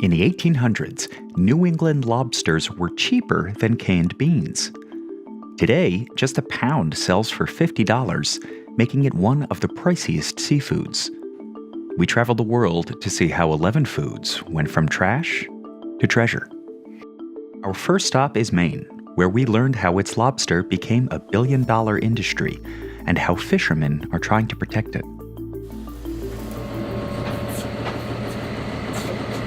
In the 1800s, New England lobsters were cheaper than canned beans. Today, just a pound sells for $50, making it one of the priciest seafoods. We traveled the world to see how 11 foods went from trash to treasure. Our first stop is Maine, where we learned how its lobster became a billion-dollar industry and how fishermen are trying to protect it.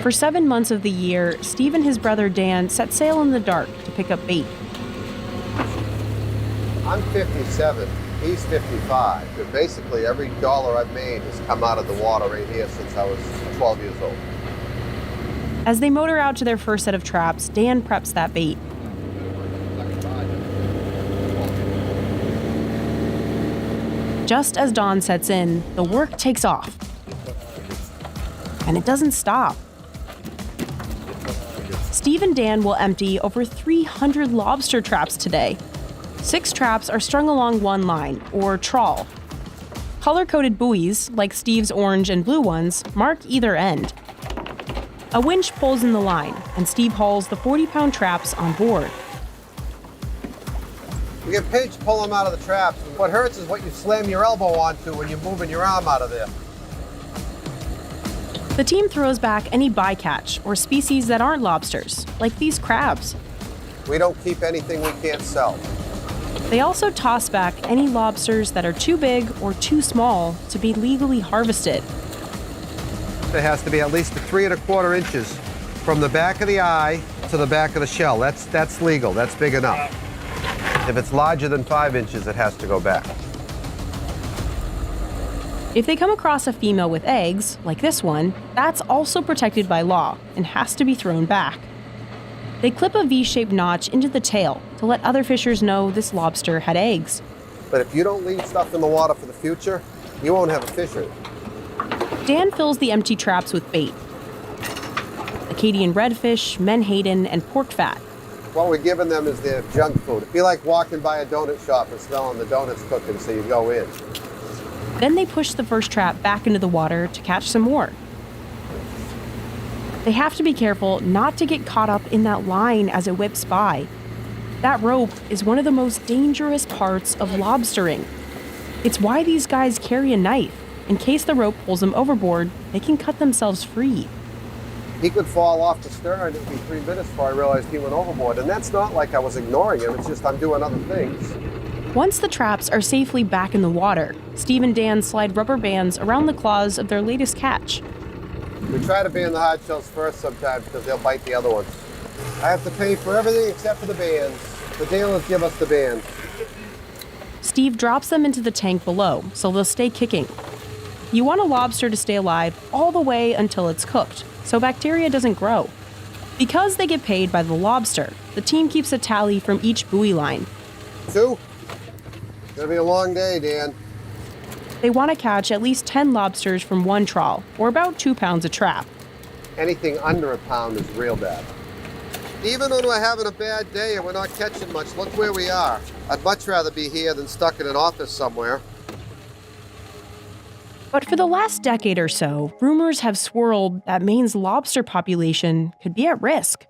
For 7 months of the year, Steve and his brother Dan set sail in the dark to pick up bait. I'm 57, he's 55, but basically every dollar I've made has come out of the water right here since I was 12 years old. As they motor out to their first set of traps, Dan preps that bait. Just as dawn sets in, the work takes off. And it doesn't stop. Steve and Dan will empty over 300 lobster traps today. 6 traps are strung along one line, or trawl. Color-coded buoys, like Steve's orange and blue ones, mark either end. A winch pulls in the line, and Steve hauls the 40-pound traps on board. You get paid to pull them out of the traps. What hurts is what you slam your elbow onto when you're moving your arm out of there. The team throws back any bycatch or species that aren't lobsters, like these crabs. We don't keep anything we can't sell. They also toss back any lobsters that are too big or too small to be legally harvested. It has to be at least 3 1/4 inches from the back of the eye to the back of the shell. That's legal, that's big enough. If it's larger than 5 inches, it has to go back. If they come across a female with eggs, like this one, that's also protected by law and has to be thrown back. They clip a V-shaped notch into the tail to let other fishers know this lobster had eggs. But if you don't leave stuff in the water for the future, you won't have a fishery. Dan fills the empty traps with bait. Acadian redfish, menhaden, and pork fat. What we're giving them is their junk food. It'd be like walking by a donut shop and smelling the donuts cooking, so you go in. Then they push the first trap back into the water to catch some more. They have to be careful not to get caught up in that line as it whips by. That rope is one of the most dangerous parts of lobstering. It's why these guys carry a knife. In case the rope pulls them overboard, they can cut themselves free. He could fall off the stern. It'd be 3 minutes before I realized he went overboard. And that's not like I was ignoring him. It's just I'm doing other things. Once the traps are safely back in the water, Steve and Dan slide rubber bands around the claws of their latest catch. We try to ban the hard shells first sometimes because they'll bite the other ones. I have to pay for everything except for the bands. The dealers give us the bands. Steve drops them into the tank below, so they'll stay kicking. You want a lobster to stay alive all the way until it's cooked, so bacteria doesn't grow. Because they get paid by the lobster, the team keeps a tally from each buoy line. 2. Gonna be a long day, Dan. They want to catch at least 10 lobsters from one trawl, or about 2 pounds a trap. Anything under a pound is real bad. Even when we're having a bad day and we're not catching much, look where we are. I'd much rather be here than stuck in an office somewhere. But for the last decade or so, rumors have swirled that Maine's lobster population could be at risk.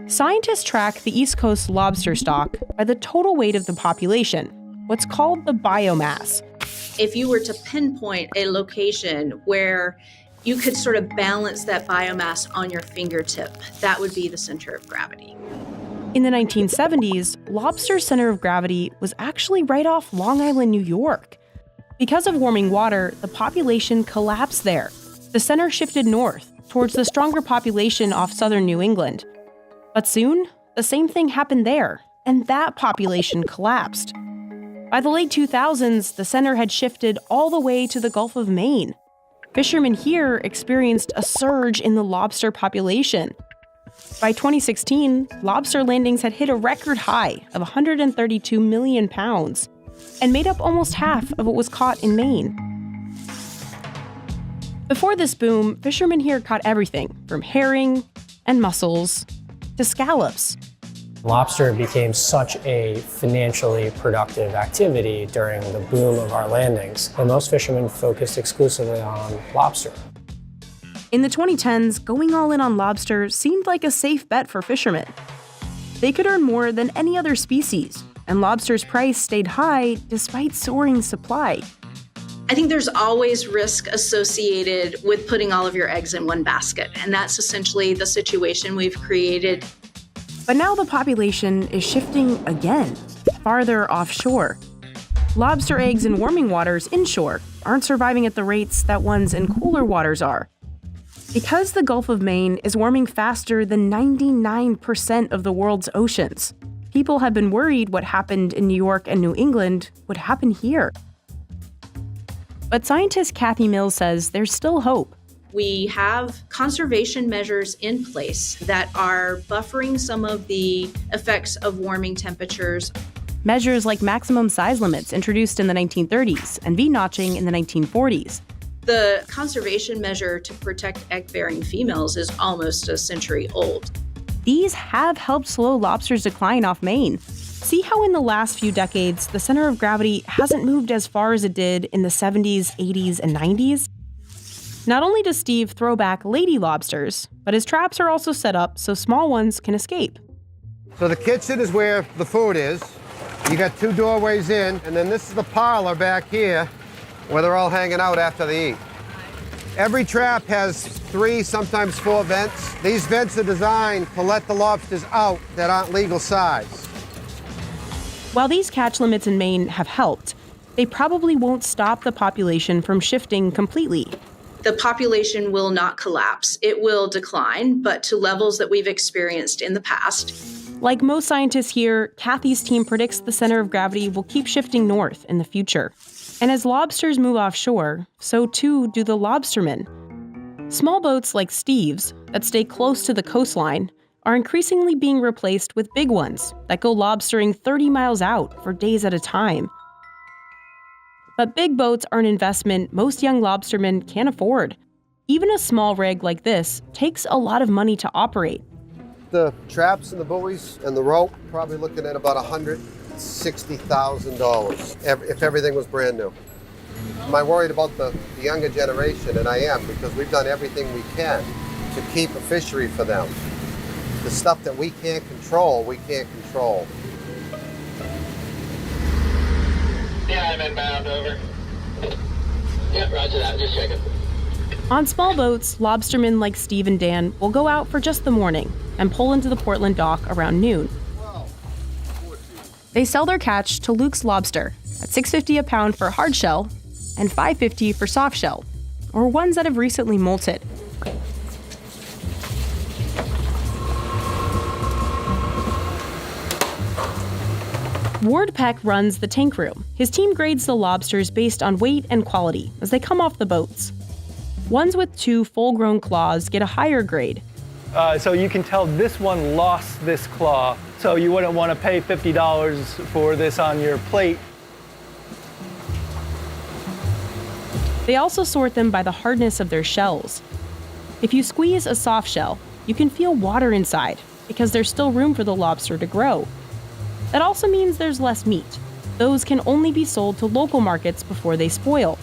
Scientists track the East Coast lobster stock by the total weight of the population, what's called the biomass. If you were to pinpoint a location where you could sort of balance that biomass on your fingertip, that would be the center of gravity. In the 1970s, lobster's center of gravity was actually right off Long Island, New York. Because of warming water, the population collapsed there. The center shifted north, towards the stronger population off southern New England. But soon, the same thing happened there, and that population collapsed. By the late 2000s, the center had shifted all the way to the Gulf of Maine. Fishermen here experienced a surge in the lobster population. By 2016, lobster landings had hit a record high of 132 million pounds and made up almost half of what was caught in Maine. Before this boom, fishermen here caught everything from herring and mussels to scallops. Lobster became such a financially productive activity during the boom of our landings, and most fishermen focused exclusively on lobster. In the 2010s, going all in on lobster seemed like a safe bet for fishermen. They could earn more than any other species, and lobster's price stayed high despite soaring supply. I think there's always risk associated with putting all of your eggs in one basket, and that's essentially the situation we've created. But now the population is shifting again, farther offshore. Lobster eggs in warming waters inshore aren't surviving at the rates that ones in cooler waters are. Because the Gulf of Maine is warming faster than 99% of the world's oceans, people have been worried what happened in New York and New England would happen here. But scientist Kathy Mills says there's still hope. We have conservation measures in place that are buffering some of the effects of warming temperatures. Measures like maximum size limits introduced in the 1930s and V-notching in the 1940s. The conservation measure to protect egg-bearing females is almost a century old. These have helped slow lobster's decline off Maine. See how in the last few decades, the center of gravity hasn't moved as far as it did in the 70s, 80s, and 90s? Not only does Steve throw back lady lobsters, but his traps are also set up so small ones can escape. So the kitchen is where the food is. You got 2 doorways in, and then this is the parlor back here where they're all hanging out after they eat. Every trap has 3, sometimes 4 vents. These vents are designed to let the lobsters out that aren't legal size. While these catch limits in Maine have helped, they probably won't stop the population from shifting completely. The population will not collapse. It will decline, but to levels that we've experienced in the past. Like most scientists here, Kathy's team predicts the center of gravity will keep shifting north in the future. And as lobsters move offshore, so too do the lobstermen. Small boats like Steve's, that stay close to the coastline, are increasingly being replaced with big ones that go lobstering 30 miles out for days at a time. But big boats are an investment most young lobstermen can't afford. Even a small rig like this takes a lot of money to operate. The traps and the buoys and the rope, probably looking at about $160,000 if everything was brand new. Am I worried about the younger generation? And I am, because we've done everything we can to keep a fishery for them. The stuff that we can't control, we can't control. Yeah, I'm inbound, over. Yep, roger that, just checking. On small boats, lobstermen like Steve and Dan will go out for just the morning and pull into the Portland dock around noon. They sell their catch to Luke's Lobster at $6.50 a pound for hard shell and $5.50 for soft shell, or ones that have recently molted. Ward Peck runs the tank room. His team grades the lobsters based on weight and quality as they come off the boats. Ones with 2 full-grown claws get a higher grade. So you can tell this one lost this claw, so you wouldn't want to pay $50 for this on your plate. They also sort them by the hardness of their shells. If you squeeze a soft shell, you can feel water inside because there's still room for the lobster to grow. That also means there's less meat. Those can only be sold to local markets before they spoil.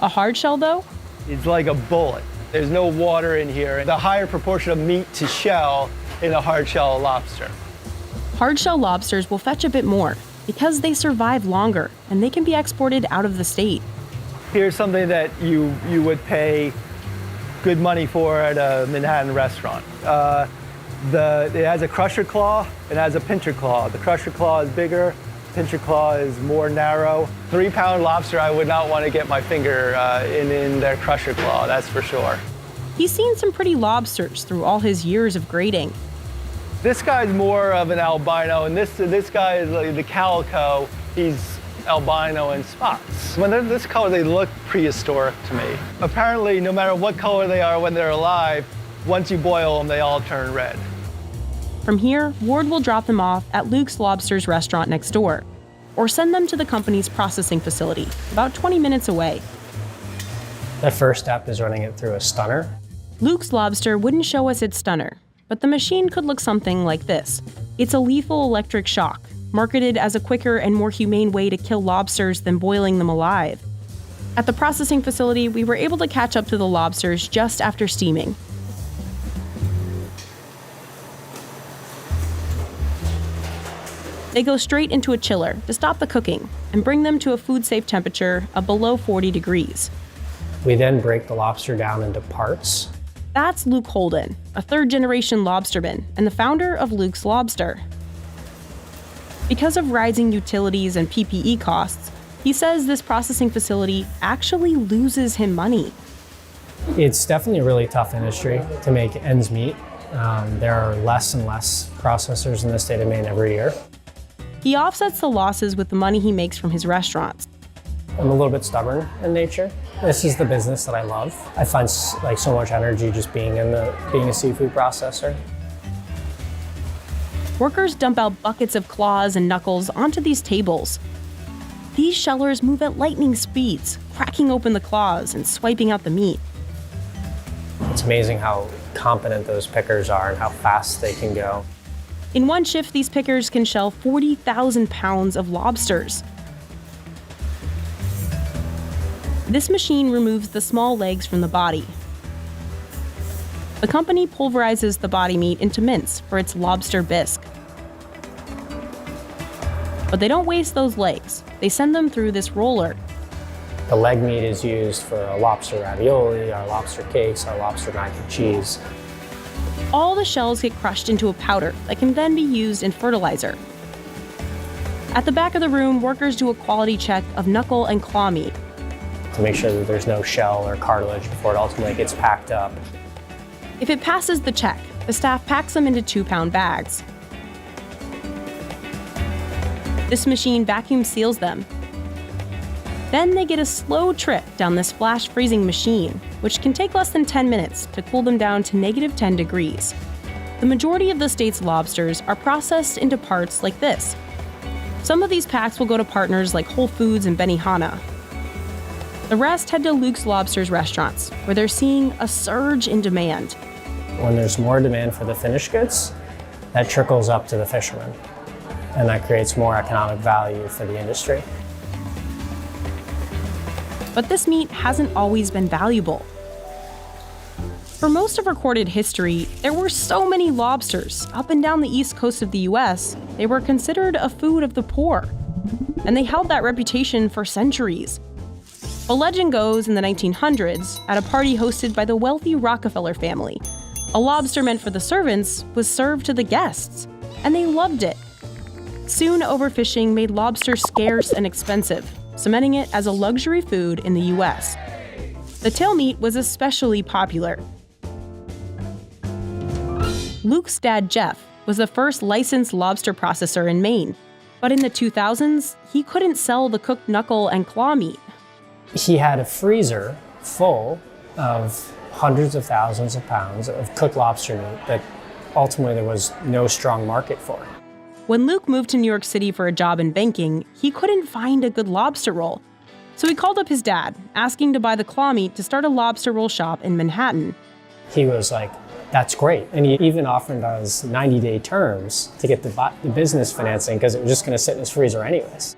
A hard shell, though? It's like a bullet. There's no water in here. The higher proportion of meat to shell in a hard shell lobster. Hard shell lobsters will fetch a bit more because they survive longer and they can be exported out of the state. Here's something that you would pay good money for at a Manhattan restaurant. It has a crusher claw, it has a pincher claw. The crusher claw is bigger, pincher claw is more narrow. 3-pound lobster, I would not want to get my finger in their crusher claw, that's for sure. He's seen some pretty lobsters through all his years of grading. This guy's more of an albino, and this guy is like the calico. He's albino in spots. When they're this color, they look prehistoric to me. Apparently, no matter what color they are when they're alive, once you boil them, they all turn red. From here, Ward will drop them off at Luke's Lobster's restaurant next door, or send them to the company's processing facility, about 20 minutes away. The first step is running it through a stunner. Luke's Lobster wouldn't show us its stunner, but the machine could look something like this. It's a lethal electric shock, marketed as a quicker and more humane way to kill lobsters than boiling them alive. At the processing facility, we were able to catch up to the lobsters just after steaming. They go straight into a chiller to stop the cooking and bring them to a food-safe temperature of below 40 degrees. We then break the lobster down into parts. That's Luke Holden, a third-generation lobsterman and the founder of Luke's Lobster. Because of rising utilities and PPE costs, he says this processing facility actually loses him money. It's definitely a really tough industry to make ends meet. There are less and less processors in the state of Maine every year. He offsets the losses with the money he makes from his restaurants. I'm a little bit stubborn in nature. This is the business that I love. I find like so much energy just being a seafood processor. Workers dump out buckets of claws and knuckles onto these tables. These shellers move at lightning speeds, cracking open the claws and swiping out the meat. It's amazing how competent those pickers are and how fast they can go. In one shift, these pickers can shell 40,000 pounds of lobsters. This machine removes the small legs from the body. The company pulverizes the body meat into mince for its lobster bisque. But they don't waste those legs. They send them through this roller. The leg meat is used for a lobster ravioli, our lobster cakes, our lobster mac and cheese. All the shells get crushed into a powder that can then be used in fertilizer. At the back of the room, workers do a quality check of knuckle and claw meat. To make sure that there's no shell or cartilage before it ultimately gets packed up. If it passes the check, the staff packs them into 2-pound bags. This machine vacuum seals them. Then they get a slow trip down this flash freezing machine, which can take less than 10 minutes to cool them down to -10 degrees. The majority of the state's lobsters are processed into parts like this. Some of these packs will go to partners like Whole Foods and Benihana. The rest head to Luke's Lobsters restaurants, where they're seeing a surge in demand. When there's more demand for the finished goods, that trickles up to the fishermen, and that creates more economic value for the industry. But this meat hasn't always been valuable. For most of recorded history, there were so many lobsters up and down the east coast of the US, they were considered a food of the poor. And they held that reputation for centuries. A legend goes in the 1900s, at a party hosted by the wealthy Rockefeller family, a lobster meant for the servants was served to the guests, and they loved it. Soon, overfishing made lobster scarce and expensive, cementing it as a luxury food in the US. The tail meat was especially popular. Luke's dad, Jeff, was the first licensed lobster processor in Maine, but in the 2000s, he couldn't sell the cooked knuckle and claw meat. He had a freezer full of hundreds of thousands of pounds of cooked lobster meat that ultimately there was no strong market for. When Luke moved to New York City for a job in banking, he couldn't find a good lobster roll. So he called up his dad, asking to buy the claw meat to start a lobster roll shop in Manhattan. He was like, that's great. And he even offered us 90-day terms to get the business financing because it was just going to sit in his freezer anyways.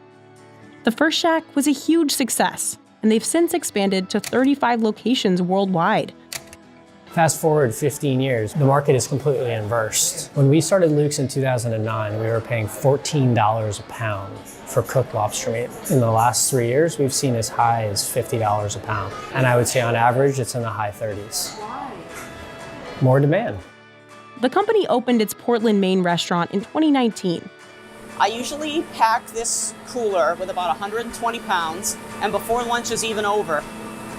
The first shack was a huge success, and they've since expanded to 35 locations worldwide. Fast forward 15 years, the market is completely inversed. When we started Luke's in 2009, we were paying $14 a pound for cooked lobster meat. In the last 3 years, we've seen as high as $50 a pound. And I would say on average, it's in the high 30s. More demand. The company opened its Portland, Maine restaurant in 2019. I usually pack this cooler with about 120 pounds, and before lunch is even over,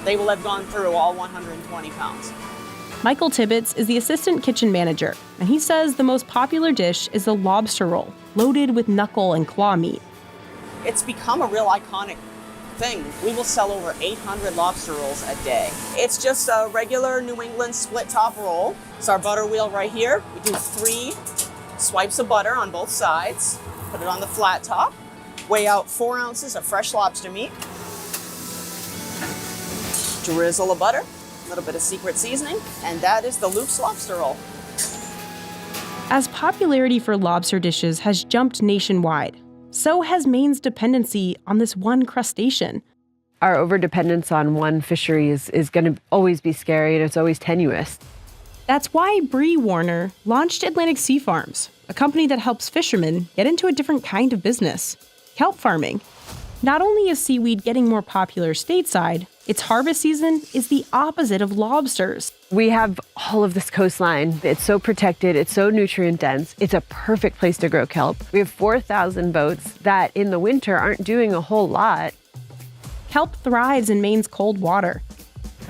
they will have gone through all 120 pounds. Michael Tibbetts is the assistant kitchen manager, and he says the most popular dish is the lobster roll, loaded with knuckle and claw meat. It's become a real iconic thing. We will sell over 800 lobster rolls a day. It's just a regular New England split top roll. It's our butter wheel right here. We do 3 swipes of butter on both sides, put it on the flat top, weigh out 4 ounces of fresh lobster meat, drizzle of butter, a little bit of secret seasoning, and that is the Luke's Lobster Roll. As popularity for lobster dishes has jumped nationwide, so has Maine's dependency on this one crustacean. Our overdependence on one fishery is going to always be scary, and it's always tenuous. That's why Bree Warner launched Atlantic Sea Farms, a company that helps fishermen get into a different kind of business, kelp farming. Not only is seaweed getting more popular stateside, its harvest season is the opposite of lobsters. We have all of this coastline. It's so protected, it's so nutrient dense. It's a perfect place to grow kelp. We have 4,000 boats that in the winter aren't doing a whole lot. Kelp thrives in Maine's cold water.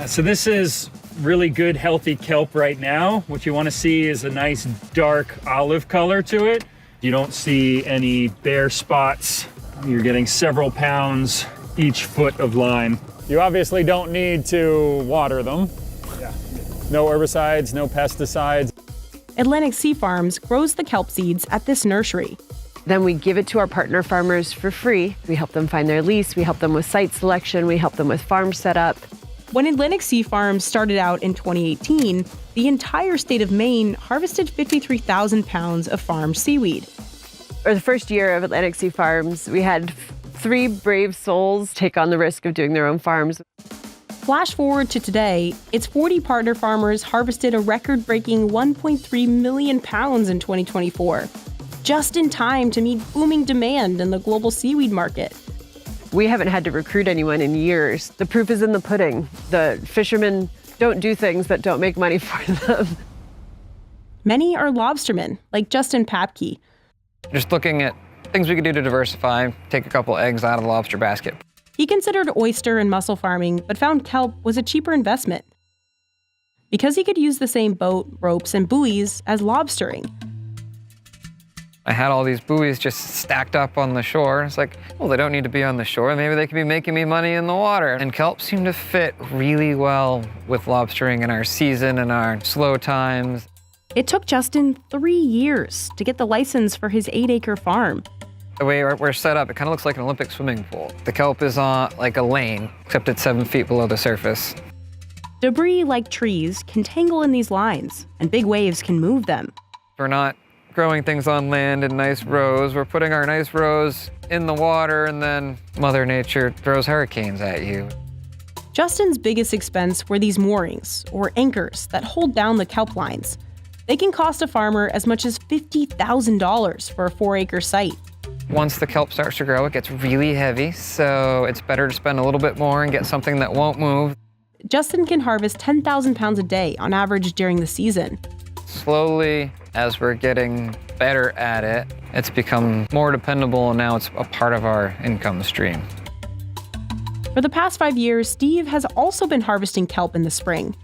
So this is really good, healthy kelp right now. What you want to see is a nice dark olive color to it. You don't see any bare spots. You're getting several pounds each foot of line. You obviously don't need to water them. Yeah. No herbicides, no pesticides. Atlantic Sea Farms grows the kelp seeds at this nursery. Then we give it to our partner farmers for free. We help them find their lease, we help them with site selection, we help them with farm setup. When Atlantic Sea Farms started out in 2018, the entire state of Maine harvested 53,000 pounds of farmed seaweed. For the first year of Atlantic Sea Farms, we had 3 brave souls take on the risk of doing their own farms. Flash forward to today, its 40 partner farmers harvested a record-breaking 1.3 million pounds in 2024, just in time to meet booming demand in the global seaweed market. We haven't had to recruit anyone in years. The proof is in the pudding. The fishermen don't do things that don't make money for them. Many are lobstermen, like Justin Papke. Just looking at things we could do to diversify, take a couple eggs out of the lobster basket. He considered oyster and mussel farming, but found kelp was a cheaper investment. Because he could use the same boat, ropes, and buoys as lobstering. I had all these buoys just stacked up on the shore. It's like, well, they don't need to be on the shore. Maybe they could be making me money in the water. And kelp seemed to fit really well with lobstering in our season and our slow times. It took Justin 3 years to get the license for his 8-acre farm. The way we're set up, it kind of looks like an Olympic swimming pool. The kelp is on like a lane, except it's 7 feet below the surface. Debris, like trees, can tangle in these lines, and big waves can move them. We're not growing things on land in nice rows. We're putting our nice rows in the water, and then Mother Nature throws hurricanes at you. Justin's biggest expense were these moorings, or anchors, that hold down the kelp lines. They can cost a farmer as much as $50,000 for a 4-acre site. Once the kelp starts to grow, it gets really heavy, so it's better to spend a little bit more and get something that won't move. Justin can harvest 10,000 pounds a day on average during the season. Slowly, as we're getting better at it, it's become more dependable, and now it's a part of our income stream. For the past 5 years, Steve has also been harvesting kelp in the spring.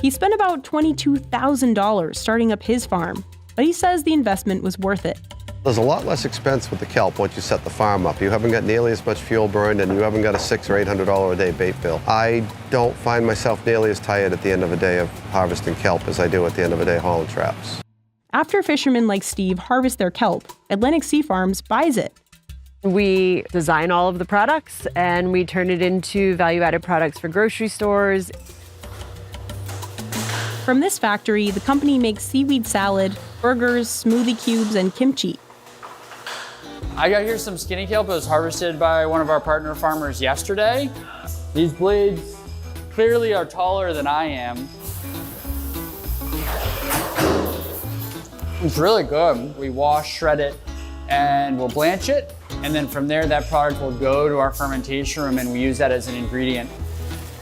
He spent about $22,000 starting up his farm, but he says the investment was worth it. There's a lot less expense with the kelp once you set the farm up. You haven't got nearly as much fuel burned, and you haven't got a $600 or $800 a day bait bill. I don't find myself nearly as tired at the end of a day of harvesting kelp as I do at the end of a day hauling traps. After fishermen like Steve harvest their kelp, Atlantic Sea Farms buys it. We design all of the products, and we turn it into value-added products for grocery stores. From this factory, the company makes seaweed salad, burgers, smoothie cubes, and kimchi. I got here some skinny kelp that was harvested by one of our partner farmers yesterday. These blades clearly are taller than I am. It's really good. We wash, shred it, and we'll blanch it. And then from there, that product will go to our fermentation room, and we use that as an ingredient.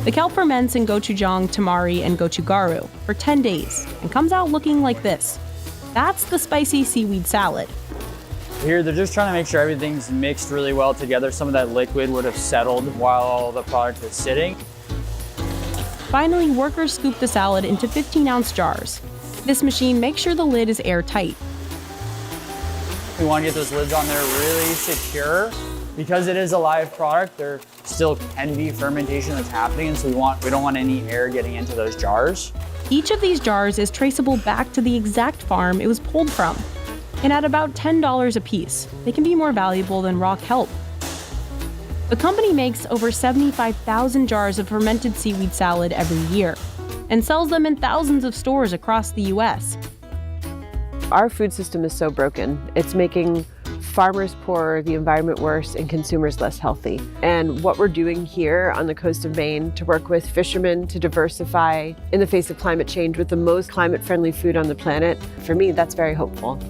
The kelp ferments in gochujang, tamari, and gochugaru for 10 days and comes out looking like this. That's the spicy seaweed salad. Here, they're just trying to make sure everything's mixed really well together. Some of that liquid would have settled while all the product was sitting. Finally, workers scoop the salad into 15-ounce jars. This machine makes sure the lid is airtight. We want to get those lids on there really secure. Because it is a live product, there still can be fermentation that's happening, and so we don't want any air getting into those jars. Each of these jars is traceable back to the exact farm it was pulled from. And at about $10 a piece, they can be more valuable than raw kelp. The company makes over 75,000 jars of fermented seaweed salad every year and sells them in thousands of stores across the U.S. Our food system is so broken. It's making farmers poorer, the environment worse, and consumers less healthy. And what we're doing here on the coast of Maine to work with fishermen to diversify in the face of climate change with the most climate-friendly food on the planet, for me, that's very hopeful.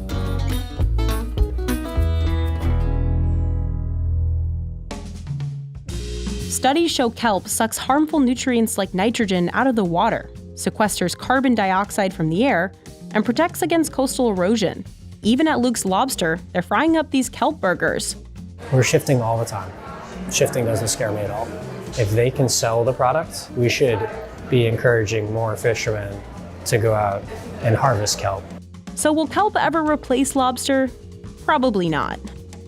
Studies show kelp sucks harmful nutrients like nitrogen out of the water, sequesters carbon dioxide from the air, and protects against coastal erosion. Even at Luke's Lobster, they're frying up these kelp burgers. We're shifting all the time. Shifting doesn't scare me at all. If they can sell the product, we should be encouraging more fishermen to go out and harvest kelp. So will kelp ever replace lobster? Probably not.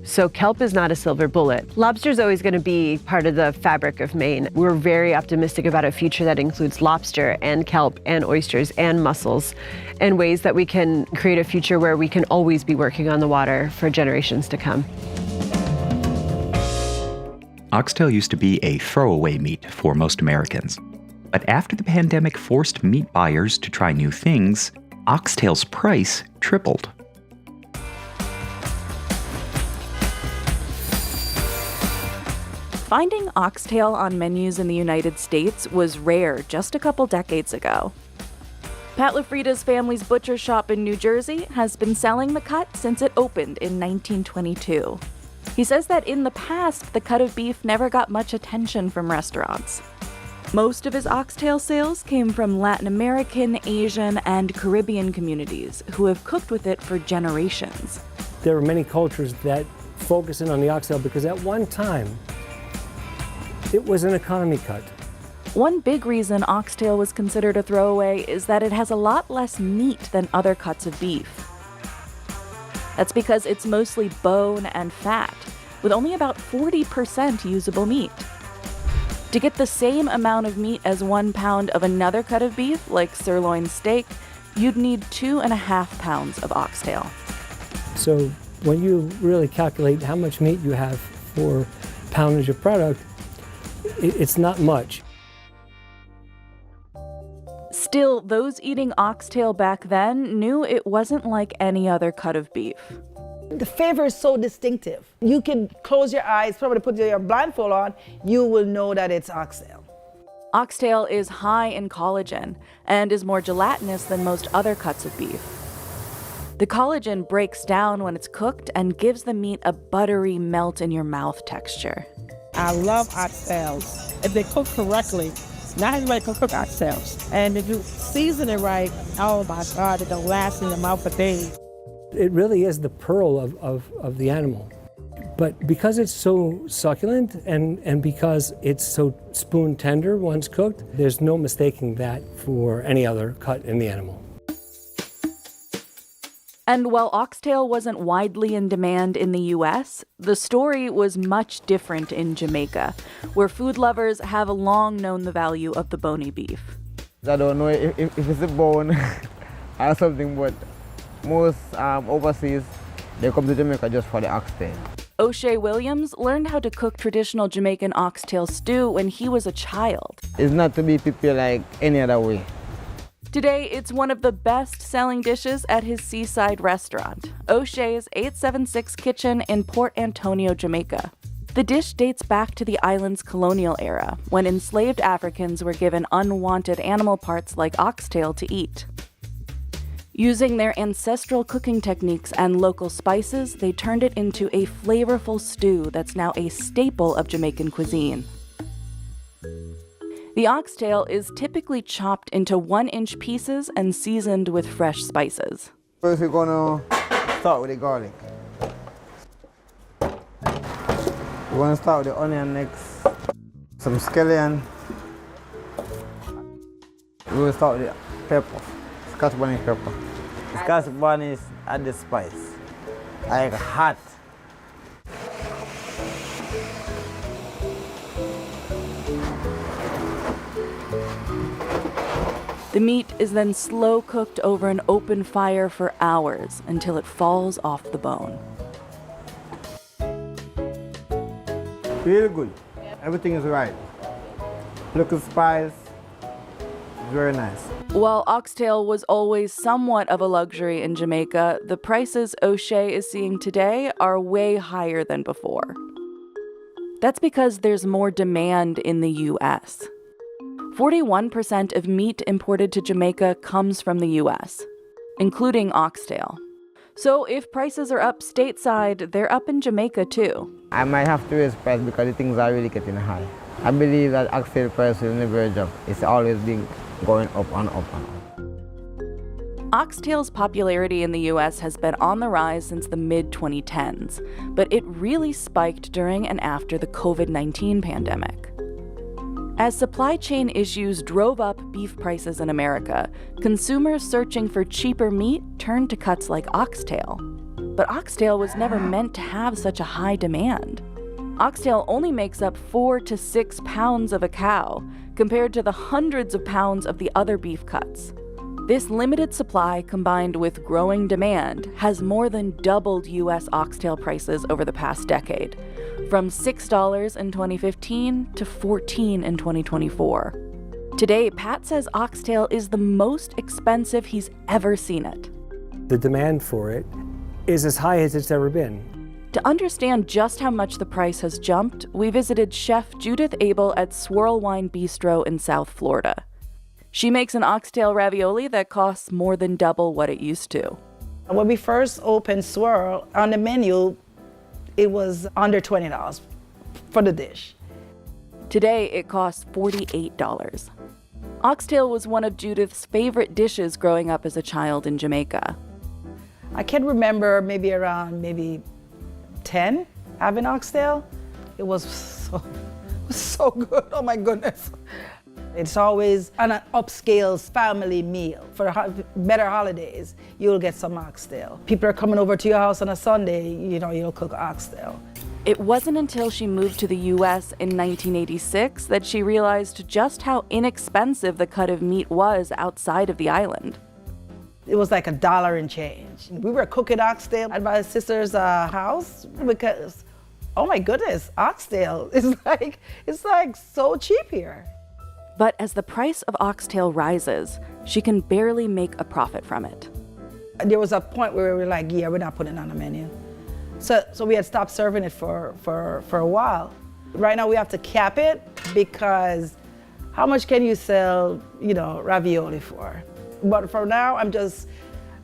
So kelp is not a silver bullet. Lobster's always going to be part of the fabric of Maine. We're very optimistic about a future that includes lobster and kelp and oysters and mussels, and ways that we can create a future where we can always be working on the water for generations to come. Oxtail used to be a throwaway meat for most Americans. But after the pandemic forced meat buyers to try new things, oxtail's price tripled. Finding oxtail on menus in the United States was rare just a couple decades ago. Pat LaFrida's family's butcher shop in New Jersey has been selling the cut since it opened in 1922. He says that in the past, the cut of beef never got much attention from restaurants. Most of his oxtail sales came from Latin American, Asian, and Caribbean communities who have cooked with it for generations. There are many cultures that focus in on the oxtail because at one time, it was an economy cut. One big reason oxtail was considered a throwaway is that it has a lot less meat than other cuts of beef. That's because it's mostly bone and fat, with only about 40% usable meat. To get the same amount of meat as 1 pound of another cut of beef, like sirloin steak, you'd need 2.5 pounds of oxtail. So when you really calculate how much meat you have for poundage of product, it's not much. Still, those eating oxtail back then knew it wasn't like any other cut of beef. The flavor is so distinctive. You can close your eyes, probably put your blindfold on, you will know that it's oxtail. Oxtail is high in collagen and is more gelatinous than most other cuts of beef. The collagen breaks down when it's cooked and gives the meat a buttery melt-in-your-mouth texture. I love oxtails. If they cook correctly, not everybody can cook oxtails. And if you season it right, oh my God, it'll last in your mouth for days. It really is the pearl of the animal. But because it's so succulent and because it's so spoon tender once cooked, there's no mistaking that for any other cut in the animal. And while oxtail wasn't widely in demand in the US, the story was much different in Jamaica, where food lovers have long known the value of the bony beef. I don't know if it's a bone or something, but most overseas, they come to Jamaica just for the oxtail. O'Shea Williams learned how to cook traditional Jamaican oxtail stew when he was a child. It's not to be prepared like any other way. Today, it's one of the best-selling dishes at his seaside restaurant, O'Shea's 876 Kitchen in Port Antonio, Jamaica. The dish dates back to the island's colonial era, when enslaved Africans were given unwanted animal parts like oxtail to eat. Using their ancestral cooking techniques and local spices, they turned it into a flavorful stew that's now a staple of Jamaican cuisine. The oxtail is typically chopped into 1-inch pieces and seasoned with fresh spices. First, we're gonna start with the garlic. We're gonna start with the onion next, some scallion. We're gonna start with the pepper, Scotch bonnet pepper. Scotch bonnet is add the spice, like hot. The meat is then slow cooked over an open fire for hours until it falls off the bone. Really good. Everything is right. Look at spice, very nice. While oxtail was always somewhat of a luxury in Jamaica, the prices O'Shea is seeing today are way higher than before. That's because there's more demand in the U.S. 41% of meat imported to Jamaica comes from the U.S., including oxtail. So if prices are up stateside, they're up in Jamaica too. I might have to raise price because the things are really getting high. I believe that oxtail price will never drop. It's always been going up and up and up. Oxtail's popularity in the US has been on the rise since the mid-2010s, but it really spiked during and after the COVID-19 pandemic. As supply chain issues drove up beef prices in America, consumers searching for cheaper meat turned to cuts like oxtail. But oxtail was never meant to have such a high demand. Oxtail only makes up 4 to 6 pounds of a cow, compared to the hundreds of pounds of the other beef cuts. This limited supply, combined with growing demand, has more than doubled U.S. oxtail prices over the past decade, from $6 in 2015 to $14 in 2024. Today, Pat says oxtail is the most expensive he's ever seen it. The demand for it is as high as it's ever been. To understand just how much the price has jumped, we visited Chef Judith Abel at Swirl Wine Bistro in South Florida. She makes an oxtail ravioli that costs more than double what it used to. When we first opened Swirl, on the menu, it was under $20 for the dish. Today, it costs $48. Oxtail was one of Judith's favorite dishes growing up as a child in Jamaica. I can remember maybe around 10 having oxtail. It was so good, oh my goodness. It's always an upscale family meal. For better holidays, you'll get some oxtail. People are coming over to your house on a Sunday, you'll cook oxtail. It wasn't until she moved to the U.S. in 1986 that she realized just how inexpensive the cut of meat was outside of the island. It was like $1 and change. We were cooking oxtail at my sister's house because, oh my goodness, oxtail is like so cheap here. But as the price of oxtail rises, she can barely make a profit from it. There was a point where we were like, yeah, we're not putting it on the menu. So we had stopped serving it for a while. Right now we have to cap it because how much can you sell, ravioli for? But for now, I'm just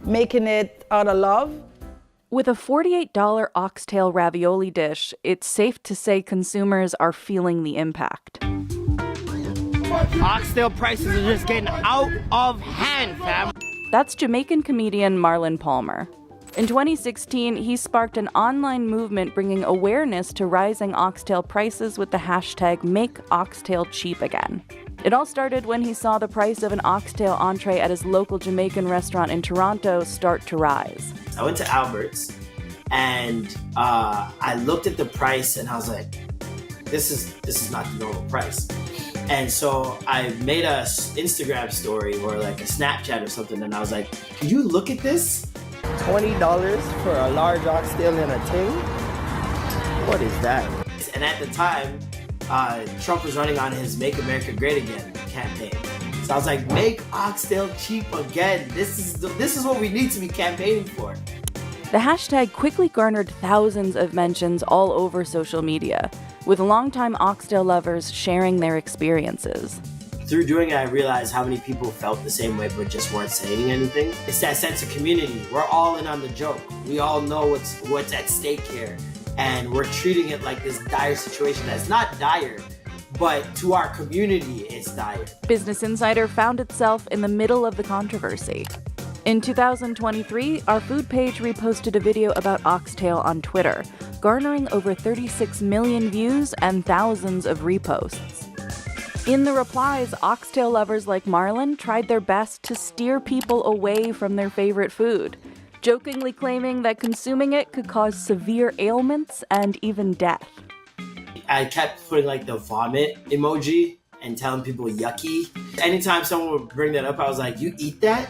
making it out of love. With a $48 oxtail ravioli dish, it's safe to say consumers are feeling the impact. Oxtail prices are just getting out of hand, fam. That's Jamaican comedian Marlon Palmer. In 2016, he sparked an online movement bringing awareness to rising oxtail prices with the hashtag #MakeOxtailCheapAgain. It all started when he saw the price of an oxtail entree at his local Jamaican restaurant in Toronto start to rise. I went to Albert's and I looked at the price and I was like, this is not the normal price. And so I made a Instagram story or like a Snapchat or something, and I was like, can you look at this? $20 for a large oxtail in a tin? What is that? And at the time, Trump was running on his Make America Great Again campaign. So I was like, make oxtail cheap again. This is what we need to be campaigning for. The hashtag quickly garnered thousands of mentions all over social media, with longtime oxtail lovers sharing their experiences. Through doing it, I realized how many people felt the same way but just weren't saying anything. It's that sense of community. We're all in on the joke. We all know what's at stake here. And we're treating it like this dire situation that's not dire, but to our community, it's dire. Business Insider found itself in the middle of the controversy. In 2023, our food page reposted a video about oxtail on Twitter, garnering over 36 million views and thousands of reposts. In the replies, oxtail lovers like Marlon tried their best to steer people away from their favorite food, jokingly claiming that consuming it could cause severe ailments and even death. I kept putting like the vomit emoji and telling people yucky. Anytime someone would bring that up, I was like, you eat that?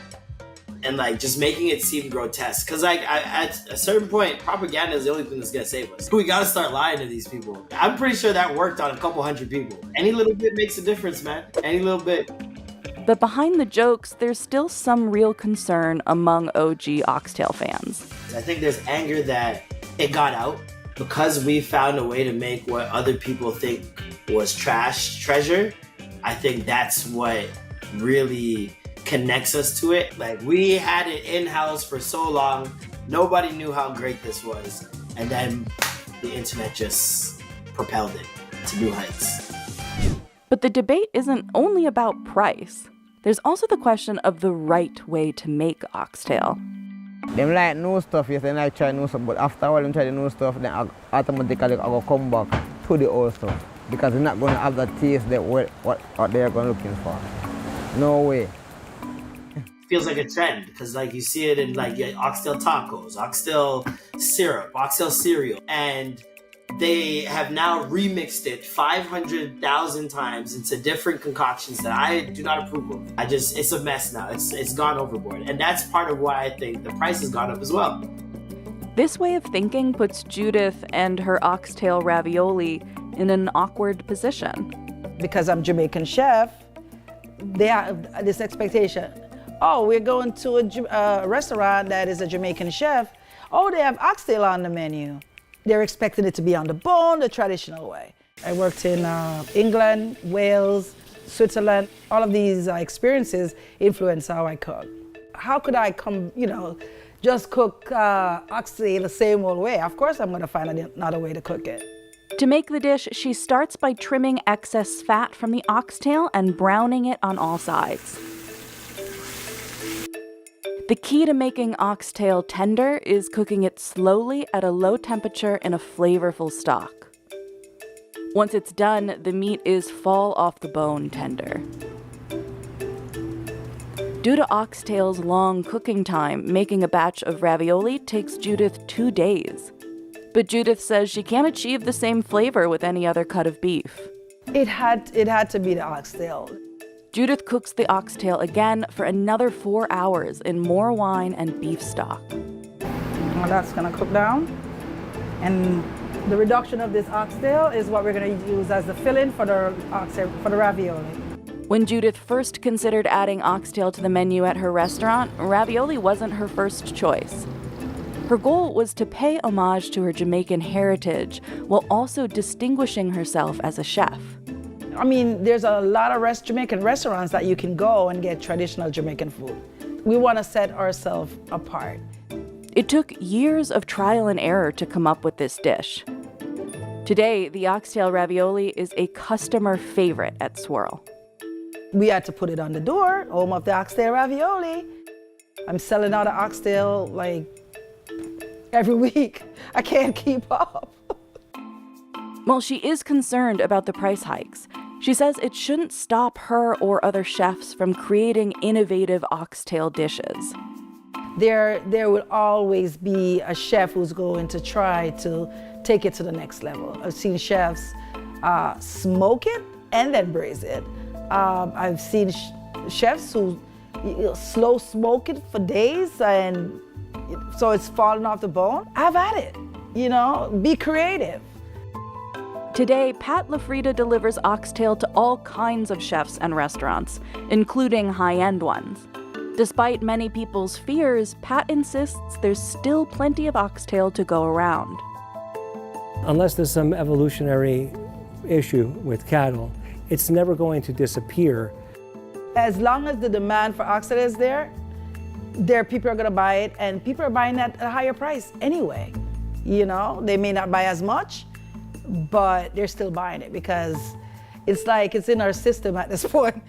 And like just making it seem grotesque. Cause like at a certain point, propaganda is the only thing that's gonna save us. We gotta start lying to these people. I'm pretty sure that worked on a couple hundred people. Any little bit makes a difference, man. Any little bit. But behind the jokes, there's still some real concern among OG oxtail fans. I think there's anger that it got out because we found a way to make what other people think was trash treasure. I think that's what really connects us to it. Like, we had it in-house for so long, nobody knew how great this was, and then the internet just propelled it to new heights. But the debate isn't only about price. There's also the question of the right way to make oxtail. Them like new stuff, yes, they like try new stuff, but after a while them try the new stuff, then automatically I go come back to the old stuff because they're not going to have the taste that what they're going looking for. No way. Feels like a trend because like you see it in like oxtail tacos, oxtail syrup, oxtail cereal, and they have now remixed it 500,000 times into different concoctions that I do not approve of. It's a mess now. It's gone overboard, and that's part of why I think the price has gone up as well. This way of thinking puts Judith and her oxtail ravioli in an awkward position. Because I'm Jamaican chef, they have this expectation. Oh, we're going to a restaurant that is a Jamaican chef. Oh, they have oxtail on the menu. They're expecting it to be on the bone, the traditional way. I worked in England, Wales, Switzerland. All of these experiences influence how I cook. How could I just cook oxtail the same old way? Of course I'm gonna find another way to cook it. To make the dish, she starts by trimming excess fat from the oxtail and browning it on all sides. The key to making oxtail tender is cooking it slowly at a low temperature in a flavorful stock. Once it's done, the meat is fall off the bone tender. Due to oxtail's long cooking time, making a batch of ravioli takes Judith 2 days. But Judith says she can't achieve the same flavor with any other cut of beef. It had to be the oxtail. Judith cooks the oxtail again for another 4 hours in more wine and beef stock. Well, that's gonna cook down. And the reduction of this oxtail is what we're gonna use as the filling for the ravioli. When Judith first considered adding oxtail to the menu at her restaurant, ravioli wasn't her first choice. Her goal was to pay homage to her Jamaican heritage while also distinguishing herself as a chef. I mean, there's a lot of Jamaican restaurants that you can go and get traditional Jamaican food. We want to set ourselves apart. It took years of trial and error to come up with this dish. Today, the oxtail ravioli is a customer favorite at Swirl. We had to put it on the door, home of the oxtail ravioli. I'm selling out of oxtail like every week. I can't keep up. While she is concerned about the price hikes, she says it shouldn't stop her or other chefs from creating innovative oxtail dishes. There will always be a chef who's going to try to take it to the next level. I've seen chefs smoke it and then braise it. I've seen chefs who slow smoke it for days and so it's falling off the bone. Have at it, be creative. Today, Pat LaFrida delivers oxtail to all kinds of chefs and restaurants, including high-end ones. Despite many people's fears, Pat insists there's still plenty of oxtail to go around. Unless there's some evolutionary issue with cattle, it's never going to disappear. As long as the demand for oxtail is there, people are going to buy it, and people are buying at a higher price anyway. They may not buy as much, but they're still buying it because it's like it's in our system at this point.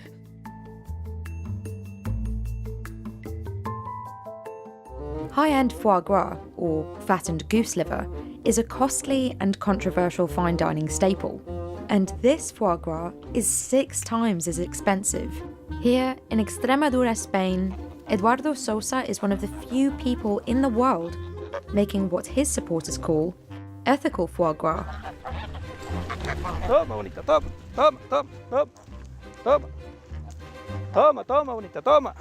High-end foie gras, or fattened goose liver, is a costly and controversial fine dining staple. And this foie gras is 6 times as expensive. Here in Extremadura, Spain, Eduardo Sosa is one of the few people in the world making what his supporters call ethical foie gras. Toma, bonita, toma, toma, toma, toma, toma, toma, toma, bonita, toma.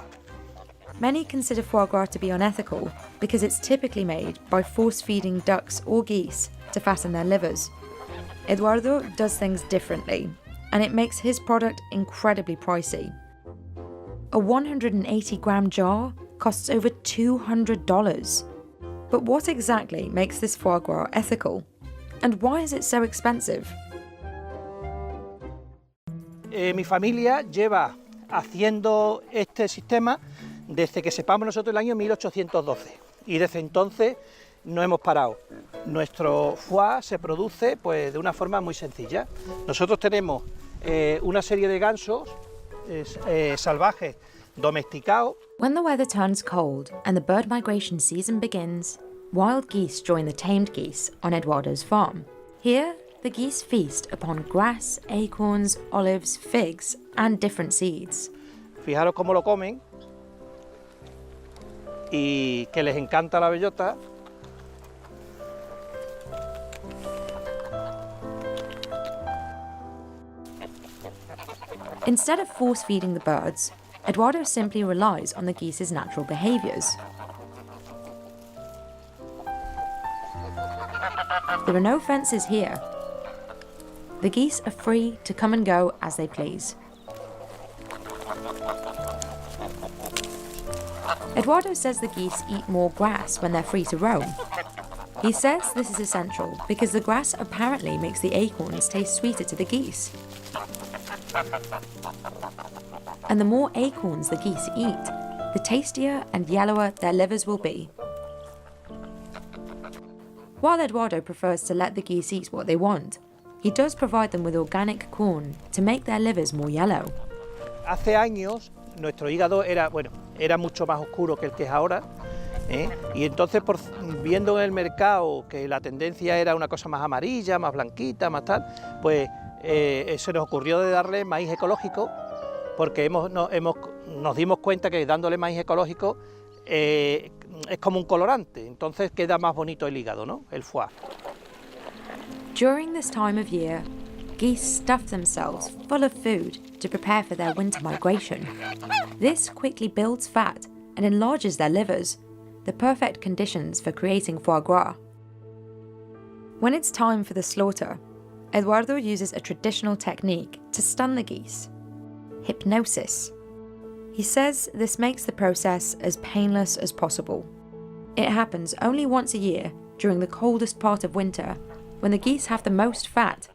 Many consider foie gras to be unethical because it's typically made by force-feeding ducks or geese to fatten their livers. Eduardo does things differently, and it makes his product incredibly pricey. A 180-gram jar costs over $200. But what exactly makes this foie gras ethical? And why is it so expensive? Mi familia lleva haciendo este sistema desde que sepamos nosotros el año 1812 y desde entonces no hemos parado. Nuestro foie se produce pues, de una forma muy sencilla. Nosotros tenemos una serie de gansos salvajes domesticados. When the weather turns cold and the bird migration season begins, wild geese join the tamed geese on Eduardo's farm. Here, the geese feast upon grass, acorns, olives, figs, and different seeds. Fijaros cómo lo comen y que les encanta la bellota. Instead of force-feeding the birds, Eduardo simply relies on the geese's natural behaviours. There are no fences here. The geese are free to come and go as they please. Eduardo says the geese eat more grass when they're free to roam. He says this is essential because the grass apparently makes the acorns taste sweeter to the geese. And the more acorns the geese eat, the tastier and yellower their livers will be. While Eduardo prefers to let the geese eat what they want, he does provide them with organic corn to make their livers more yellow. Hace años nuestro hígado era mucho más oscuro que el que es ahora, y entonces viendo en el mercado que la tendencia era una cosa más amarilla, más blanquita, más tal, pues se nos ocurrió de darle maíz ecológico, porque nos dimos cuenta que dándole maíz ecológico es como un colorante, entonces queda más bonito el hígado, ¿no? El foie. During this time of year, geese stuff themselves full of food to prepare for their winter migration. This quickly builds fat and enlarges their livers, the perfect conditions for creating foie gras. When it's time for the slaughter, Eduardo uses a traditional technique to stun the geese: hypnosis. He says this makes the process as painless as possible. It happens only once a year during the coldest part of winter, when the geese have the most fat.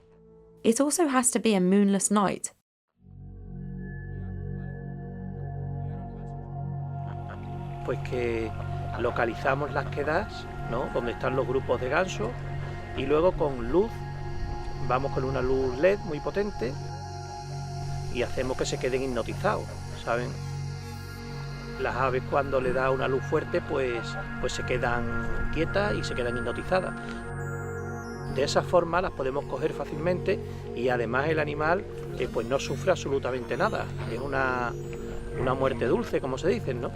It also has to be a moonless night. Pues que localizamos las quedas, ¿no? Donde están los grupos de gansos, y luego con luz, vamos con una luz LED muy potente y hacemos que se queden hipnotizados, ¿saben? Las aves cuando le da una luz fuerte pues se quedan quietas y se quedan hipnotizadas. De esa forma las podemos coger fácilmente y además el animal pues no sufre absolutamente nada. Es una muerte dulce, como se dice, ¿no?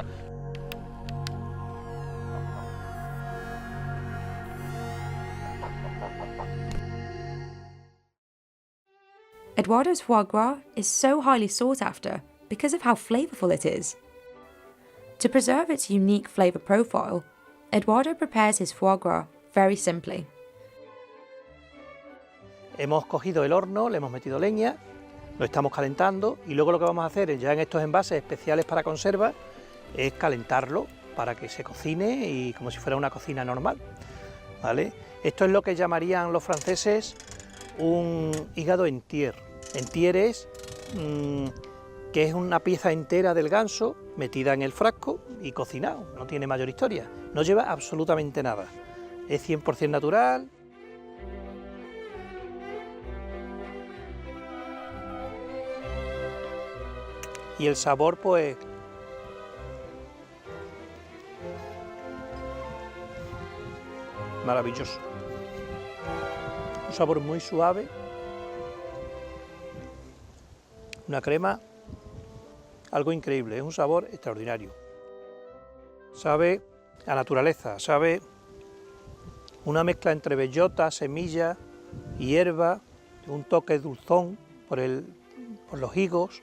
Eduardo's foie gras is so highly sought after because of how flavorful it is. To preserve its unique flavor profile, Eduardo prepares his foie gras very simply. Hemos cogido el horno, le hemos metido leña, lo estamos calentando y luego lo que vamos a hacer ya en estos envases especiales para conserva es calentarlo para que se cocine y como si fuera una cocina normal, ¿vale? Esto es lo que llamarían los franceses un hígado entier. Entier es que es una pieza entera del ganso metida en el frasco y cocinado, no tiene mayor historia, no lleva absolutamente nada, es 100% natural. Y el sabor, pues, maravilloso. Un sabor muy suave, una crema, algo increíble, es un sabor extraordinario. Sabe a naturaleza, sabe una mezcla entre bellota, semilla, hierba, un toque dulzón por los higos.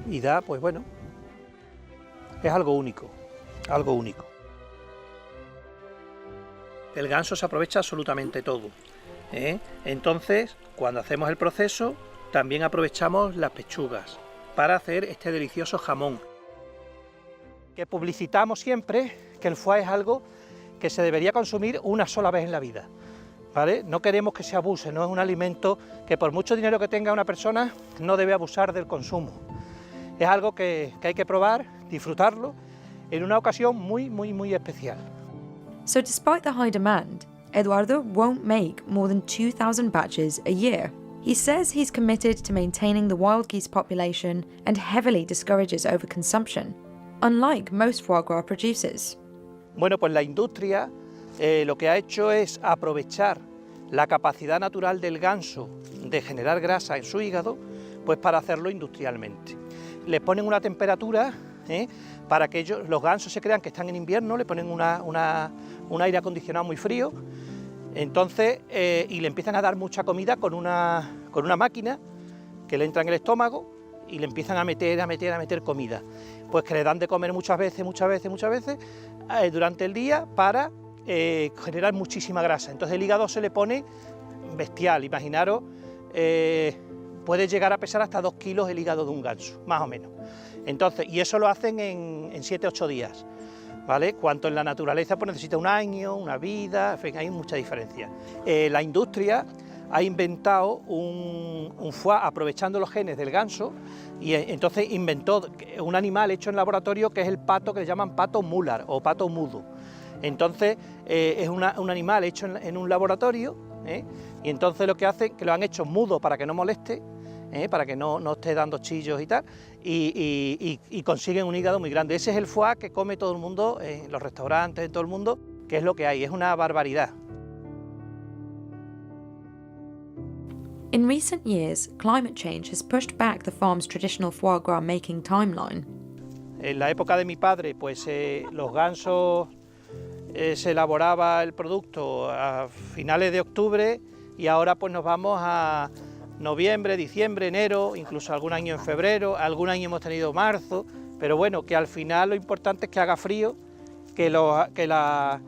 Y da, pues bueno, es algo único, algo único. El ganso se aprovecha absolutamente todo, Entonces, cuando hacemos el proceso, también aprovechamos las pechugas para hacer este delicioso jamón. que publicitamos siempre que el foie es algo que se debería consumir una sola vez en la vida, ¿vale? No queremos que se abuse, no es un alimento que por mucho dinero que tenga una persona no debe abusar del consumo. Es algo que hay que probar, disfrutarlo en una ocasión muy especial. So despite the high demand, Eduardo won't make more than 2,000 batches a year. He says he's committed to maintaining the wild geese population and heavily discourages overconsumption, unlike most foie gras producers. Bueno, pues la industria lo que ha hecho es aprovechar la capacidad natural del ganso de generar grasa en su hígado, pues para hacerlo industrialmente. Les ponen una temperatura para que los gansos se crean que están en invierno, le ponen un aire acondicionado muy frío, entonces, y le empiezan a dar mucha comida con una máquina que le entra en el estómago y le empiezan a meter comida. Pues que le dan de comer muchas veces durante el día para generar muchísima grasa. Entonces el hígado se le pone bestial, imaginaros, puede llegar a pesar hasta 2 kilos el hígado de un ganso, más o menos. Entonces, y eso lo hacen en 7-8 días, ¿vale? Cuanto en la naturaleza pues necesita un año, una vida, en fin, hay mucha diferencia. La industria ha inventado un foie aprovechando los genes del ganso y entonces inventó un animal hecho en laboratorio que es el pato, que le llaman pato mular o pato mudo. Entonces es un animal hecho en un laboratorio, y entonces lo que hacen, que lo han hecho mudo para que no moleste, para que no esté dando chillos y tal, y consiguen un hígado muy grande. Ese es el foie que come todo el mundo, en los restaurantes, en todo el mundo, que es lo que hay, es una barbaridad. In recent years, climate change has pushed back the farm's traditional foie gras making timeline. En la época de mi padre, pues los gansos se elaboraba el producto a finales de octubre y ahora pues nos vamos a noviembre, diciembre, enero, incluso algún año en febrero, algún año hemos tenido marzo, pero bueno, que al final lo importante es que haga frío, que las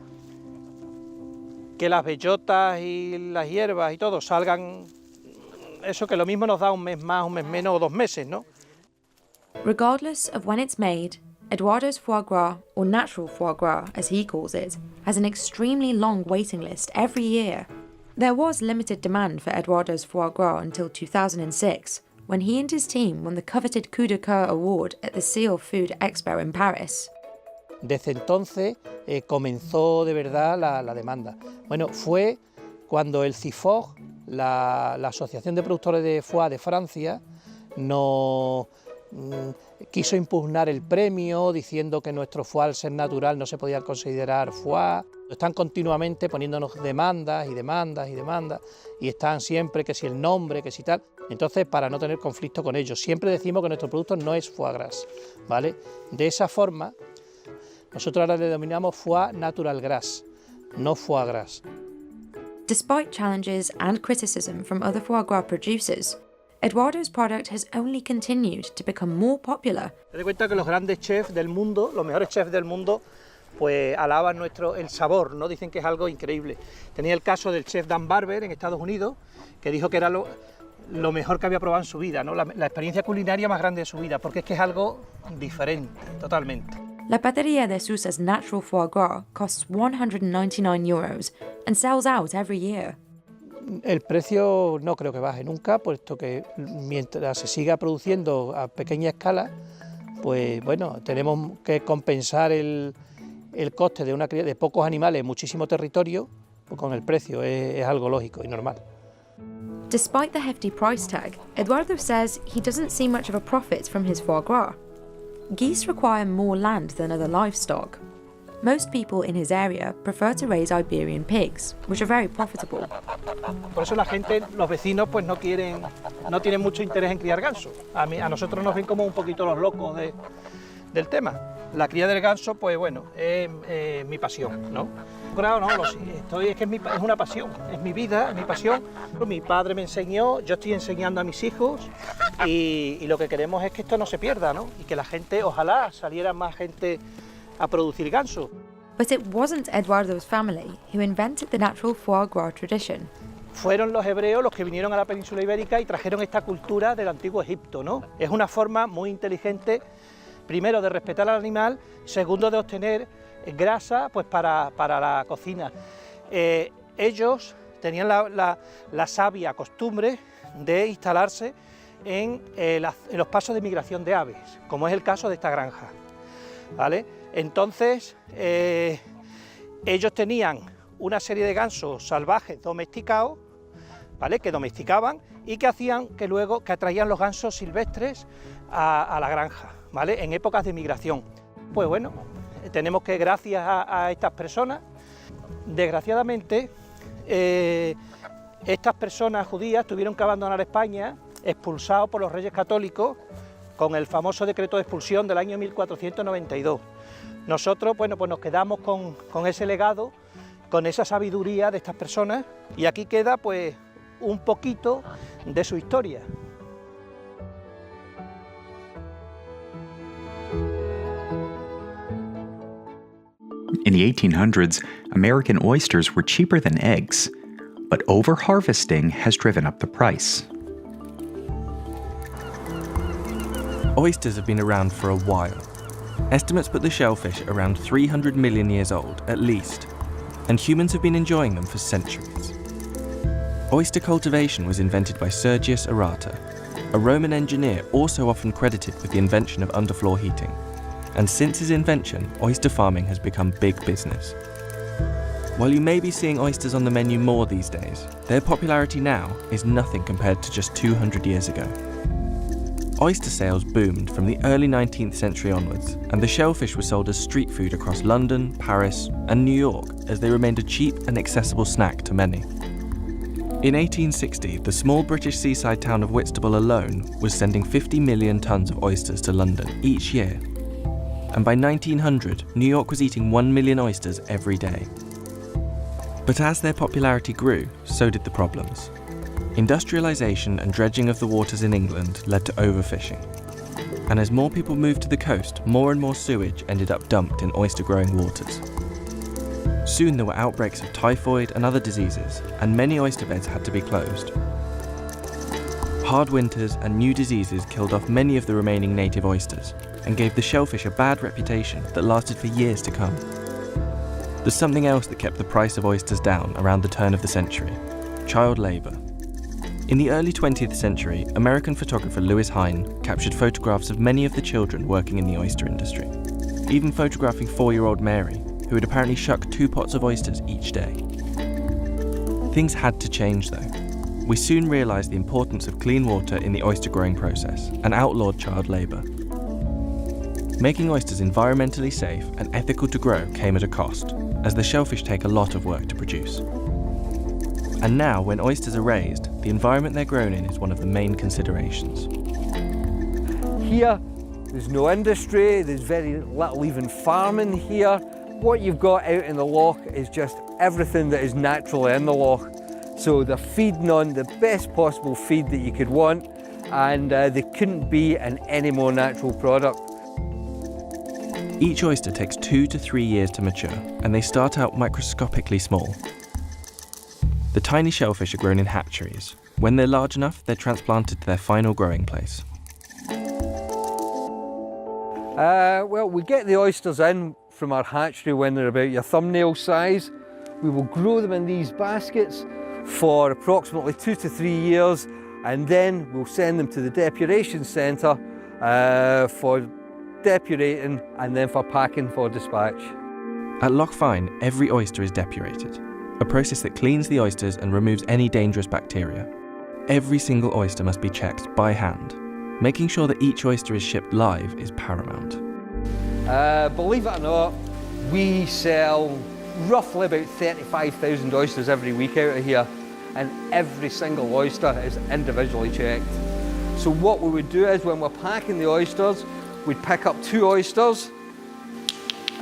bellotas y las hierbas y todo salgan, eso que lo mismo nos da un mes más, un mes menos o 2 meses, ¿no? Regardless of when it's made, Eduardo's foie gras, or natural foie gras as he calls it, has an extremely long waiting list every year. There was limited demand for Eduardo's foie gras until 2006, when he and his team won the coveted Coup de Coeur Award at the Seal Food Expo in Paris. Desde entonces comenzó de verdad la demanda. Bueno, fue cuando el CIFOG, la Asociación de Productores de Foie de Francia, nos quiso impugnar el premio diciendo que nuestro foie al ser natural no se podía considerar foie. Están continuamente poniéndonos demandas y están siempre que si el nombre, que si tal. Entonces, para no tener conflicto con ellos, siempre decimos que nuestro producto no es foie gras, ¿vale? De esa forma, nosotros ahora le denominamos foie natural gras, no foie gras. Despite challenges and criticism from other foie gras producers, Eduardo's product has only continued to become more popular. Te das cuenta que los grandes chefs del mundo, los mejores chefs del mundo, pues alaban el sabor, ¿no? Dicen que es algo increíble. Tenía el caso del chef Dan Barber en Estados Unidos, que dijo que era lo mejor que había probado en su vida, ¿no? La experiencia culinaria más grande de su vida, porque es que es algo diferente, totalmente. La Pateria de Sousa's natural foie gras costs €199 and sells out every year. El precio no creo que baje nunca, puesto que mientras se siga produciendo a pequeña escala, pues bueno, tenemos que compensar el coste de pocos animales en muchísimo territorio, pues con el precio, es algo lógico y normal. Despite the hefty price tag, Eduardo says he doesn't see much of a profit from his foie gras. Geese require more land than other livestock. Most people in his area prefer to raise Iberian pigs, which are very profitable. Por eso la gente, los vecinos, pues no tienen mucho interés en criar ganso. A nosotros nos ven como un poquito los locos del tema. La cría del ganso, pues bueno, es mi pasión, ¿no? Claro, no, es que es una pasión, es mi vida, es mi pasión. Mi padre me enseñó, yo estoy enseñando a mis hijos y lo que queremos es que esto no se pierda, ¿no? Y que la gente, ojalá saliera más gente a producir ganso. But it wasn't Eduardo's family who invented the natural foie gras tradition. Fueron los hebreos los que vinieron a la península ibérica y trajeron esta cultura del antiguo Egipto, ¿no? Es una forma muy inteligente Primero, de respetar al animal, segundo, de obtener grasa pues para la cocina. Ellos tenían la sabia costumbre de instalarse en los pasos de migración de aves, como es el caso de esta granja, ¿vale? Entonces, ellos tenían una serie de gansos salvajes domesticados, ¿vale? Que domesticaban y que hacían que luego atraían los gansos silvestres a la granja, ¿vale? En épocas de migración. Pues bueno, tenemos que, gracias a estas personas, desgraciadamente, estas personas judías tuvieron que abandonar España, expulsados por los Reyes Católicos, con el famoso decreto de expulsión del año 1492. Nosotros, bueno, pues nos quedamos con ese legado, con esa sabiduría de estas personas, y aquí queda pues un poquito de su historia. In the 1800s, American oysters were cheaper than eggs, but over-harvesting has driven up the price. Oysters have been around for a while. Estimates put the shellfish around 300 million years old, at least, and humans have been enjoying them for centuries. Oyster cultivation was invented by Sergius Arata, a Roman engineer also often credited with the invention of underfloor heating. And since his invention, oyster farming has become big business. While you may be seeing oysters on the menu more these days, their popularity now is nothing compared to just 200 years ago. Oyster sales boomed from the early 19th century onwards, and the shellfish were sold as street food across London, Paris, and New York, as they remained a cheap and accessible snack to many. In 1860, the small British seaside town of Whitstable alone was sending 50 million tons of oysters to London each year. And by 1900, New York was eating 1 million oysters every day. But as their popularity grew, so did the problems. Industrialisation and dredging of the waters in England led to overfishing. And as more people moved to the coast, more and more sewage ended up dumped in oyster-growing waters. Soon there were outbreaks of typhoid and other diseases, and many oyster beds had to be closed. Hard winters and new diseases killed off many of the remaining native oysters, and gave the shellfish a bad reputation that lasted for years to come. There's something else that kept the price of oysters down around the turn of the century: child labour. In the early 20th century, American photographer Lewis Hine captured photographs of many of the children working in the oyster industry, even photographing 4-year-old Mary, who would apparently shuck 2 pots of oysters each day. Things had to change though. We soon realised the importance of clean water in the oyster growing process and outlawed child labour. Making oysters environmentally safe and ethical to grow came at a cost, as the shellfish take a lot of work to produce. And now, when oysters are raised, the environment they're grown in is one of the main considerations. Here, there's no industry, there's very little even farming here. What you've got out in the loch is just everything that is naturally in the loch. So they're feeding on the best possible feed that you could want, and they couldn't be in any more natural product. Each oyster takes 2 to 3 years to mature, and they start out microscopically small. The tiny shellfish are grown in hatcheries. When they're large enough, they're transplanted to their final growing place. Well, we get the oysters in from our hatchery when they're about your thumbnail size. We will grow them in these baskets for approximately 2 to 3 years, and then we'll send them to the depuration centre for depurating and then for packing for dispatch. At Loch Fyne, every oyster is depurated, a process that cleans the oysters and removes any dangerous bacteria. Every single oyster must be checked by hand. Making sure that each oyster is shipped live is paramount. Believe it or not, we sell roughly about 35,000 oysters every week out of here, and every single oyster is individually checked. So what we would do is, when we're packing the oysters, we'd pick up 2 oysters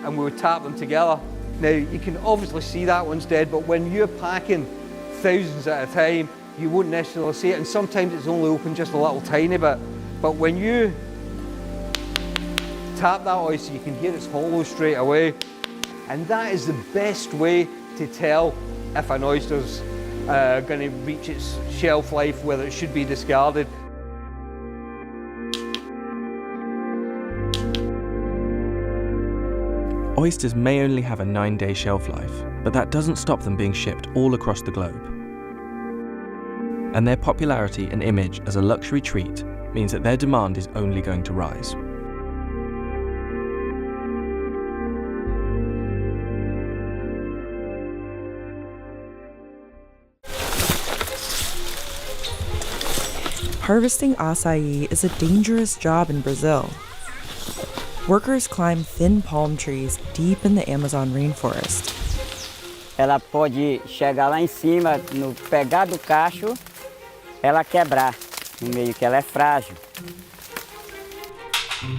and we would tap them together. Now, you can obviously see that one's dead, but when you're packing thousands at a time, you won't necessarily see it, and sometimes it's only open just a little tiny bit. But when you tap that oyster, you can hear it's hollow straight away, and that is the best way to tell if an oyster's going to reach its shelf life, whether it should be discarded. Oysters may only have a 9-day shelf life, but that doesn't stop them being shipped all across the globe. And their popularity and image as a luxury treat means that their demand is only going to rise. Harvesting acai is a dangerous job in Brazil. Workers climb thin palm trees deep in the Amazon rainforest. Ela pode chegar lá em cima, no pegar do cacho, ela quebrar, no meio que ela é frágil.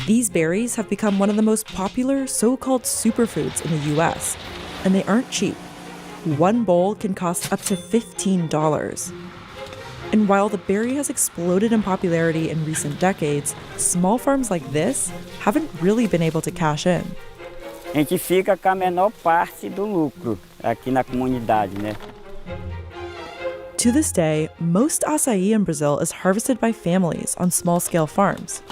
These berries have become one of the most popular so-called superfoods in the US, and they aren't cheap. One bowl can cost up to $15. And while the berry has exploded in popularity in recent decades, small farms like this haven't really been able to cash in. A gente fica com a menor parte do lucro aqui na comunidade, né? To this day, most acai in Brazil is harvested by families on small-scale farms.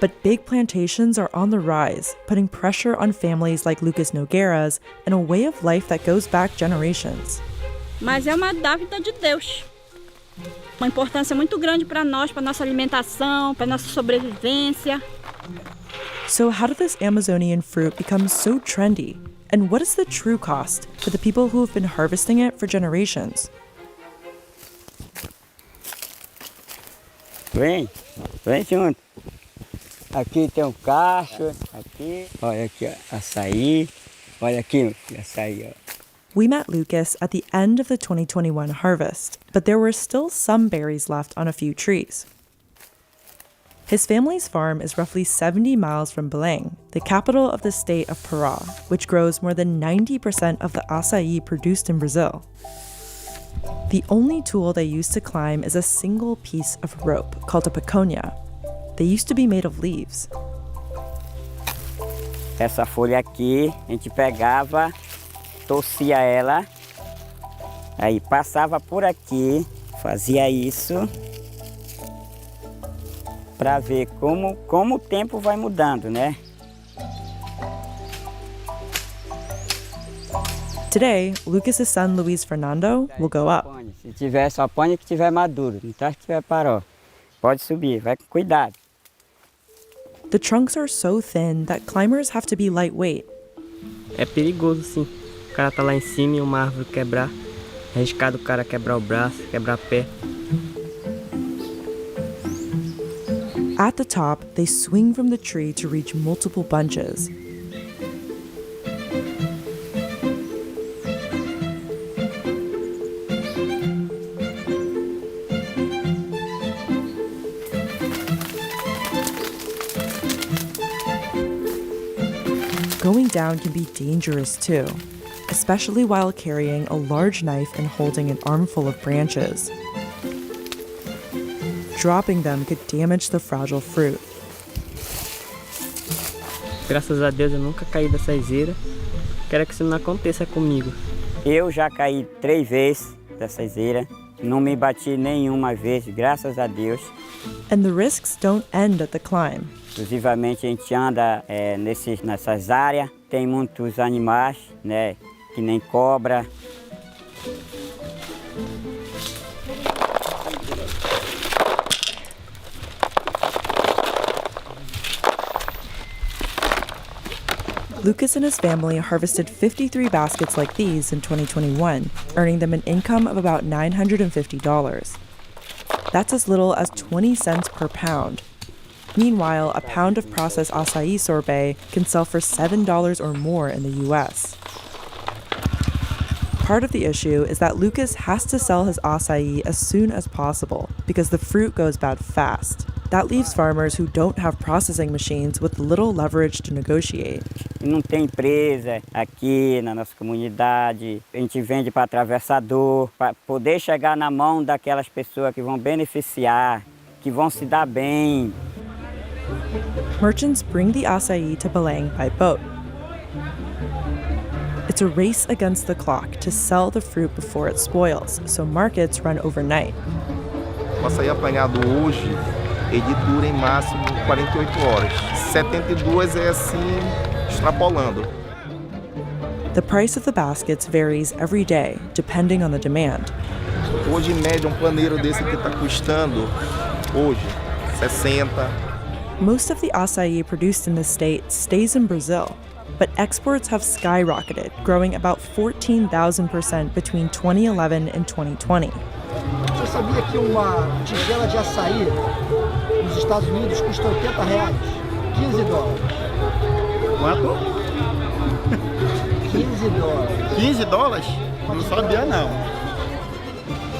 But big plantations are on the rise, putting pressure on families like Lucas Nogueira's and a way of life that goes back generations. Mas é uma dádiva de Deus. Uma importância muito grande para nós, para nossa alimentação, para nossa sobrevivência. So how did this Amazonian fruit become so trendy? And what is the true cost for the people who have been harvesting it for generations? Vem junto. Aqui tem cacho, aqui. Olha aqui, ó, açaí. Olha aqui, açaí, ó. We met Lucas at the end of the 2021 harvest, but there were still some berries left on a few trees. His family's farm is roughly 70 miles from Belém, the capital of the state of Pará, which grows more than 90% of the acai produced in Brazil. The only tool they use to climb is a single piece of rope called a piconha. They used to be made of leaves. Essa folha aqui, a gente pegava, torcia ela, aí passava por aqui, fazia isso, para ver como o tempo vai mudando, né? Today, Lucas's son Luiz Fernando will go up. Se tiver, só põe que tiver maduro, não tá que tiver paró. Pode subir, vai com cuidado. The trunks are so thin that climbers have to be lightweight. É perigoso, sim. O cara tá lá em cima e uma árvore quebrar. É arriscado o cara quebrar o braço, quebrar o pé. At the top, they swing from the tree to reach multiple bunches. Going down can be dangerous too, especially while carrying a large knife and holding an armful of branches. Dropping them could damage the fragile fruit. Graças a Deus eu nunca caí dessa iseira. Quero que isso não aconteça comigo. Eu já caí 3 vezes dessa iseira. Não me bati nenhuma vez, graças a Deus. And the risks don't end at the climb. Exclusivamente a gente anda nessas áreas, tem muitos animais, né, que nem cobra. Lucas and his family harvested 53 baskets like these in 2021, earning them an income of about $950. That's as little as 20 cents per pound. Meanwhile, a pound of processed acai sorbet can sell for $7 or more in the US. Part of the issue is that Lucas has to sell his acai as soon as possible because the fruit goes bad fast. That leaves farmers who don't have processing machines with little leverage to negotiate. Não tem empresa aqui na nossa comunidade. A gente vende para atravessador, para poder chegar na mão daquelas pessoas que vão beneficiar, que vão se dar bem. Merchants bring the acai to Belém by boat. It's a race against the clock to sell the fruit before it spoils, so markets run overnight. O açaí apanhado hoje, ele dura em máximo 48 horas. 72 é assim, extrapolando. The price of the baskets varies every day, depending on the demand. Hoje, em média, paneiro desse aqui está custando, hoje, 60. Most of the acai produced in the state stays in Brazil, but exports have skyrocketed, growing about 14,000% between 2011 and 2020. Você sabia que uma tigela de açaí nos Estados Unidos custa R$80? $15. Quanto? $15. $15? Não sabia não.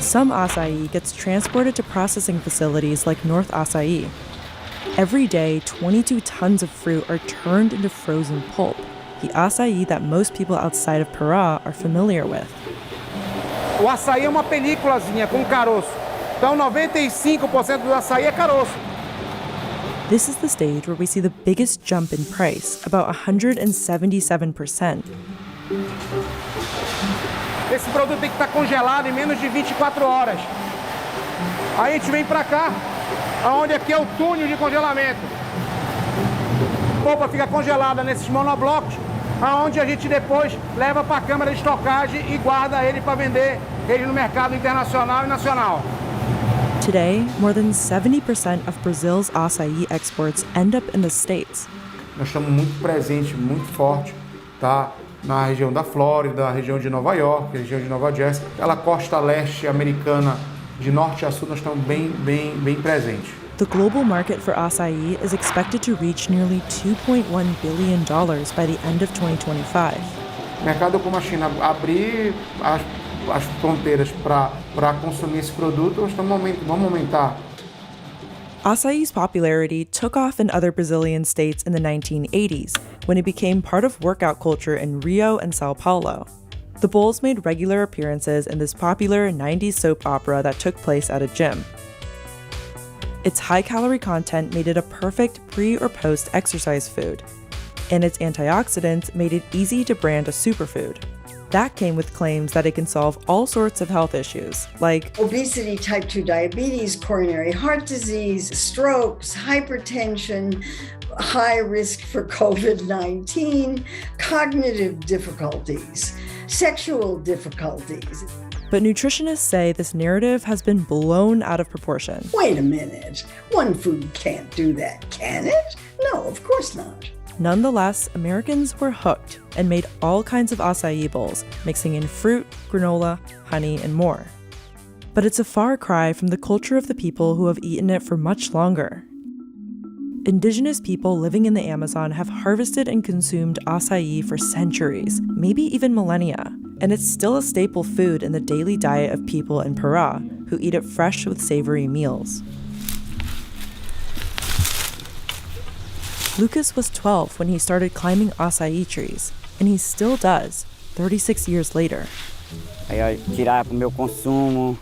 Some acai gets transported to processing facilities like North Acai. Every day, 22 tons of fruit are turned into frozen pulp, the acai that most people outside of Pará are familiar with. O açaí é uma películazinha com caroço. Então 95% do açaí é caroço. This is the stage where we see the biggest jump in price, about 177%. Esse produto tem que estar congelado em menos de 24 horas. Aí a gente vem para cá, onde aqui é o túnel de congelamento. A polpa fica congelada nesses monoblocos, aonde a gente depois leva para a câmara de estocagem e guarda ele para vender ele no mercado internacional e nacional. Today, more than 70% of Brazil's acai exports end up in the States. Nós estamos muito presentes, muito forte, tá? Na região da Flórida, região de Nova York, região de Nova Jersey, pela costa leste americana, de norte a sul, nós estamos bem presentes. The global market for acai is expected to reach nearly $2.1 billion by the end of 2025. O mercado como a China abrir as fronteiras para consumir esse produto, nós vamos aumentar. Acai's popularity took off in other Brazilian states in the 1980s, when it became part of workout culture in Rio and Sao Paulo. The Bulls made regular appearances in this popular 90s soap opera that took place at a gym. Its high-calorie content made it a perfect pre- or post-exercise food, and its antioxidants made it easy to brand a superfood. That came with claims that it can solve all sorts of health issues, like obesity, type 2 diabetes, coronary heart disease, strokes, hypertension, high risk for COVID-19, cognitive difficulties, sexual difficulties. But nutritionists say this narrative has been blown out of proportion. Wait a minute. One food can't do that, can it? No, of course not. Nonetheless, Americans were hooked and made all kinds of acai bowls, mixing in fruit, granola, honey, and more. But it's a far cry from the culture of the people who have eaten it for much longer. Indigenous people living in the Amazon have harvested and consumed acai for centuries, maybe even millennia, and it's still a staple food in the daily diet of people in Pará, who eat it fresh with savory meals. Lucas was 12 when he started climbing acai trees, and he still does, 36 years later. Aí eu tirava para o meu consumo,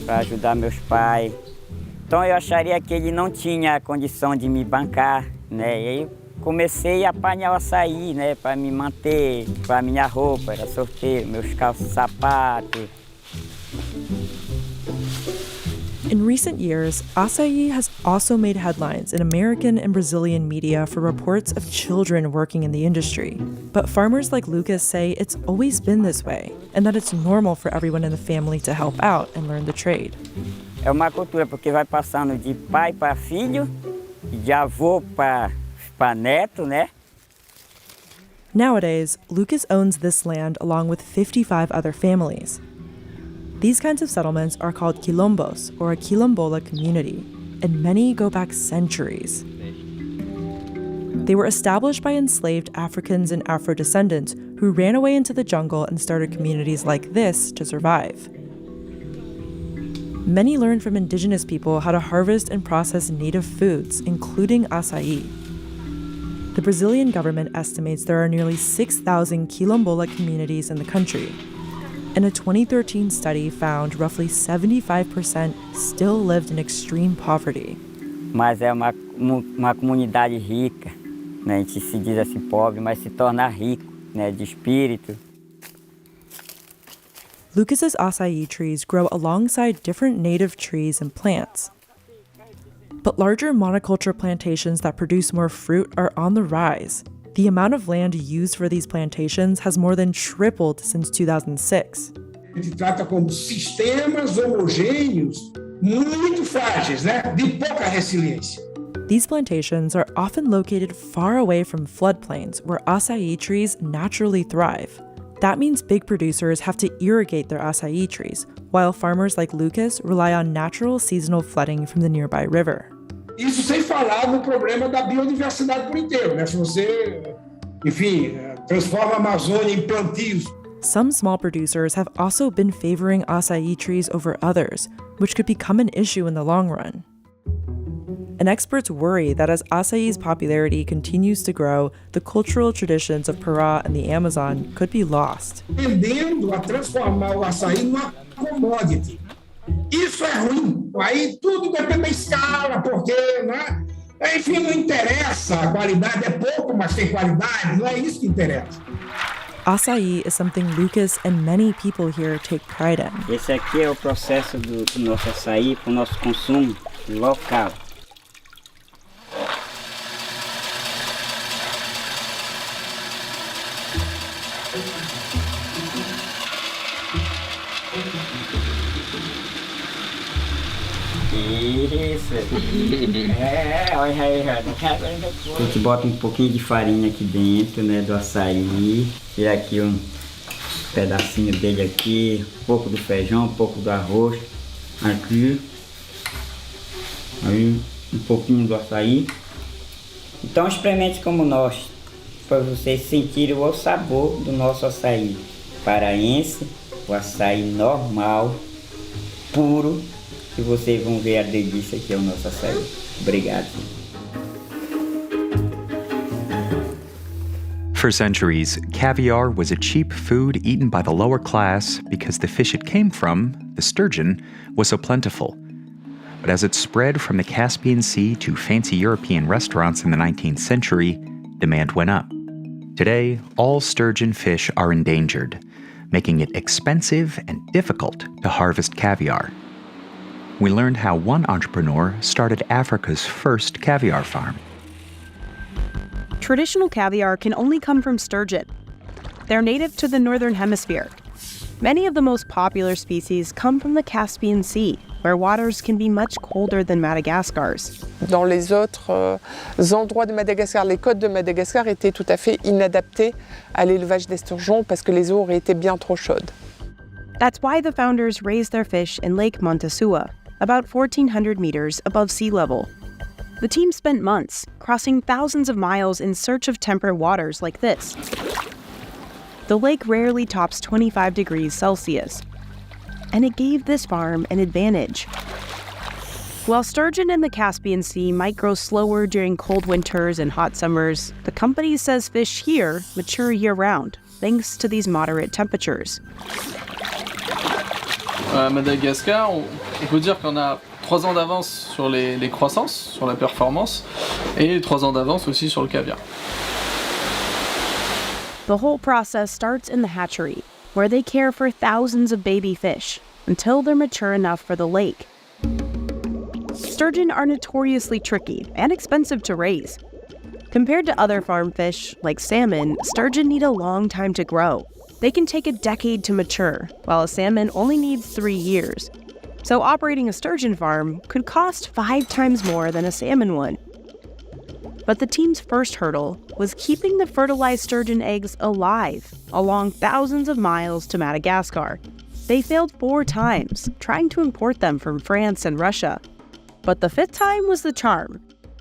para ajudar meus pais. Então eu acharia que ele não tinha condição de me bancar, né? E aí comecei a apanhar o açaí, né? Para me manter, para minha roupa, era sorteio, meus calços, sapatos. In recent years, acai has also made headlines in American and Brazilian media for reports of children working in the industry. But farmers like Lucas say it's always been this way, and that it's normal for everyone in the family to help out and learn the trade. É uma cultura, porque vai passando de pai para filho, de avô para neto, né? Nowadays, Lucas owns this land along with 55 other families. These kinds of settlements are called quilombos, or a quilombola community, and many go back centuries. They were established by enslaved Africans and Afro-descendants who ran away into the jungle and started communities like this to survive. Many learned from indigenous people how to harvest and process native foods, including acai. The Brazilian government estimates there are nearly 6,000 quilombola communities in the country, and a 2013 study found roughly 75% still lived in extreme poverty. Mas é uma comunidade rica, né? A gente se diz assim pobre, mas se torna rico, né? De espírito. Lucas's acai trees grow alongside different native trees and plants. But larger monoculture plantations that produce more fruit are on the rise. The amount of land used for these plantations has more than tripled since 2006. A gente trata como sistemas homogêneos muito frágeis, né? De pouca resiliência. These plantations are often located far away from floodplains where acai trees naturally thrive. That means big producers have to irrigate their acai trees, while farmers like Lucas rely on natural seasonal flooding from the nearby river. Isso sem falar no problema da biodiversidade por inteiro, né? Se você, enfim, transforma a Amazônia em plantios. Some small producers have also been favoring acai trees over others, which could become an issue in the long run. And experts worry that as acai's popularity continues to grow, the cultural traditions of Pará and the Amazon could be lost. Tendendo a transformar o açaí numa commodity. Isso é ruim. Aí tudo depende da escala, porque, né? Enfim, não interessa. A qualidade é pouco, mas tem qualidade. Não é isso que interessa. Acai is something Lucas and many people here take pride in. Esse aqui é o processo do nosso açaí para o nosso consumo local. Isso. Olha aí, a gente bota um pouquinho de farinha aqui dentro, né, do açaí. E aqui um pedacinho dele aqui, um pouco do feijão, um pouco do arroz. Aqui. Aí um pouquinho do açaí. Então experimente como nós, para vocês sentirem o sabor do nosso açaí paraense, o açaí normal, puro. E vocês vão ver a delícia que é o nosso açaí. Obrigado. For centuries, caviar was a cheap food eaten by the lower class because the fish it came from, the sturgeon, was so plentiful. But as it spread from the Caspian Sea to fancy European restaurants in the 19th century, demand went up. Today, all sturgeon fish are endangered, making it expensive and difficult to harvest caviar. We learned how one entrepreneur started Africa's first caviar farm. Traditional caviar can only come from sturgeon. They're native to the northern hemisphere. Many of the most popular species come from the Caspian Sea, where waters can be much colder than Madagascar's. Dans les autres endroits de Madagascar, les côtes de Madagascar étaient tout à fait inadaptées à l'élevage d'esturgeons parce que les eaux auraient été bien trop chaudes. That's why the founders raised their fish in Lake Montezuma, about 1,400 meters above sea level. The team spent months crossing thousands of miles in search of temperate waters like this. The lake rarely tops 25 degrees Celsius, and it gave this farm an advantage. While sturgeon in the Caspian Sea might grow slower during cold winters and hot summers, the company says fish here mature year-round, thanks to these moderate temperatures. À Madagascar, on peut dire qu'on a 3 ans d'avance sur les croissances, sur la performance, et 3 ans d'avance aussi sur le caviar. The whole process starts in the hatchery, where they care for thousands of baby fish until they're mature enough for the lake. Sturgeon are notoriously tricky and expensive to raise. Compared to other farm fish, like salmon, sturgeon need a long time to grow. They can take a decade to mature, while a salmon only needs 3 years. So operating a sturgeon farm could cost 5 times more than a salmon one. But the team's first hurdle was keeping the fertilized sturgeon eggs alive along thousands of miles to Madagascar. They failed 4 times, trying to import them from France and Russia. But the 5th time was the charm.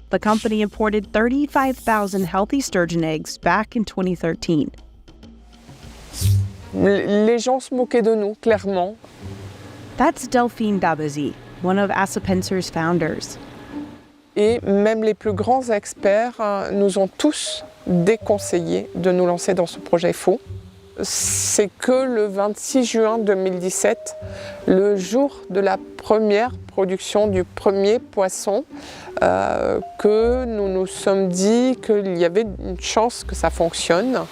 The company imported 35,000 healthy sturgeon eggs back in 2013. Les gens se moquaient de nous, clairement. That's Delphine Dabazi, one of Assapenser's founders. Et même les plus grands experts nous ont tous déconseillé de nous lancer dans ce projet faux. C'est que le 26 juin 2017, le jour de la première production du premier poisson, que nous nous sommes dit qu'il y avait une chance que ça fonctionne.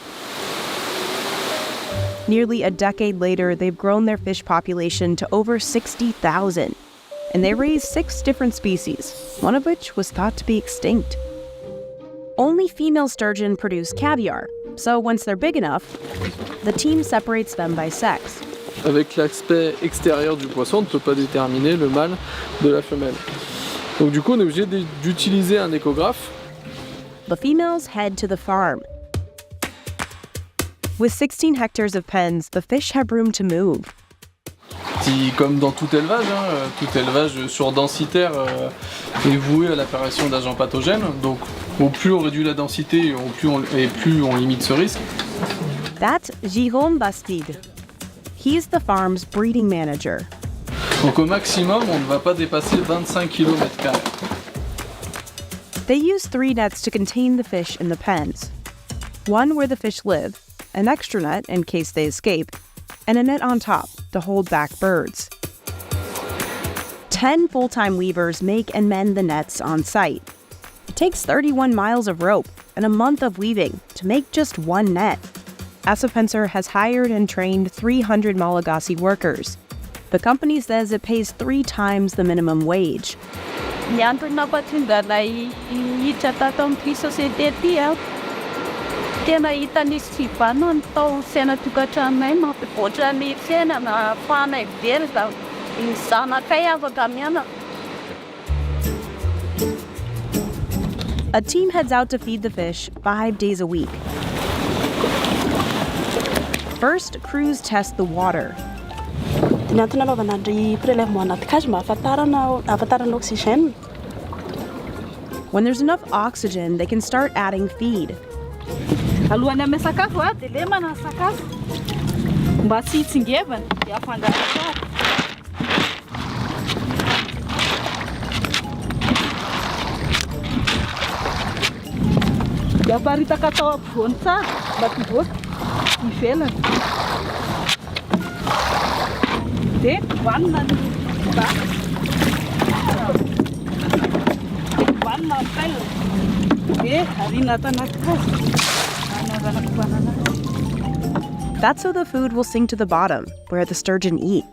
Nearly a decade later, they've grown their fish population to over 60,000. And they raised 6 different species, one of which was thought to be extinct. Only female sturgeon produce caviar, so once they're big enough, the team separates them by sex. Avec l'aspect extérieur du poisson, on ne peut pas déterminer le mâle de la femelle. Donc du coup, on est obligé d'utiliser un échographe. The females head to the farm. With 16 hectares of pens, the fish have room to move. Comme dans tout élevage surdensitaire est voué à l'apparition d'agents pathogènes. Donc au plus on réduit la densité et plus on limite ce risque. That's Jérôme Bastide. He's the farm's breeding manager. Donc au maximum, on ne va pas dépasser 25 km². They use 3 nets to contain the fish in the pens. One where the fish live, an extra net in case they escape, and a net on top to hold back birds. 10 full-time weavers make and mend the nets on site. It takes 31 miles of rope and a month of weaving to make just one net. Assapencer has hired and trained 300 Malagasy workers. The company says it pays 3 times the minimum wage. Ny antony nampatongalay hiditra tato amin'ny société ty aho. Tena hita nisy fivano ny tao saina tokantranonay mampivoatra ny fiainana ahafahana ivery da ny zanakay afaka miana. A team heads out to feed the fish 5 days a week. First, crews test the water. Ny antony anaovana ny prélèvement anaty cage mba ahafantarana oxygène. When there's enough oxygen, they can start adding feed. Alohany amin'ny sakafo dia lemana ny sakafo. Mba tsy hitsingevana dia afangaro tsara. Dia aparitaka atao ampovoany tsara mba tivoaka ivelany. Dia vanina ny baka. Dia vanina ny pelle. Dia arina ato anaty kazy. That's so the food will sink to the bottom, where the sturgeon eat.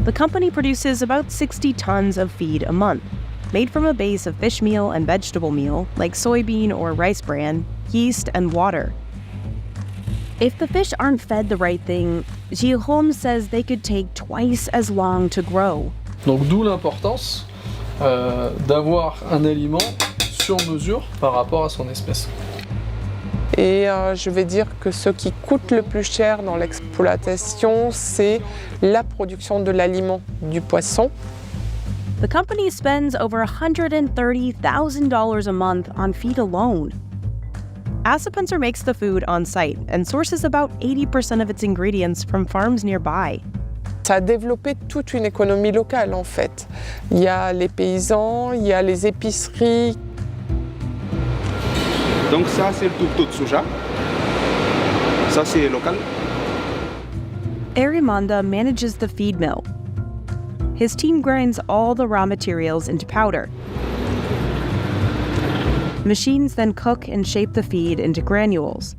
The company produces about 60 tons of feed a month, made from a base of fish meal and vegetable meal, like soybean or rice bran, yeast, and water. If the fish aren't fed the right thing, Jérôme says they could take twice as long to grow. Donc d'où l'importance d'avoir un aliment sur mesure par rapport à son espèce. Et je vais dire que ce qui coûte le plus cher dans l'exploitation, c'est la production de l'aliment du poisson. The company spends over $130,000 a month on feed alone. Assapencer makes the food on site and sources about 80% of its ingredients from farms nearby. Ça a développé toute une économie locale en fait. Il y a les paysans, il y a les épiceries. Donc ça c'est le tourteau de soja. Ça c'est local. Arimonda manages the feed mill. His team grinds all the raw materials into powder. Machines then cook and shape the feed into granules.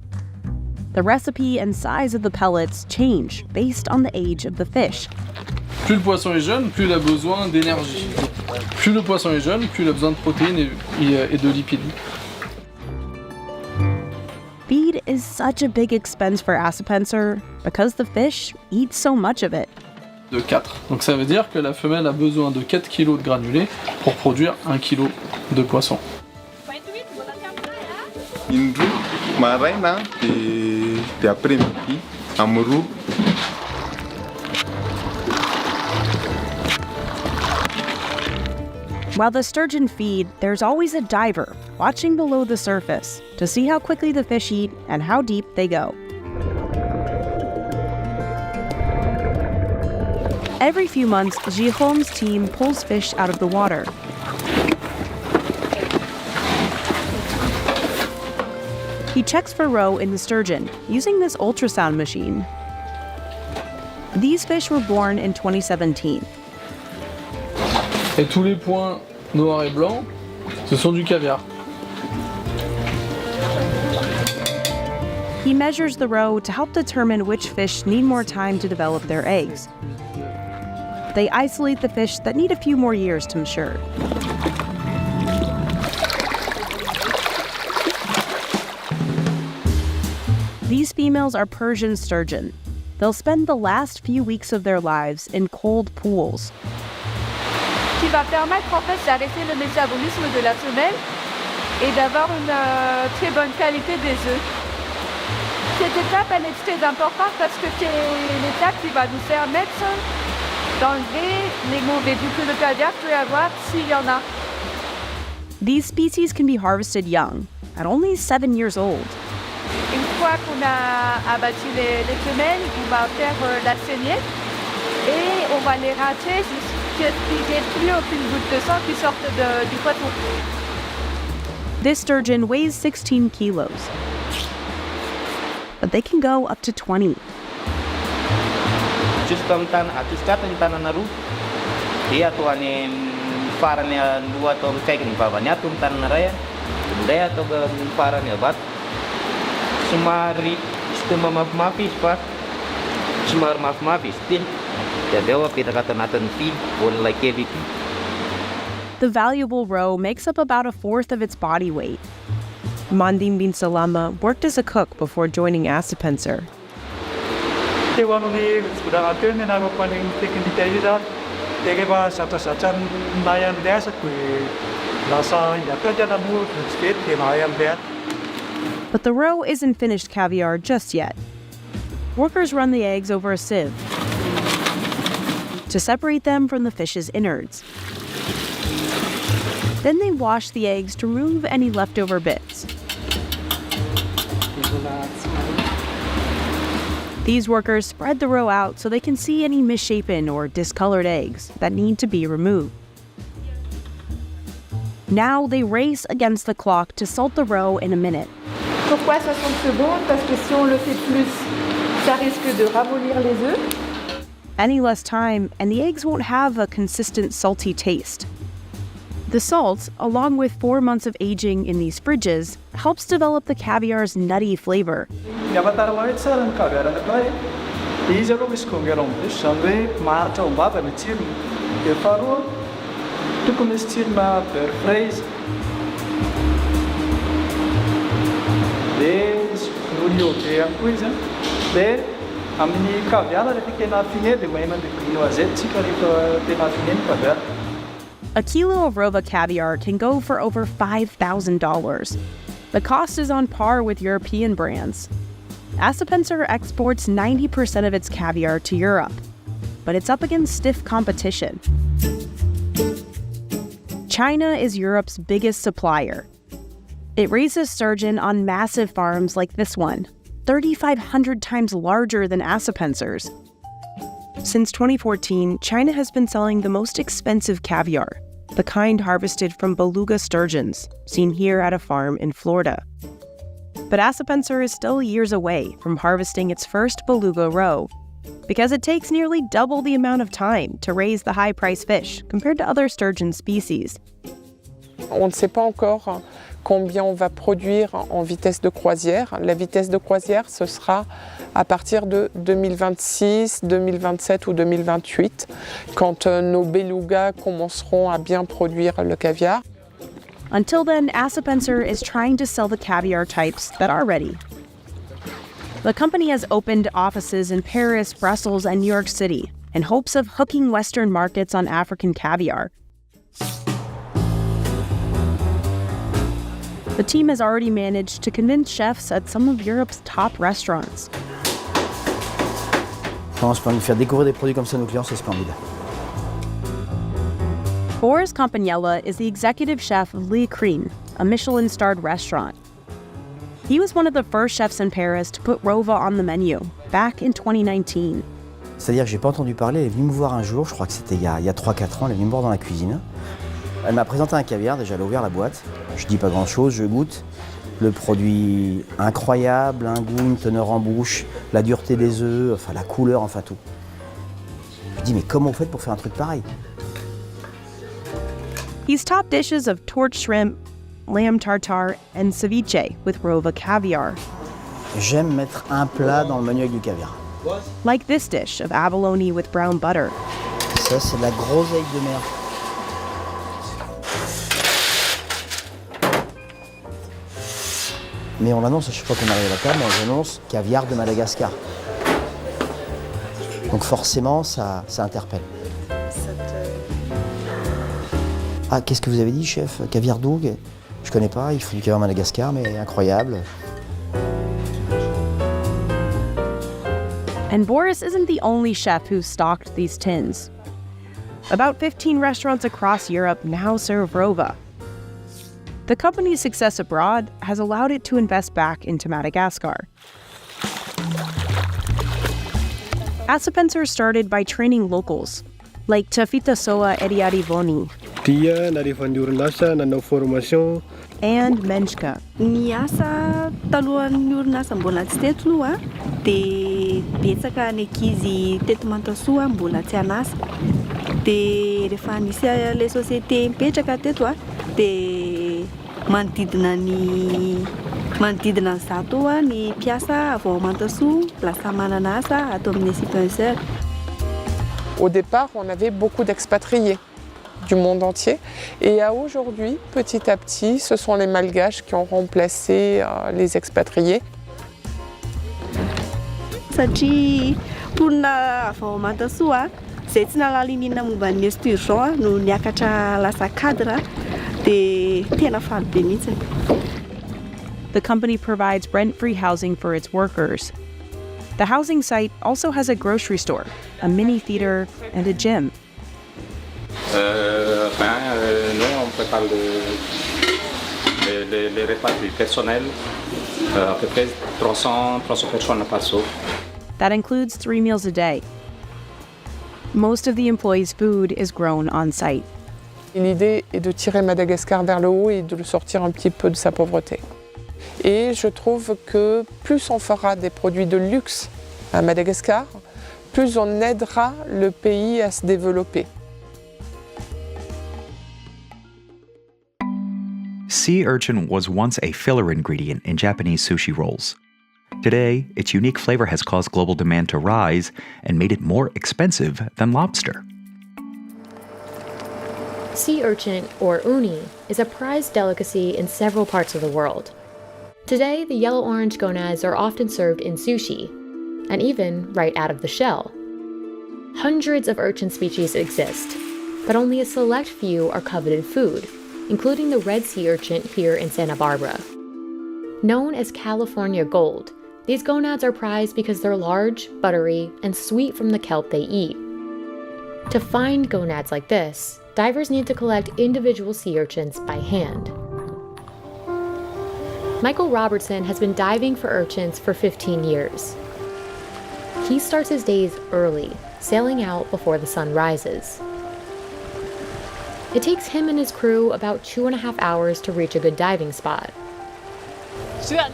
The recipe and size of the pellets change based on the age of the fish. Plus le poisson est jeune, plus il a besoin d'énergie. Plus le poisson est jeune, plus il a besoin de protéines et de lipides. Feed is such a big expense for Assapencer because the fish eat so much of it. De 4. Donc ça veut dire que la femelle a besoin de 4 kg de granulés pour produire 1 kg de poisson. Indro maraina dia après-midi amuru. While the sturgeon feed, there's always a diver watching below the surface to see how quickly the fish eat and how deep they go. Every few months, Jéróme's team pulls fish out of the water. He checks for roe in the sturgeon using this ultrasound machine. These fish were born in 2017. Et tous les points noirs et blancs, ce sont du caviar. He measures the roe to help determine which fish need more time to develop their eggs. They isolate the fish that need a few more years to mature. These females are Persian sturgeon. They'll spend the last few weeks of their lives in cold pools. Qui va permettre en fait d'arrêter le métabolisme de la femelle et d'avoir une très bonne qualité des œufs. Cette étape elle est très importante parce que c'est l'étape qui va nous permettre d'enlever les mauvais goûts que le caviar peut avoir s'il y en a. These species can be harvested young, at only 7 years old. Une fois qu'on a abattu les femelles, on va faire la saignée et on va les rater jusqu'à ce qu'il n'y ait plus aucune goutte de sang qui sorte du poisson. This sturgeon weighs 16 kilos, but they can go up to 20. Justo ang atus katan tanan naru. Dia to anin faranya dua to kaikin babanya tum tanan raya. Daya to faranya bat. Sumari sistema mafis pak. Sumar mafis tin. Ya dewa pita kata natan fi on like KVP. The valuable roe makes up about a fourth of its body weight. Mandim bin Salama worked as a cook before joining Assapencer. But the roe isn't finished caviar just yet. Workers run the eggs over a sieve to separate them from the fish's innards. Then they wash the eggs to remove any leftover bits. These workers spread the roe out so they can see any misshapen or discolored eggs that need to be removed. Now they race against the clock to salt the roe in a minute. Pourquoi 60 secondes? Parce que si on le fait plus, ça risque de ramollir les œufs. Any less time, and the eggs won't have a consistent salty taste. The salt, along with 4 months of aging in these fridges, helps develop the caviar's nutty flavor. A kilo of Rova caviar can go for over $5,000. The cost is on par with European brands. Assapencer exports 90% of its caviar to Europe, but it's up against stiff competition. China is Europe's biggest supplier. It raises sturgeon on massive farms like this one, 3,500 times larger than Assapencer's. Since 2014, China has been selling the most expensive caviar, the kind harvested from beluga sturgeons, seen here at a farm in Florida. But Assapencer is still years away from harvesting its first beluga roe, because it takes nearly double the amount of time to raise the high-priced fish compared to other sturgeon species. On ne sait pas encore combien on va produire en vitesse de croisière. La vitesse de croisière, ce sera à partir de 2026, 2027 ou 2028, quand nos belugas commenceront à bien produire le caviar. Until then, Assapencer is trying to sell the caviar types that are ready. The company has opened offices in Paris, Brussels, and New York City in hopes of hooking Western markets on African caviar. The team has already managed to convince chefs at some of Europe's top restaurants. Faire découvrir des produits comme ça à nos clients, c'est splendide. Boris Campagnella is the executive chef of Le Crine, a Michelin-starred restaurant. He was one of the first chefs in Paris to put Rova on the menu, back in 2019. C'est-à-dire que j'ai pas entendu parler, elle est venue me voir un jour, je crois que c'était il y a 3-4 ans, elle est venue me voir dans la cuisine. Elle m'a présenté un caviar, déjà elle a ouvert la boîte. Je dis pas grand-chose, je goûte. Le produit incroyable, un goût, une teneur en bouche, la dureté des œufs, enfin la couleur, enfin tout. Je dis mais comment vous faites pour faire un truc pareil? He's topped dishes of torch shrimp, lamb tartare, and ceviche with Rova caviar. J'aime mettre un plat dans le menu avec du caviar. Like this dish of abalone with brown butter. Ça c'est de la groseille de mer. Mais on annonce à chaque fois qu'on arrive à la table, on annonce caviar de Madagascar. Donc forcément, ça interpelle. Ah, qu'est-ce que vous avez dit, chef? Caviar d'où? Je connais pas, il faut du caviar Madagascar, mais incroyable. And Boris isn't the only chef who's stocked these tins. About 15 restaurants across Europe now serve Rova. The company's success abroad has allowed it to invest back into Madagascar. Assepenser started by training locals, like Tafita Soa Ediarivoni and Menchka. Ny asa talohan'ny orinasa mbola tsy teto aloha dia betsaka ny ankizy teto Mantasoa mbola tsy anasa. Dia rehefa nisy le société mipetraka teto dia manodidina ny zato ny mpiasa avy ao Mantasoa lasa manana asa ato amin'ny Assepenser. Au départ, on avait beaucoup d'expatriés du monde entier. Et à aujourd'hui, petit à petit, ce sont les Malgaches qui ont remplacé les expatriés. Satria mponina avy ao Mantasoa izay tsy nahalininina momba ny Esto Urgent no niakatra lasa cadre dia tena faly be mihitsy. The company provides rent-free housing for its workers. The housing site also has a grocery store, a mini theater, and a gym. Nous, on prépare les repas du personnel, à peu près 300 personnes par jour. That includes 3 meals a day. Most of the employees' food is grown on site. L'idée est de tirer Madagascar vers le haut et de le sortir un petit peu de sa pauvreté. Et je trouve que plus on fera des produits de luxe à Madagascar, plus on aidera le pays à se développer. Sea urchin was once a filler ingredient in Japanese sushi rolls. Today, its unique flavor has caused global demand to rise and made it more expensive than lobster. Sea urchin, or uni, is a prized delicacy in several parts of the world. Today, the yellow-orange gonads are often served in sushi, and even right out of the shell. Hundreds of urchin species exist, but only a select few are coveted food, including the red sea urchin here in Santa Barbara. Known as California gold, these gonads are prized because they're large, buttery, and sweet from the kelp they eat. To find gonads like this, divers need to collect individual sea urchins by hand. Michael Robertson has been diving for urchins for 15 years. He starts his days early, sailing out before the sun rises. It takes him and his crew about 2.5 hours to reach a good diving spot. See that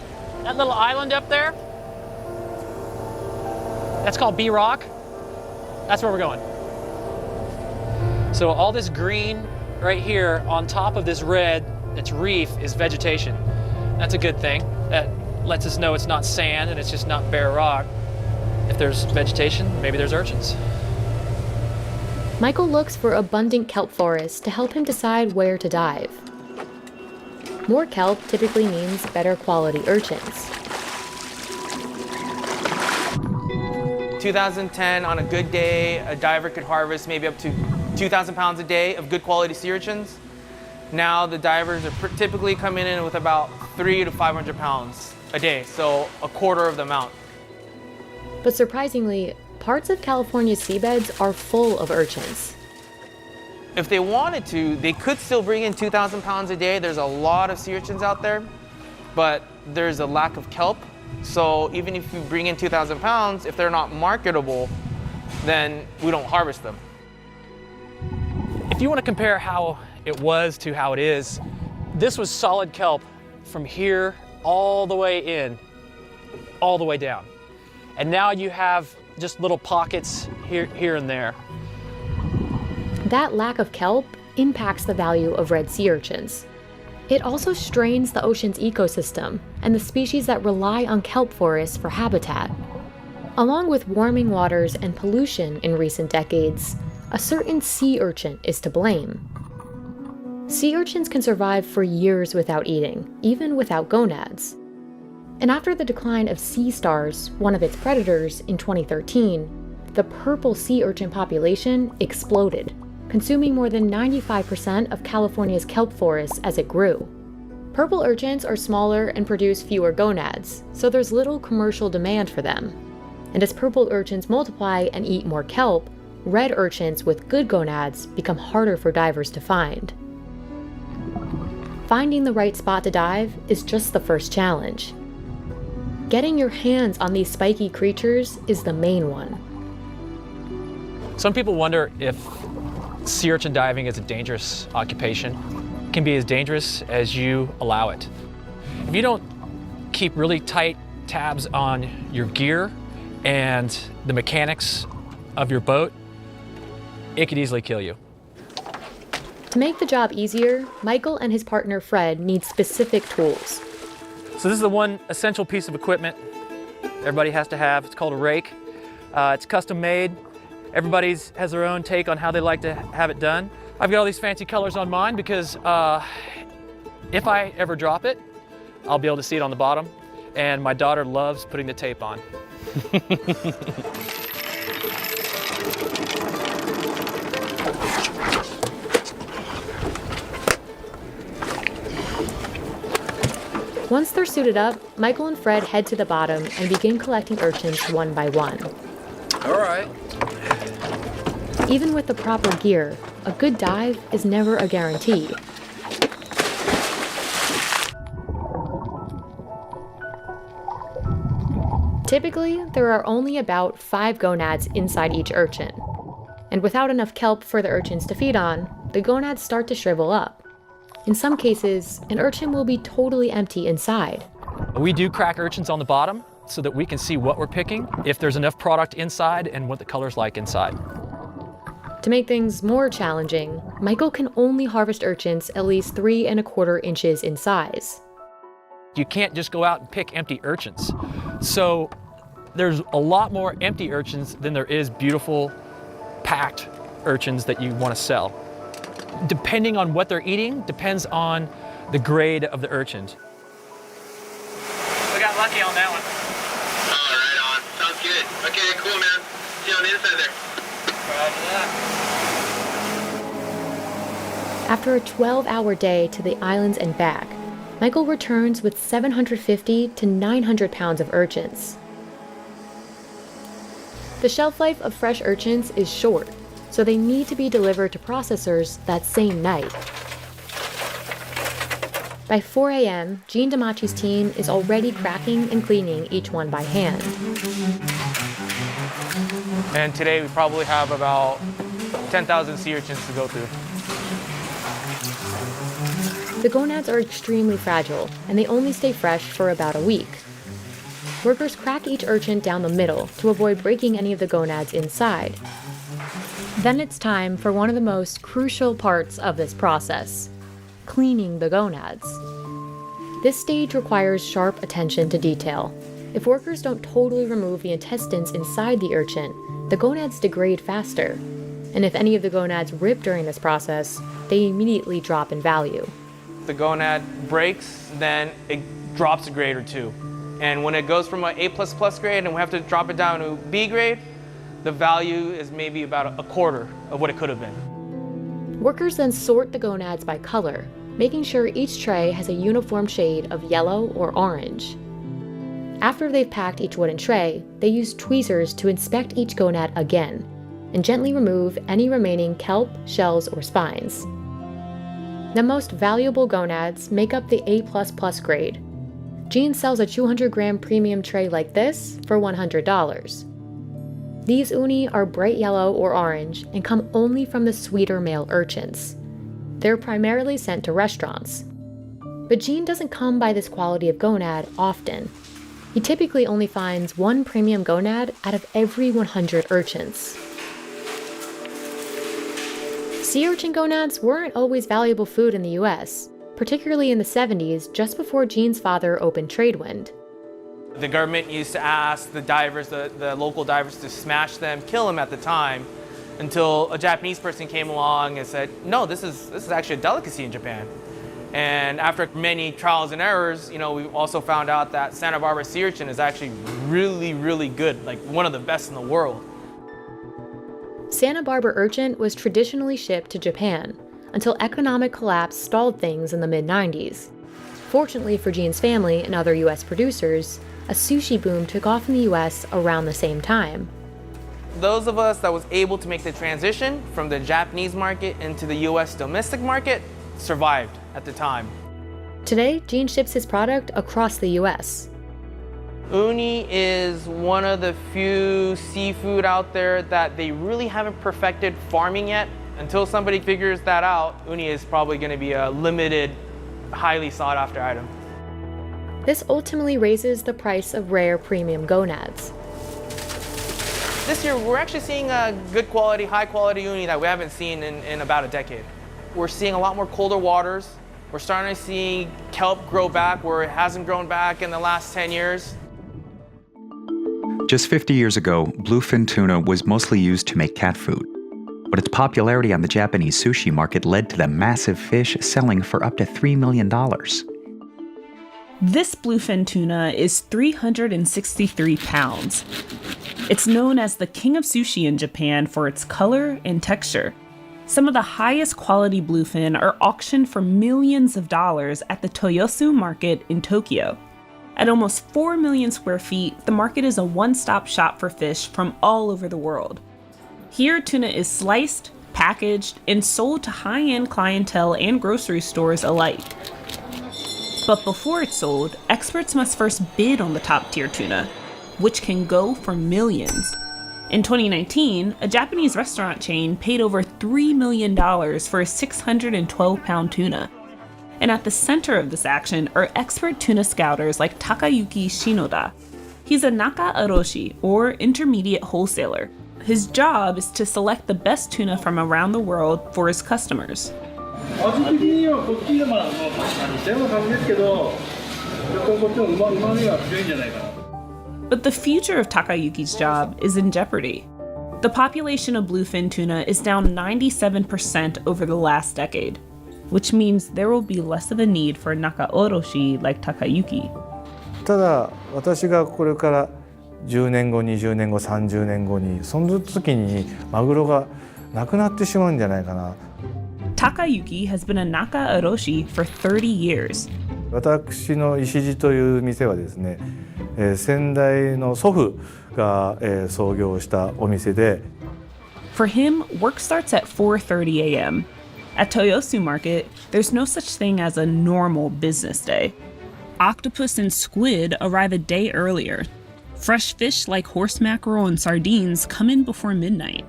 little island up there? That's called B Rock. That's where we're going. So all this green right here on top of this red, that's reef, is vegetation. That's a good thing. That lets us know it's not sand and it's just not bare rock. If there's vegetation, maybe there's urchins. Michael looks for abundant kelp forests to help him decide where to dive. More kelp typically means better quality urchins. 2010, on a good day, a diver could harvest maybe up to 2,000 pounds a day of good quality sea urchins. Now the divers are typically coming in with about 300 to 500 pounds a day, so a quarter of the amount. But surprisingly, parts of California's seabeds are full of urchins. If they wanted to, they could still bring in 2,000 pounds a day. There's a lot of sea urchins out there, but there's a lack of kelp. So even if you bring in 2,000 pounds, if they're not marketable, then we don't harvest them. If you want to compare how it was to how it is, this was solid kelp from here all the way in, all the way down. And now you have just little pockets here and there. That lack of kelp impacts the value of red sea urchins. It also strains the ocean's ecosystem and the species that rely on kelp forests for habitat. Along with warming waters and pollution in recent decades, a certain sea urchin is to blame. Sea urchins can survive for years without eating, even without gonads. And after the decline of sea stars, one of its predators, in 2013, the purple sea urchin population exploded, consuming more than 95% of California's kelp forests as it grew. Purple urchins are smaller and produce fewer gonads, so there's little commercial demand for them. And as purple urchins multiply and eat more kelp, red urchins with good gonads become harder for divers to find. Finding the right spot to dive is just the first challenge. Getting your hands on these spiky creatures is the main one. Some people wonder if sea urchin diving is a dangerous occupation. It can be as dangerous as you allow it. If you don't keep really tight tabs on your gear and the mechanics of your boat, it could easily kill you. To make the job easier, Michael and his partner Fred need specific tools. So this is the one essential piece of equipment everybody has to have. It's called a rake. It's custom made. Everybody has their own take on how they like to have it done. I've got all these fancy colors on mine because if I ever drop it, I'll be able to see it on the bottom. And my daughter loves putting the tape on. Once they're suited up, Michael and Fred head to the bottom and begin collecting urchins one by one. All right. Even with the proper gear, a good dive is never a guarantee. Typically, there are only about 5 gonads inside each urchin. And without enough kelp for the urchins to feed on, the gonads start to shrivel up. In some cases, an urchin will be totally empty inside. We do crack urchins on the bottom so that we can see what we're picking, if there's enough product inside, and what the color's like inside. To make things more challenging, Michael can only harvest urchins at least 3 1/4 inches in size. You can't just go out and pick empty urchins. So there's a lot more empty urchins than there is beautiful, packed urchins that you want to sell. Depending on what they're eating, depends on the grade of the urchins. We got lucky on that one. Oh, right on. Sounds good. Okay, cool, man. See you on the inside there. Roger that. After a 12-hour day to the islands and back, Michael returns with 750 to 900 pounds of urchins. The shelf life of fresh urchins is short, so they need to be delivered to processors that same night. By 4 a.m., Gene Damachi's team is already cracking and cleaning each one by hand. And today we probably have about 10,000 sea urchins to go through. The gonads are extremely fragile, and they only stay fresh for about a week. Workers crack each urchin down the middle to avoid breaking any of the gonads inside. Then it's time for one of the most crucial parts of this process: cleaning the gonads. This stage requires sharp attention to detail. If workers don't totally remove the intestines inside the urchin, the gonads degrade faster. And if any of the gonads rip during this process, they immediately drop in value. The gonad breaks, then it drops a grade or 2. And when it goes from an A++ grade and we have to drop it down to B grade, the value is maybe about a quarter of what it could have been. Workers then sort the gonads by color, making sure each tray has a uniform shade of yellow or orange. After they've packed each wooden tray, they use tweezers to inspect each gonad again and gently remove any remaining kelp, shells, or spines. The most valuable gonads make up the A++ grade. Gene sells a 200-gram premium tray like this for $100. These uni are bright yellow or orange and come only from the sweeter male urchins. They're primarily sent to restaurants. But Gene doesn't come by this quality of gonad often. He typically only finds 1 premium gonad out of every 100 urchins. Sea urchin gonads weren't always valuable food in the US, particularly in the 70s, just before Gene's father opened Tradewind. The government used to ask the divers, the local divers, to smash them, kill them at the time, until a Japanese person came along and said, no, this is actually a delicacy in Japan. And after many trials and errors, we also found out that Santa Barbara sea urchin is actually really, really good, like one of the best in the world. Santa Barbara urchin was traditionally shipped to Japan until economic collapse stalled things in the mid-90s. Fortunately for Gene's family and other U.S. producers, a sushi boom took off in the U.S. around the same time. Those of us that was able to make the transition from the Japanese market into the U.S. domestic market survived at the time. Today, Gene ships his product across the U.S. Uni is one of the few seafood out there that they really haven't perfected farming yet. Until somebody figures that out, uni is probably going to be a limited, highly sought after item. This ultimately raises the price of rare premium gonads. This year, we're actually seeing a good quality, high quality uni that we haven't seen in about a decade. We're seeing a lot more colder waters. We're starting to see kelp grow back where it hasn't grown back in the last 10 years. Just 50 years ago, bluefin tuna was mostly used to make cat food. But its popularity on the Japanese sushi market led to the massive fish selling for up to $3 million. This bluefin tuna is 363 pounds. It's known as the king of sushi in Japan for its color and texture. Some of the highest quality bluefin are auctioned for millions of dollars at the Toyosu market in Tokyo. At almost 4 million square feet, the market is a one-stop shop for fish from all over the world. Here, tuna is sliced, packaged, and sold to high-end clientele and grocery stores alike. But before it's sold, experts must first bid on the top-tier tuna, which can go for millions. In 2019, a Japanese restaurant chain paid over $3 million for a 612-pound tuna. And at the center of this action are expert tuna scouters like Takayuki Shinoda. He's a Naka Aroshi, or intermediate wholesaler. His job is to select the best tuna from around the world for his customers. But the future of Takayuki's job is in jeopardy. The population of bluefin tuna is down 97% over the last decade, which means there will be less of a need for Naka Oroshi like Takayuki. ただ私がこれから10年後、20年後、30年後にその時にマグロがなくなってしまうんじゃないかな。Takayuki has been a Naka Oroshi for 30 years. 私の石地という店はですね、先代の祖父が創業したお店で。For him, work starts at 4:30 a.m. At Toyosu Market, there's no such thing as a normal business day. Octopus and squid arrive a day earlier. Fresh fish like horse mackerel and sardines come in before midnight.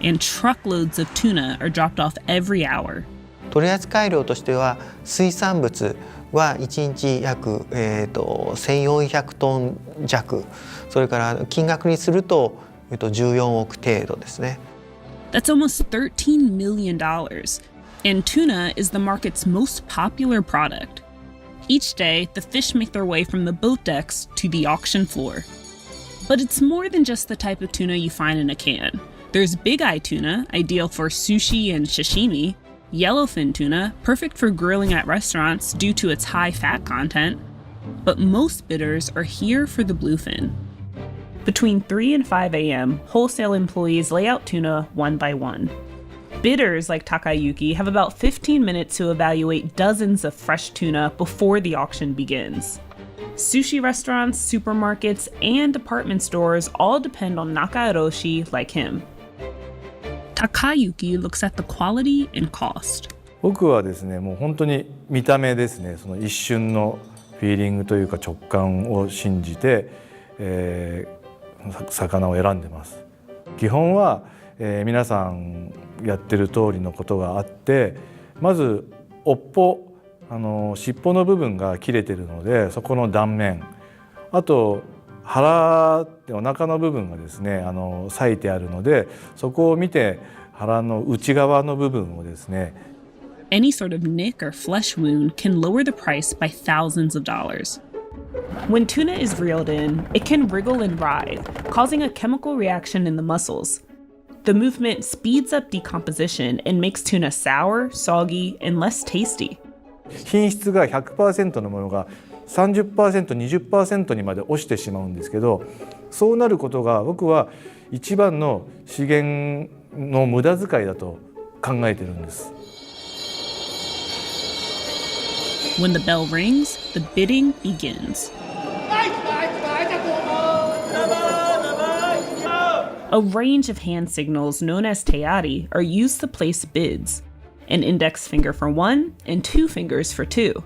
And truckloads of tuna are dropped off every hour. 取扱量としては水産物は1日約1400トン弱、それから金額にすると14億程度ですね。That's almost $13 million. And tuna is the market's most popular product. Each day, the fish make their way from the boat decks to the auction floor. But it's more than just the type of tuna you find in a can. There's big eye tuna, ideal for sushi and sashimi, yellowfin tuna, perfect for grilling at restaurants due to its high fat content. But most bidders are here for the bluefin. Between 3 and 5 a.m., wholesale employees lay out tuna one by one. Bidders like Takayuki have about 15 minutes to evaluate dozens of fresh tuna before the auction begins. Sushi restaurants, supermarkets, and department stores all depend on Naka Oroshi like him. Takayuki looks at the quality and cost. 僕はですね、もう本当に見た目ですね、その一瞬のフィーリングというか直感を信じて、魚を選んでます。基本は、皆さんやってる通りのことがあって、まず尾っぽ、尻尾の部分が切れてるので、そこの断面、あと腹ってお腹の部分がですね、裂いてあるので、そこを見て腹の内側の部分をですね。Any sort of nick or flesh wound can lower the price by thousands of dollars. When tuna is reeled in, it can wriggle and writhe, causing a chemical reaction in the muscles. The movement speeds up decomposition and makes tuna sour, soggy, and less tasty. 品質が 100% のものが 30%、20% にまで落ちてしまうんですけど、そうなることが僕は一番の資源の無駄遣いだと考えてるんです。When the bell rings, the bidding begins. A range of hand signals known as teari are used to place bids, an index finger for 1 and 2 fingers for 2.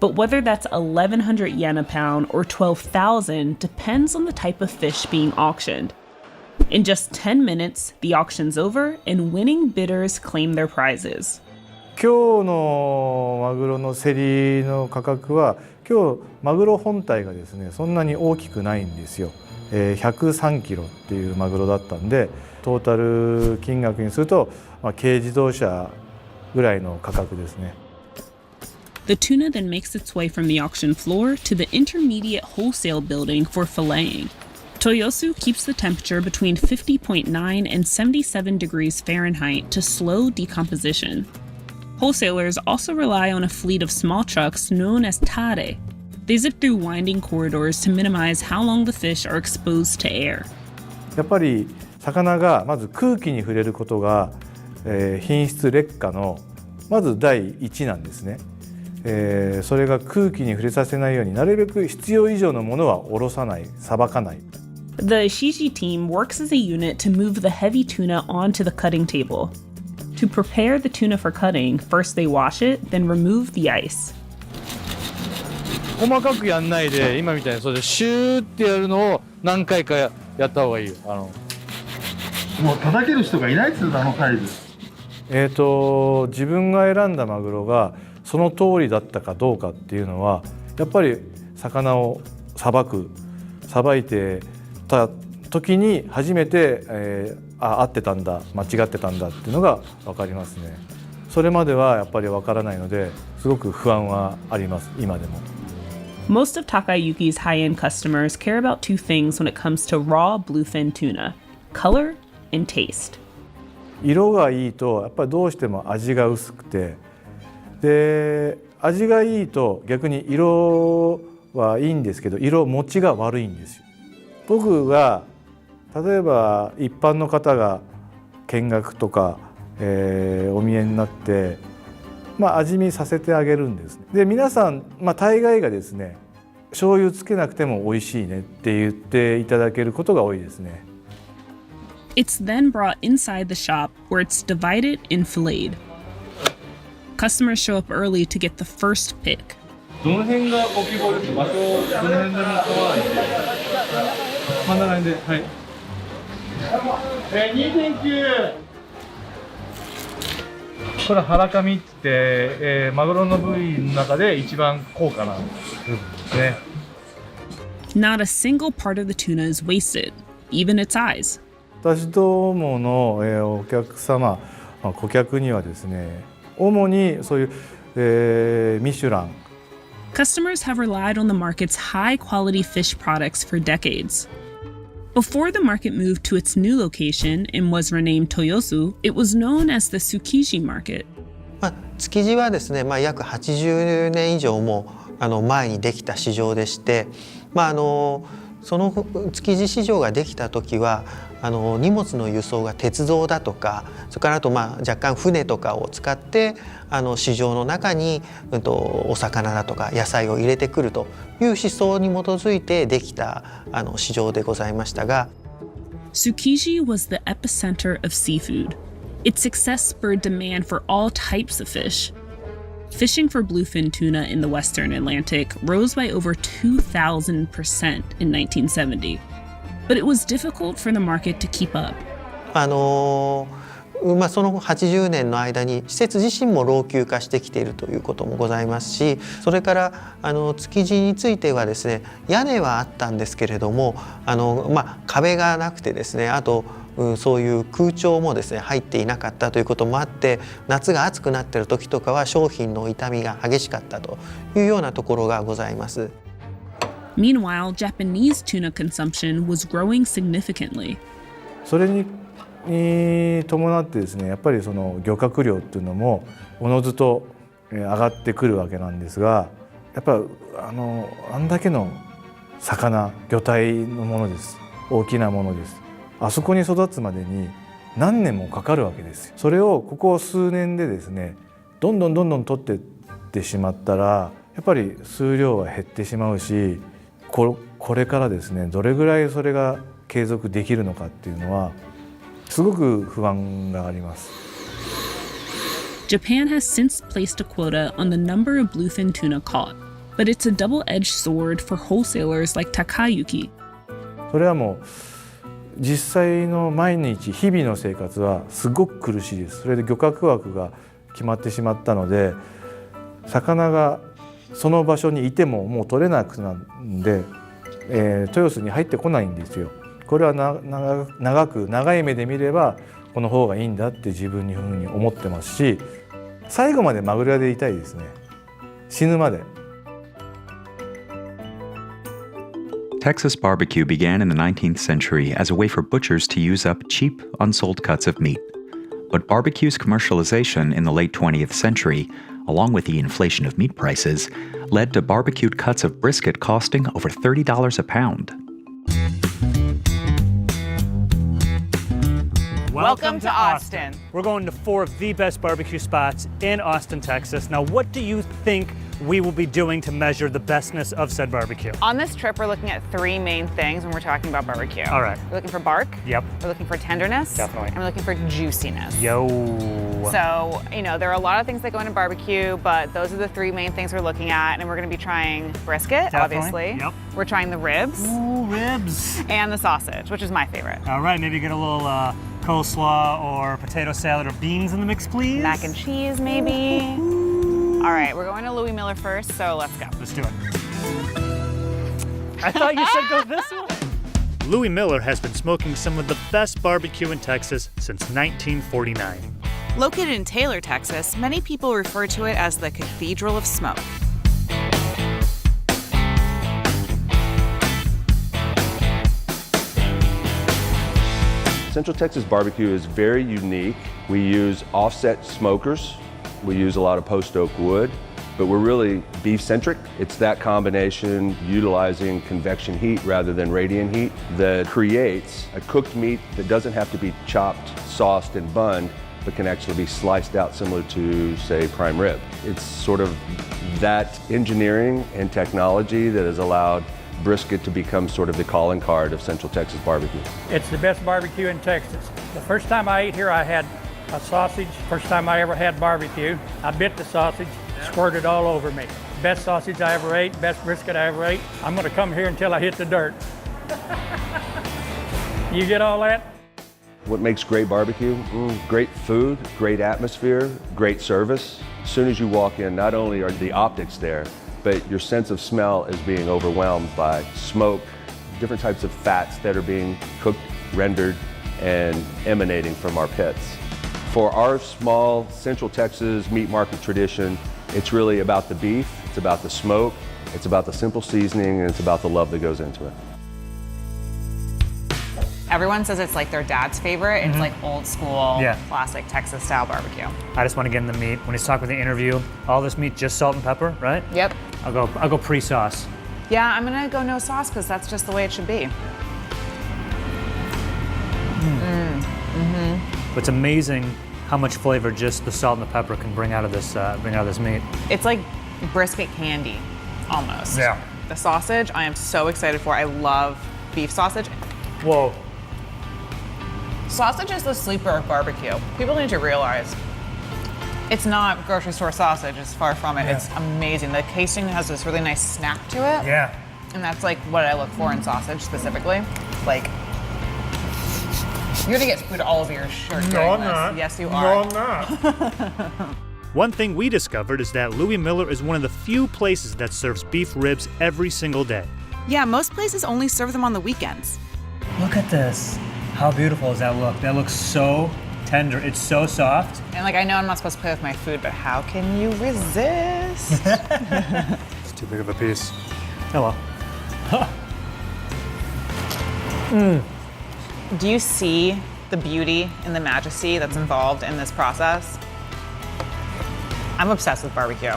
But whether that's 1,100 yen a pound or 12,000 depends on the type of fish being auctioned. In just 10 minutes, the auction's over and winning bidders claim their prizes. 今日のマグロの競りの価格は、今日マグロ本体がですねそんなに大きくないんですよ。103キロっていうマグロだったんで、トータル金額にすると、軽自動車ぐらいの価格ですね。The tuna then makes its way from the auction floor to the intermediate wholesale building for filleting. Toyosu keeps the temperature between 50.9 and 77 degrees Fahrenheit to slow decomposition. Wholesalers also rely on a fleet of small trucks known as tare. They zip through winding corridors to minimize how long the fish are exposed to air. やっぱり魚がまず空気に触れることが、品質劣化のまず第一なんですね。それが空気に触れさせないようになるべく必要以上のものは下ろさない、さばかない。The Ishiji team works as a unit to move the heavy tuna onto the cutting table. To prepare the tuna for cutting, first they wash it, then remove the ice. 細かくやんないで、今みたいにそれでシューってやるのを何回かやった方がいいよ。もう叩ける人がいないっつうのサイズ。自分が選んだマグロがその通りだったかどうかっていうのは、やっぱり魚をさばいてた時に初めて、合ってたんだ、間違ってたんだっていうのが分かりますね。それまではやっぱり分からないので、すごく不安はあります、今でも。Most of Takayuki's high-end customers care about two things when it comes to raw bluefin tuna: color and taste. 色がいいとやっぱりどうしても味が薄くて、で味がいいと逆に色はいいんですけど、色持ちが悪いんですよ。僕が例えば一般の方が見学とか、お見えになって、味見させてあげるんです。で皆さん、大概がですね、醤油つけなくても美味しいねって言っていただけることが多いですね。It's then brought inside the shop where it's divided and filleted. Customers show up early to get the first pick. どの辺がご希望ですか？場所どの辺でも構わないんで。真ん中辺で、はい。2.9。これは腹かみって、マグロの部位の中で一番高価な部分ですね。Not a single part of the tuna is wasted, even its eyes. 私どもの、お客様、顧客にはですね、主にそういう、ミシュラン。Customers have relied on the market's high-quality fish products for decades. Before the market moved to its new location and was renamed Toyosu, it was known as the Tsukiji market. 築地はですね、約80年以上も前にできた市場でして、その築地市場ができた時は荷物の輸送が鉄道だとか、それからあと若干船とかを使って市場の中に、お魚だとか野菜を入れてくるという思想に基づいてできた市場でございましたが、 Tsukiji was the epicenter of seafood. Its success spurred demand for all types of fish. Fishing for bluefin tuna in the Western Atlantic rose by over 2,000% in 1970, but it was difficult for the market to keep up. その80年の間に施設自身も老朽化してきているということもございますし、それから築地についてはですね、屋根はあったんですけれども壁がなくてですね、あとそういう空調もですね入っていなかったということもあって、夏が暑くなっている時とかは商品の傷みが激しかったというようなところがございます。Meanwhile, Japanese tuna consumption was growing significantly. それに伴ってですね、やっぱりその漁獲量っていうのもおのずと上がってくるわけなんですが、やっぱあんだけの魚、魚体のものです。大きなものです。あそこに育つまでに何年もかかるわけですよ。それをここ数年でですね、どんどん取っていってしまったら、やっぱり数量は減ってしまうし、これからですね、どれぐらいそれが継続できるのかっていうのはすごく不安があります。Japan has since placed a quota on the number of bluefin tuna caught, but it's a double-edged sword for wholesalers like Takayuki. それはもう実際の毎日日々の生活はすごく苦しいです。それで漁獲枠が決まってしまったので、魚がその場所にいてももう取れなくなるんで、豊洲に入ってこないんですよ。これは長い目で見ればこの方がいいんだって自分にふうに思ってますし、最後までマグロ屋でいたいですね。死ぬまで。Texas barbecue began in the 19th century as a way for butchers to use up cheap, unsold cuts of meat. But barbecue's commercialization in the late 20th century, along with the inflation of meat prices, led to barbecued cuts of brisket costing over $30 a pound. Welcome to Austin. We're going to 4 of the best barbecue spots in Austin, Texas. Now, what do you think we will be doing to measure the bestness of said barbecue? On this trip, we're looking at 3 main things when we're talking about barbecue. All right. We're looking for bark. Yep. We're looking for tenderness. Definitely. And we're looking for juiciness. Yo. So, there are a lot of things that go into barbecue, but those are the 3 main things we're looking at. And we're going to be trying brisket, Definitely. obviously. Yep. We're trying the ribs. Ooh, ribs. And the sausage, which is my favorite. All right, maybe get a little coleslaw or potato salad or beans in the mix, please. Mac and cheese, maybe. All right, we're going to Louis Miller first, so let's go. Let's do it. I thought you said go this way. Louis Miller has been smoking some of the best barbecue in Texas since 1949. Located in Taylor, Texas, many people refer to it as the Cathedral of Smoke. Central Texas barbecue is very unique. We use offset smokers. We use a lot of post oak wood, but we're really beef-centric. It's that combination, utilizing convection heat rather than radiant heat, that creates a cooked meat that doesn't have to be chopped, sauced, and bunned, but can actually be sliced out similar to, say, prime rib. It's sort of that engineering and technology that has allowed brisket to become sort of the calling card of Central Texas barbecue. It's the best barbecue in Texas. The first time I ate here, I had a sausage. First time I ever had barbecue. I bit the sausage, squirted all over me. Best sausage I ever ate, best brisket I ever ate. I'm gonna come here until I hit the dirt. You get all that? What makes great barbecue? Great food, great atmosphere, great service. As soon as you walk in, not only are the optics there, but your sense of smell is being overwhelmed by smoke, different types of fats that are being cooked, rendered, and emanating from our pits. For our small Central Texas meat market tradition, it's really about the beef, it's about the smoke, it's about the simple seasoning, and it's about the love that goes into it. Everyone says it's like their dad's favorite. It's like old school, classic Texas style barbecue. I just want to get in the meat. When he's talking with the interview, all this meat just salt and pepper, right? Yep. I'll go pre-sauce. Yeah, I'm gonna go no sauce because that's just the way it should be. It's amazing how much flavor just the salt and the pepper can bring out of this meat. It's like brisket candy, almost. Yeah. The sausage, I am so excited for. I love beef sausage. Whoa. Sausage is the sleeper of barbecue. People need to realize it's not grocery store sausage, it's far from it. Yeah. It's amazing. The casing has this really nice snap to it. Yeah. And that's like what I look for in sausage specifically. Like, you're gonna get food all over your shirt. No, during I'm this. not. Yes, you No, are. I'm not. One thing we discovered is that Louis Miller is one of the few places that serves beef ribs every single day. Yeah, most places only serve them on the weekends. Look at this. How beautiful does that look? That looks so tender. It's so soft. And like, I know I'm not supposed to play with my food, but how can you resist? It's too big of a piece. Oh well. Do you see the beauty and the majesty that's involved in this process? I'm obsessed with barbecue.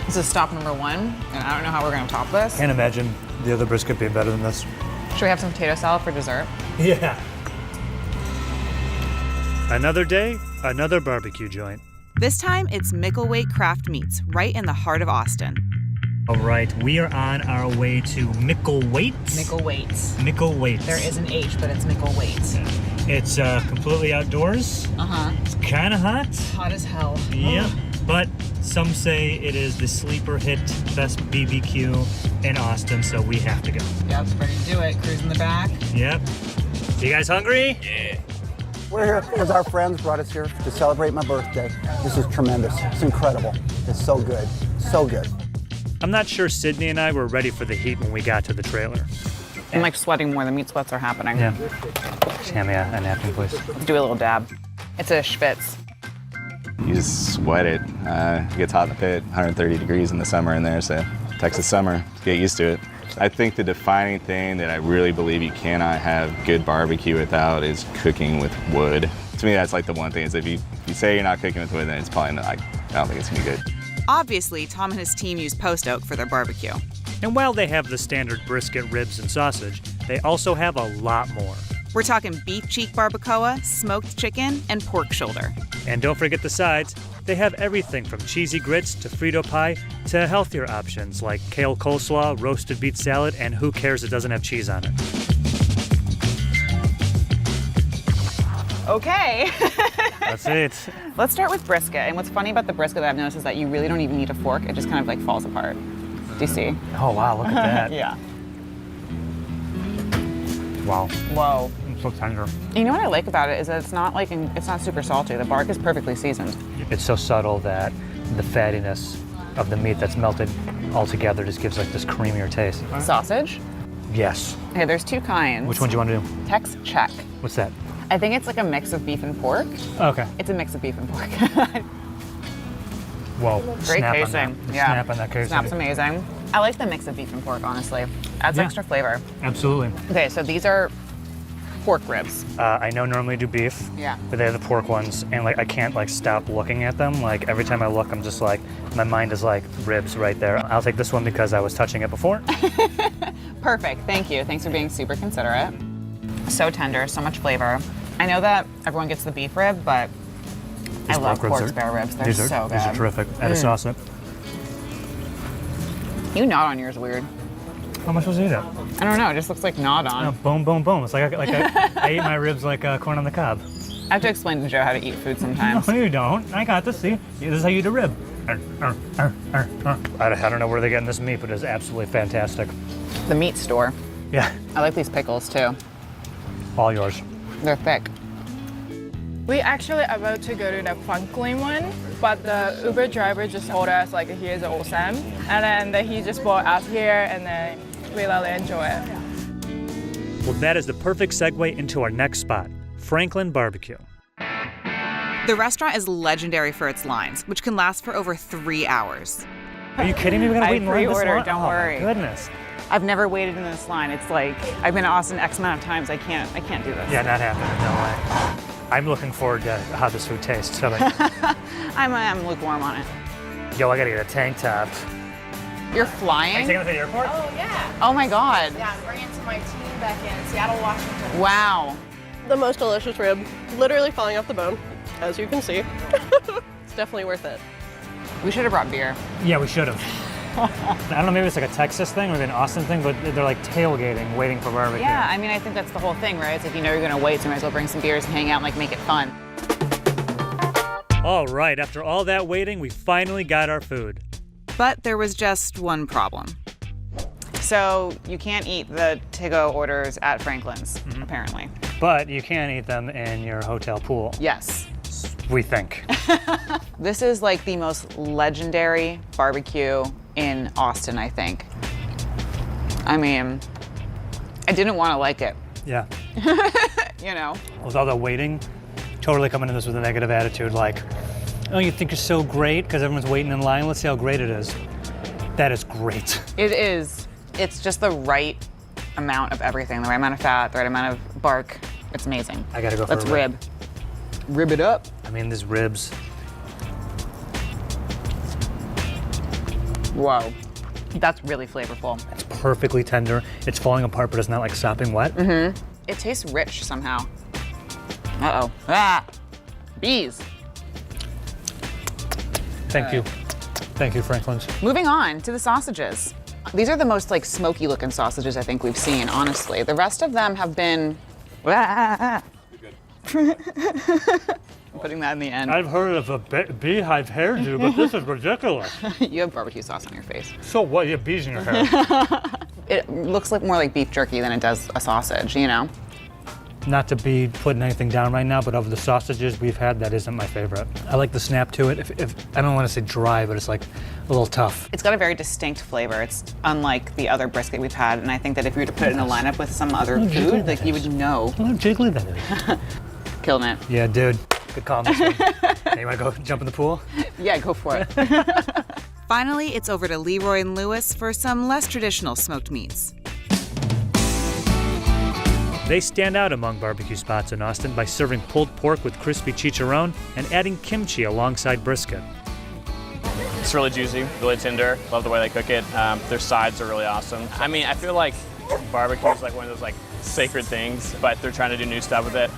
This is stop number 1, and I don't know how we're gonna top this. Can't imagine the other brisket being better than this. Should we have some potato salad for dessert? Yeah. Another day, another barbecue joint. This time, it's Micklethwait Craft Meats, right in the heart of Austin. All right, we are on our way to Micklethwait. Micklethwait. Micklethwait. There is an H, but it's Micklethwait. It's completely outdoors. Uh-huh. It's kind of hot. Hot as hell. Yeah, but some say it is the sleeper hit best BBQ in Austin, so we have to go. Yep, ready to do it. Cruise in the back. Yep. You guys hungry? Yeah. We're here because our friends brought us here to celebrate my birthday. This is tremendous. It's incredible. It's so good. So good. I'm not sure Sydney and I were ready for the heat when we got to the trailer. I'm like sweating more. The meat sweats are happening. Yeah. Just hand me a napkin, please. Do a little dab. It's a schwitz. You just sweat it. It gets hot in the pit, 130 degrees in the summer in there, so Texas summer, get used to it. I think the defining thing that I really believe you cannot have good barbecue without is cooking with wood. To me, that's like the one thing, is if you say you're not cooking with wood, then it's probably not, I don't think it's gonna be good. Obviously, Tom and his team use post oak for their barbecue. And while they have the standard brisket, ribs, and sausage, they also have a lot more. We're talking beef cheek barbacoa, smoked chicken, and pork shoulder. And don't forget the sides. They have everything from cheesy grits to Frito pie to healthier options like kale coleslaw, roasted beet salad, and who cares it doesn't have cheese on it. Okay. That's it. Let's start with brisket. And what's funny about the brisket that I've noticed is that you really don't even need a fork. It just kind of like falls apart. Do you see? Oh, wow, look at that. Yeah. Wow. Whoa. It's so tender. You know what I like about it is that it's not like it's not super salty. The bark is perfectly seasoned. It's so subtle that the fattiness of the meat that's melted all together just gives like this creamier taste. Sausage? Yes. Okay, there's 2 kinds. Which one do you want to do? Tex check. What's that? I think it's like a mix of beef and pork. Okay. It's a mix of beef and pork. Whoa. Great Snap casing. on that. Yeah. Snap on that casing. Snap's amazing. I like the mix of beef and pork, honestly. Adds Yeah. extra flavor. Absolutely. Okay, so these are pork ribs. I know normally do beef. Yeah. But they have the pork ones, and like I can't like stop looking at them. Like every time I look, I'm just like, my mind is like ribs right there. I'll take this one because I was touching it before. Perfect, thank you. Thanks for being super considerate. So tender, so much flavor. I know that everyone gets the beef rib, but I love pork spare ribs. They're so good. These are terrific. Add a sauce in it. You gnawed on yours weird. How am I supposed to eat it? I don't know, it just looks like gnawed on. Boom, boom, boom. It's like I ate my ribs like corn on the cob. I have to explain to Joe how to eat food sometimes. No, you don't. I got this. See, this is how you eat a rib. I don't know where they're getting this meat, but it's absolutely fantastic. The meat store. Yeah. I like these pickles too. All yours. They're thick. We actually about to go to the Franklin one, but the Uber driver just told us like here's awesome, and then he just brought us here, and then we really enjoy it. Well, that is the perfect segue into our next spot, Franklin Barbecue. The restaurant is legendary for its lines, which can last for over 3 hours. Are you kidding me? We're gonna wait in line this long? pre-ordered, don't worry. Oh my goodness. I've never waited in this line. It's like I've been to Austin X amount of times. I can't do this. Yeah, not happening. No way. I'm looking forward to how this food tastes. I'm lukewarm on it. Yo, I gotta get a tank top. You're flying? Are you taking it to the airport? Oh yeah. Oh my God. Yeah, I'm bringing it to my team back in Seattle, Washington. Wow. The most delicious rib, literally falling off the bone, as you can see. It's definitely worth it. We should have brought beer. Yeah, we should have. I don't know, maybe it's like a Texas thing or an Austin thing, but they're like tailgating, waiting for barbecue. Yeah, I mean, I think that's the whole thing, right? It's like you know you're gonna wait, so you might as well bring some beers and hang out and like make it fun. All right, after all that waiting, we finally got our food. But there was just one problem. So you can't eat the to-go orders at Franklin's, apparently. But you can eat them in your hotel pool. Yes. We think. This is like the most legendary barbecue in Austin, I think. I mean, I didn't want to like it. Yeah. You know? With all the waiting, totally coming into this with a negative attitude, like, oh, you think you're so great because everyone's waiting in line? Let's see how great it is. That is great. It is. It's just the right amount of everything, the right amount of fat, the right amount of bark. It's amazing. I gotta go for Let's a rib. rib it up. I mean, these ribs. Whoa. That's really flavorful. It's perfectly tender. It's falling apart, but it's not like sopping wet. Mm-hmm. It tastes rich somehow. Uh-oh. Ah! Bees. Thank you. Thank you, Franklin's. Moving on to the sausages. These are the most like smoky looking sausages I think we've seen, honestly. The rest of them have been... I'm putting that in the end. I've heard of a beehive hairdo, but this is ridiculous. You have barbecue sauce on your face. So what? You have bees in your hair. It looks like more like beef jerky than it does a sausage, you know? Not to be putting anything down right now, but of the sausages we've had, that isn't my favorite. I like the snap to it. If I don't want to say dry, but it's like a little tough. It's got a very distinct flavor. It's unlike the other brisket we've had, and I think that if you were to put it in a lineup with some other food, like you would know. How jiggly that is. Killing it. Yeah, dude. Good call, this one. Hey, you want to go jump in the pool? Yeah, go for it. Finally, it's over to Leroy and Lewis for some less traditional smoked meats. They stand out among barbecue spots in Austin by serving pulled pork with crispy chicharron and adding kimchi alongside brisket. It's really juicy, really tender. Love the way they cook it. Their sides are really awesome. I mean, I feel like barbecue is like one of those like sacred things, but they're trying to do new stuff with it.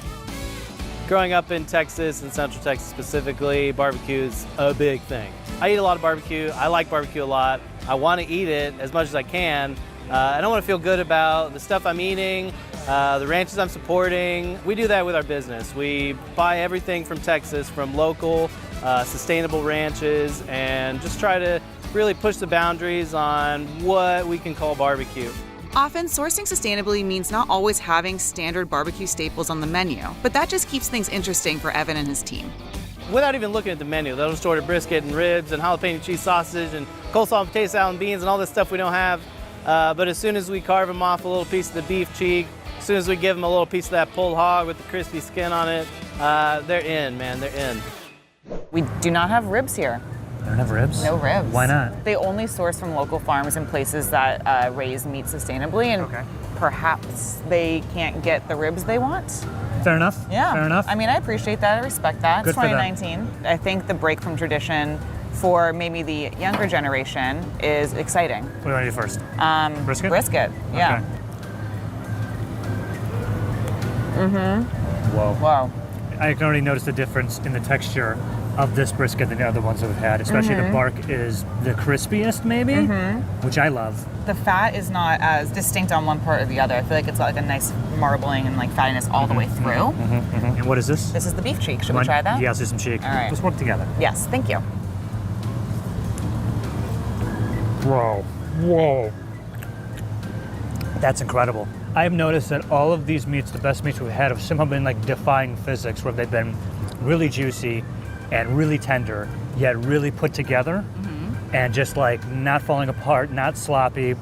Growing up in Texas, and Central Texas specifically, barbecue is a big thing. I eat a lot of barbecue. I like barbecue a lot. I want to eat it as much as I can. And I want to feel good about the stuff I'm eating, the ranches I'm supporting. We do that with our business. We buy everything from Texas, from local, sustainable ranches, and just try to really push the boundaries on what we can call barbecue. Often, sourcing sustainably means not always having standard barbecue staples on the menu, but that just keeps things interesting for Evan and his team. Without even looking at the menu, they'll just order brisket and ribs and jalapeno cheese sausage and coleslaw and potato salad and beans and all this stuff we don't have. But as soon as we carve them off a little piece of the beef cheek, as soon as we give them a little piece of that pulled hog with the crispy skin on it, they're in, man, they're in. We do not have ribs here. They don't have ribs? No ribs. Why not? They only source from local farms and places that raise meat sustainably, and perhaps they can't get the ribs they want. Fair enough. Yeah. Fair enough. I mean, I appreciate that. I respect that. Good It's for them. 2019. I think the break from tradition for maybe the younger generation is exciting. What do you want to do first? Brisket? Brisket, yeah. Okay. Whoa. Wow. I can already notice the difference in the texture of this brisket than the other ones that we've had, especially the bark is the crispiest maybe, which I love. The fat is not as distinct on one part or the other. I feel like it's got like a nice marbling and like fattiness all the way through. And what is this? This is the beef cheek. Should we try that? Yeah, let's do some cheek. All right. Let's work together. Yes, thank you. Whoa. Whoa. That's incredible. I've noticed that all of these meats, the best meats we've had, have somehow been like defying physics, where they've been really juicy and really tender, yet really put together, and just like not falling apart, not sloppy.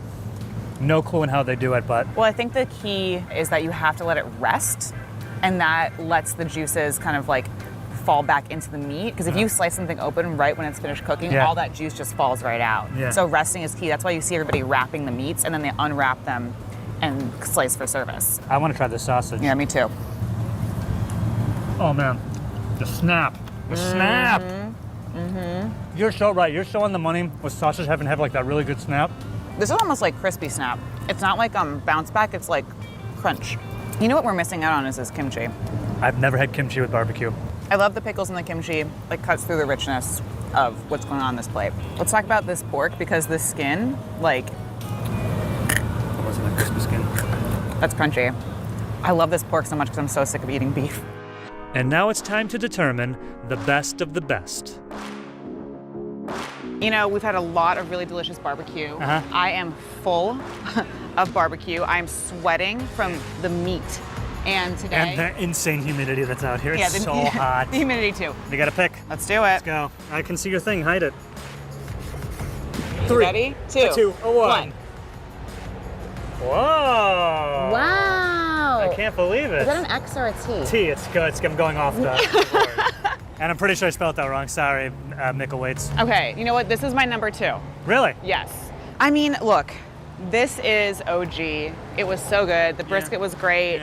No clue in how they do it, but. Well, I think the key is that you have to let it rest, and that lets the juices kind of like fall back into the meat. Because if you slice something open right when it's finished cooking, all that juice just falls right out. Yeah. So resting is key. That's why you see everybody wrapping the meats, and then they unwrap them and slice for service. I want to try the sausage. Yeah, me too. Oh man, the snap. The snap. You're so right. You're so on the money with sausage having to have like that really good snap. This is almost like crispy snap. It's not like bounce back, it's like crunch. You know what we're missing out on is this kimchi. I've never had kimchi with barbecue. I love the pickles and the kimchi. It cuts through the richness of what's going on this plate. Let's talk about this pork, because the skin, like, That wasn't a crispy skin. that's crunchy. I love this pork so much because I'm so sick of eating beef. And now it's time to determine the best of the best. You know, we've had a lot of really delicious barbecue. I am full of barbecue. I'm sweating from the meat. And today... And the insane humidity that's out here. Yeah, It's so hot. The humidity too. You gotta pick. Let's do it. Let's go. I can see your thing. Hide it. You ready? Two. One. Whoa. Wow. I can't believe it. Is that an X or a T? T. It's good. I'm going off the board. And I'm pretty sure I spelled that wrong. Sorry, Mickle Waits. Okay, you know what? This is my number 2. Really? Yes. I mean, look, This is OG. It was so good. The brisket was great.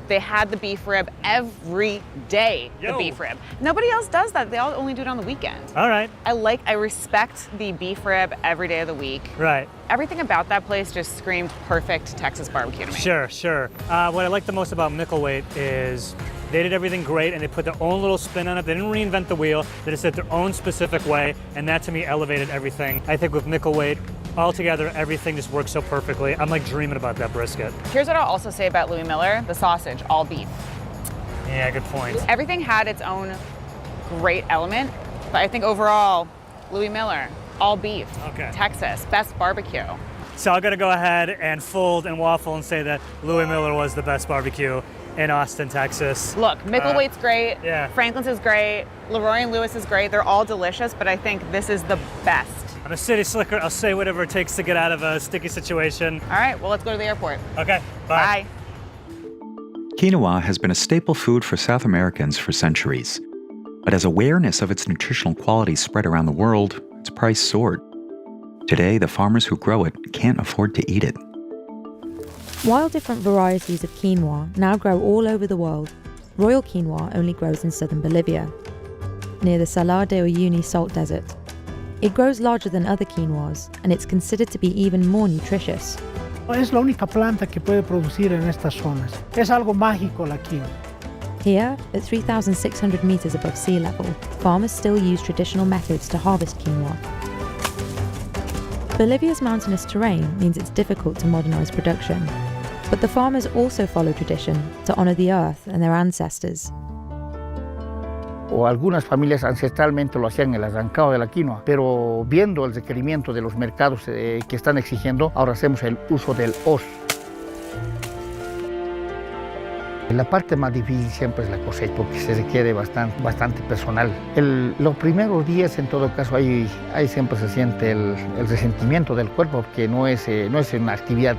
They had the beef rib every day. The beef rib. Nobody else does that. They all only do it on the weekend. All right. I respect the beef rib every day of the week. Right. Everything about that place just screamed perfect Texas barbecue to me. Sure. What I like the most about Micklethwait is they did everything great and they put their own little spin on it. They didn't reinvent the wheel. They just did their own specific way, and that to me elevated everything. I think with Micklethwait, altogether, everything just works so perfectly. I'm like dreaming about that brisket. Here's what I'll also say about Louis Miller, the sausage, all beef. Yeah, good point. Everything had its own great element, but I think overall, Louis Miller, all beef, Texas, best barbecue. So I'm gonna go ahead and fold and waffle and say that Louis Miller was the best barbecue in Austin, Texas. Look, Micklethwait's great, yeah. Franklin's is great, Leroy and Lewis is great. They're all delicious, but I think this is the best. I'm a city slicker. I'll say whatever it takes to get out of a sticky situation. All right, well, let's go to the airport. Okay, bye. Quinoa has been a staple food for South Americans for centuries. But as awareness of its nutritional qualities spread around the world, its price soared. Today, the farmers who grow it can't afford to eat it. While different varieties of quinoa now grow all over the world, Royal Quinoa only grows in southern Bolivia, near the Salar de Uyuni salt desert. It grows larger than other quinoas, and it's considered to be even more nutritious. Es la única planta que puede producir en estas zonas. Es algo mágico la quinoa. Here, at 3,600 meters above sea level, farmers still use traditional methods to harvest quinoa. Bolivia's mountainous terrain means it's difficult to modernize production, but the farmers also follow tradition to honor the earth and their ancestors. O algunas familias ancestralmente lo hacían el arrancado de la quinoa, pero viendo el requerimiento de los mercados que están exigiendo, ahora hacemos el uso del hoz. La parte más difícil siempre es la cosecha, porque se requiere bastante personal. Los primeros días, en todo caso, ahí siempre se siente el resentimiento del cuerpo, porque no es una actividad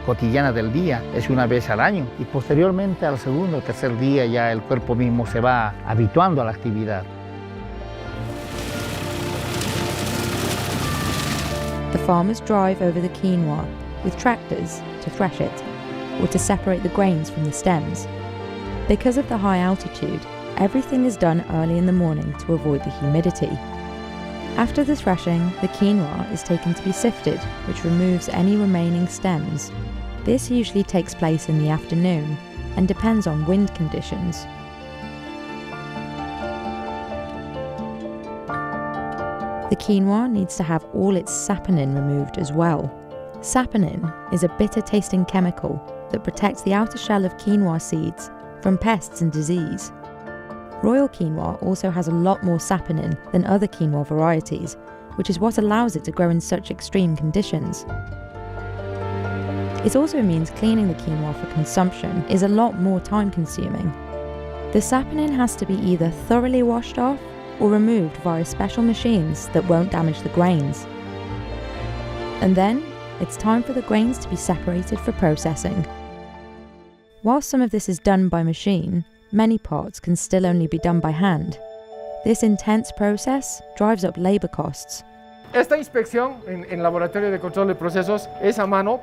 cotidiana del día, es una vez al año. Y posteriormente, al segundo o tercer día, ya el cuerpo mismo se va habituando a la actividad. The farmers drive over the quinoa with tractors to thresh it, or to separate the grains from the stems. Because of the high altitude, everything is done early in the morning to avoid the humidity. After the threshing, the quinoa is taken to be sifted, which removes any remaining stems. This usually takes place in the afternoon and depends on wind conditions. The quinoa needs to have all its saponin removed as well. Saponin is a bitter-tasting chemical that protects the outer shell of quinoa seeds from pests and disease. Royal Quinoa also has a lot more saponin than other quinoa varieties, which is what allows it to grow in such extreme conditions. It also means cleaning the quinoa for consumption is a lot more time-consuming. The saponin has to be either thoroughly washed off or removed via special machines that won't damage the grains. And then, it's time for the grains to be separated for processing. While some of this is done by machine, many parts can still only be done by hand. This intense process drives up labor costs. Esta inspección en laboratorio de control de procesos es a mano.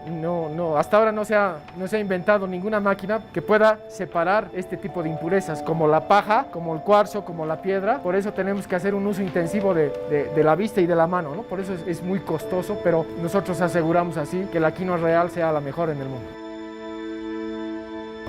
Hasta ahora no se ha inventado ninguna máquina que pueda separar este tipo de impurezas, como la paja, como el cuarzo, como la piedra. Por eso tenemos que hacer un uso intensivo de la vista y de la mano, ¿no? Por eso es muy costoso, pero nosotros aseguramos así que la quinoa real sea la mejor en el mundo.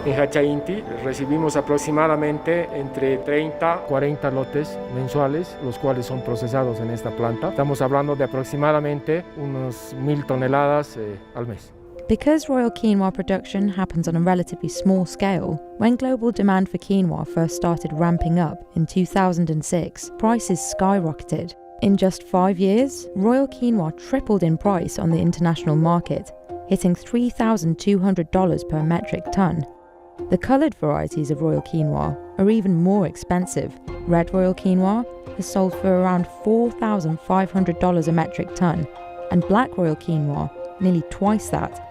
En Hacha Inti recibimos aproximadamente entre 30 a 40 lotes mensuales, los cuales son procesados en esta planta. Estamos hablando de aproximadamente unos 1,000 toneladas al mes. Because Royal Quinoa production happens on a relatively small scale, when global demand for quinoa first started ramping up in 2006, prices skyrocketed. In just 5 years, Royal Quinoa tripled in price on the international market, hitting $3,200 per metric ton. The coloured varieties of Royal Quinoa are even more expensive. Red Royal Quinoa has sold for around $4,500 a metric ton, and Black Royal Quinoa nearly twice that.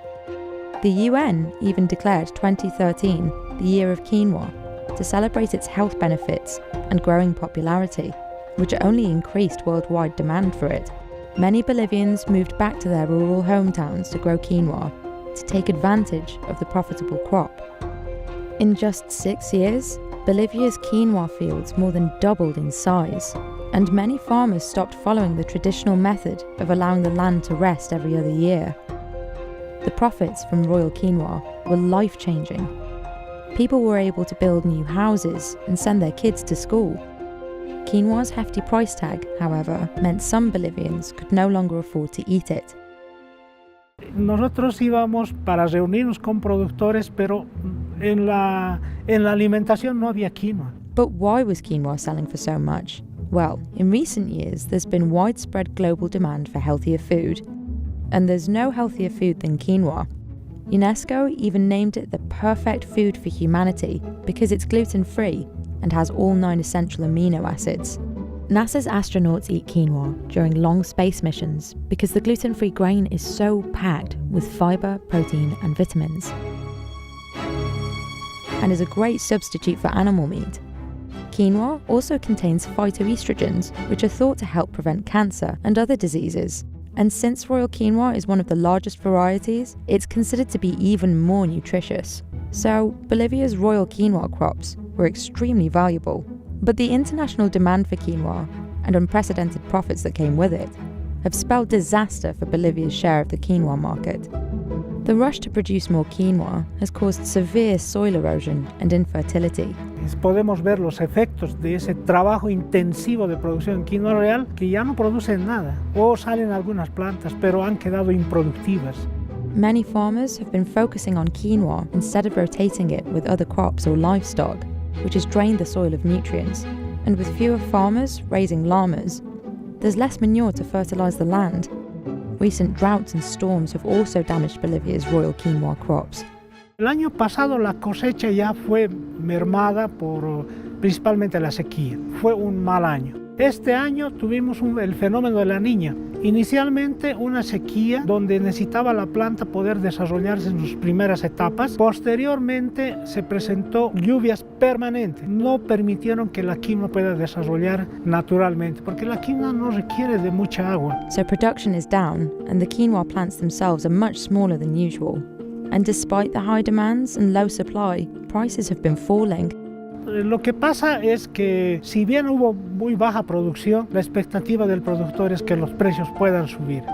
The UN even declared 2013 the Year of Quinoa to celebrate its health benefits and growing popularity, which only increased worldwide demand for it. many Bolivians moved back to their rural hometowns to grow quinoa to take advantage of the profitable crop. In just 6 years, Bolivia's quinoa fields more than doubled in size, and many farmers stopped following the traditional method of allowing the land to rest every other year. The profits from Royal Quinoa were life-changing. People were able to build new houses and send their kids to school. Quinoa's hefty price tag, however, meant some Bolivians could no longer afford to eat it. Nosotros íbamos para reunirnos con productores, pero en la alimentación no había quinoa. But why was quinoa selling for so much? Well, in recent years, there's been widespread global demand for healthier food. And there's no healthier food than quinoa. UNESCO even named it the perfect food for humanity because it's gluten-free and has all 9 essential amino acids. NASA's astronauts eat quinoa during long space missions because the gluten-free grain is so packed with fiber, protein, and vitamins, and is a great substitute for animal meat. Quinoa also contains phytoestrogens, which are thought to help prevent cancer and other diseases. And since Royal Quinoa is one of the largest varieties, it's considered to be even more nutritious. So, Bolivia's Royal Quinoa crops were extremely valuable. But the international demand for quinoa and unprecedented profits that came with it have spelled disaster for Bolivia's share of the quinoa market. The rush to produce more quinoa has caused severe soil erosion and infertility. Podemos ver los efectos de ese trabajo intensivo de producción en quinoa real que ya no producen nada, o salen algunas plantas, pero han quedado improductivas. Many farmers have been focusing on quinoa instead of rotating it with other crops or livestock, which has drained the soil of nutrients. And with fewer farmers raising llamas, there's less manure to fertilize the land. Recent droughts and storms have also damaged Bolivia's Royal Quinoa crops. El año pasado la cosecha ya fue mermada por principalmente la sequía. Fue un mal año. Este año tuvimos el fenómeno de la Niña. Inicialmente una sequía donde necesitaba la planta poder desarrollarse en sus primeras etapas. Posteriormente se presentó lluvias permanentes. No permitieron que la quinoa pueda desarrollar naturalmente, porque la quinoa no requiere de mucha agua. So production is down, and the quinoa plants themselves are much smaller than usual. And despite the high demands and low supply, prices have been falling. Lo que pasa es que si bien hubo muy baja producción, la expectativa del productor es que los precios puedan subir.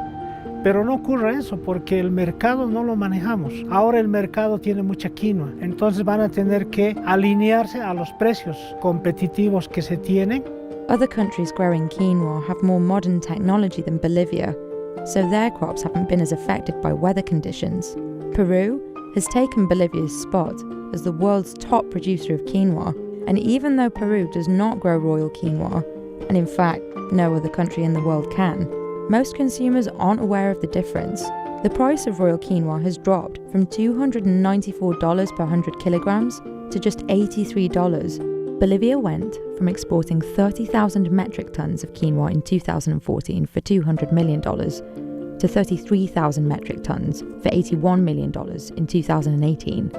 Pero no ocurre eso porque el mercado no lo manejamos. Ahora el mercado tiene mucha quinoa, entonces van a tener que alinearse a los precios competitivos que se tienen. Other countries growing quinoa have more modern technology than Bolivia, so their crops haven't been as affected by weather conditions. Peru has taken Bolivia's spot as the world's top producer of quinoa, and even though Peru does not grow Royal Quinoa, and in fact no other country in the world can, most consumers aren't aware of the difference. The price of Royal Quinoa has dropped from $294 per 100 kilograms to just $83. Bolivia went from exporting 30,000 metric tons of quinoa in 2014 for $200 million to 33,000 metric tons for $81 million in 2018.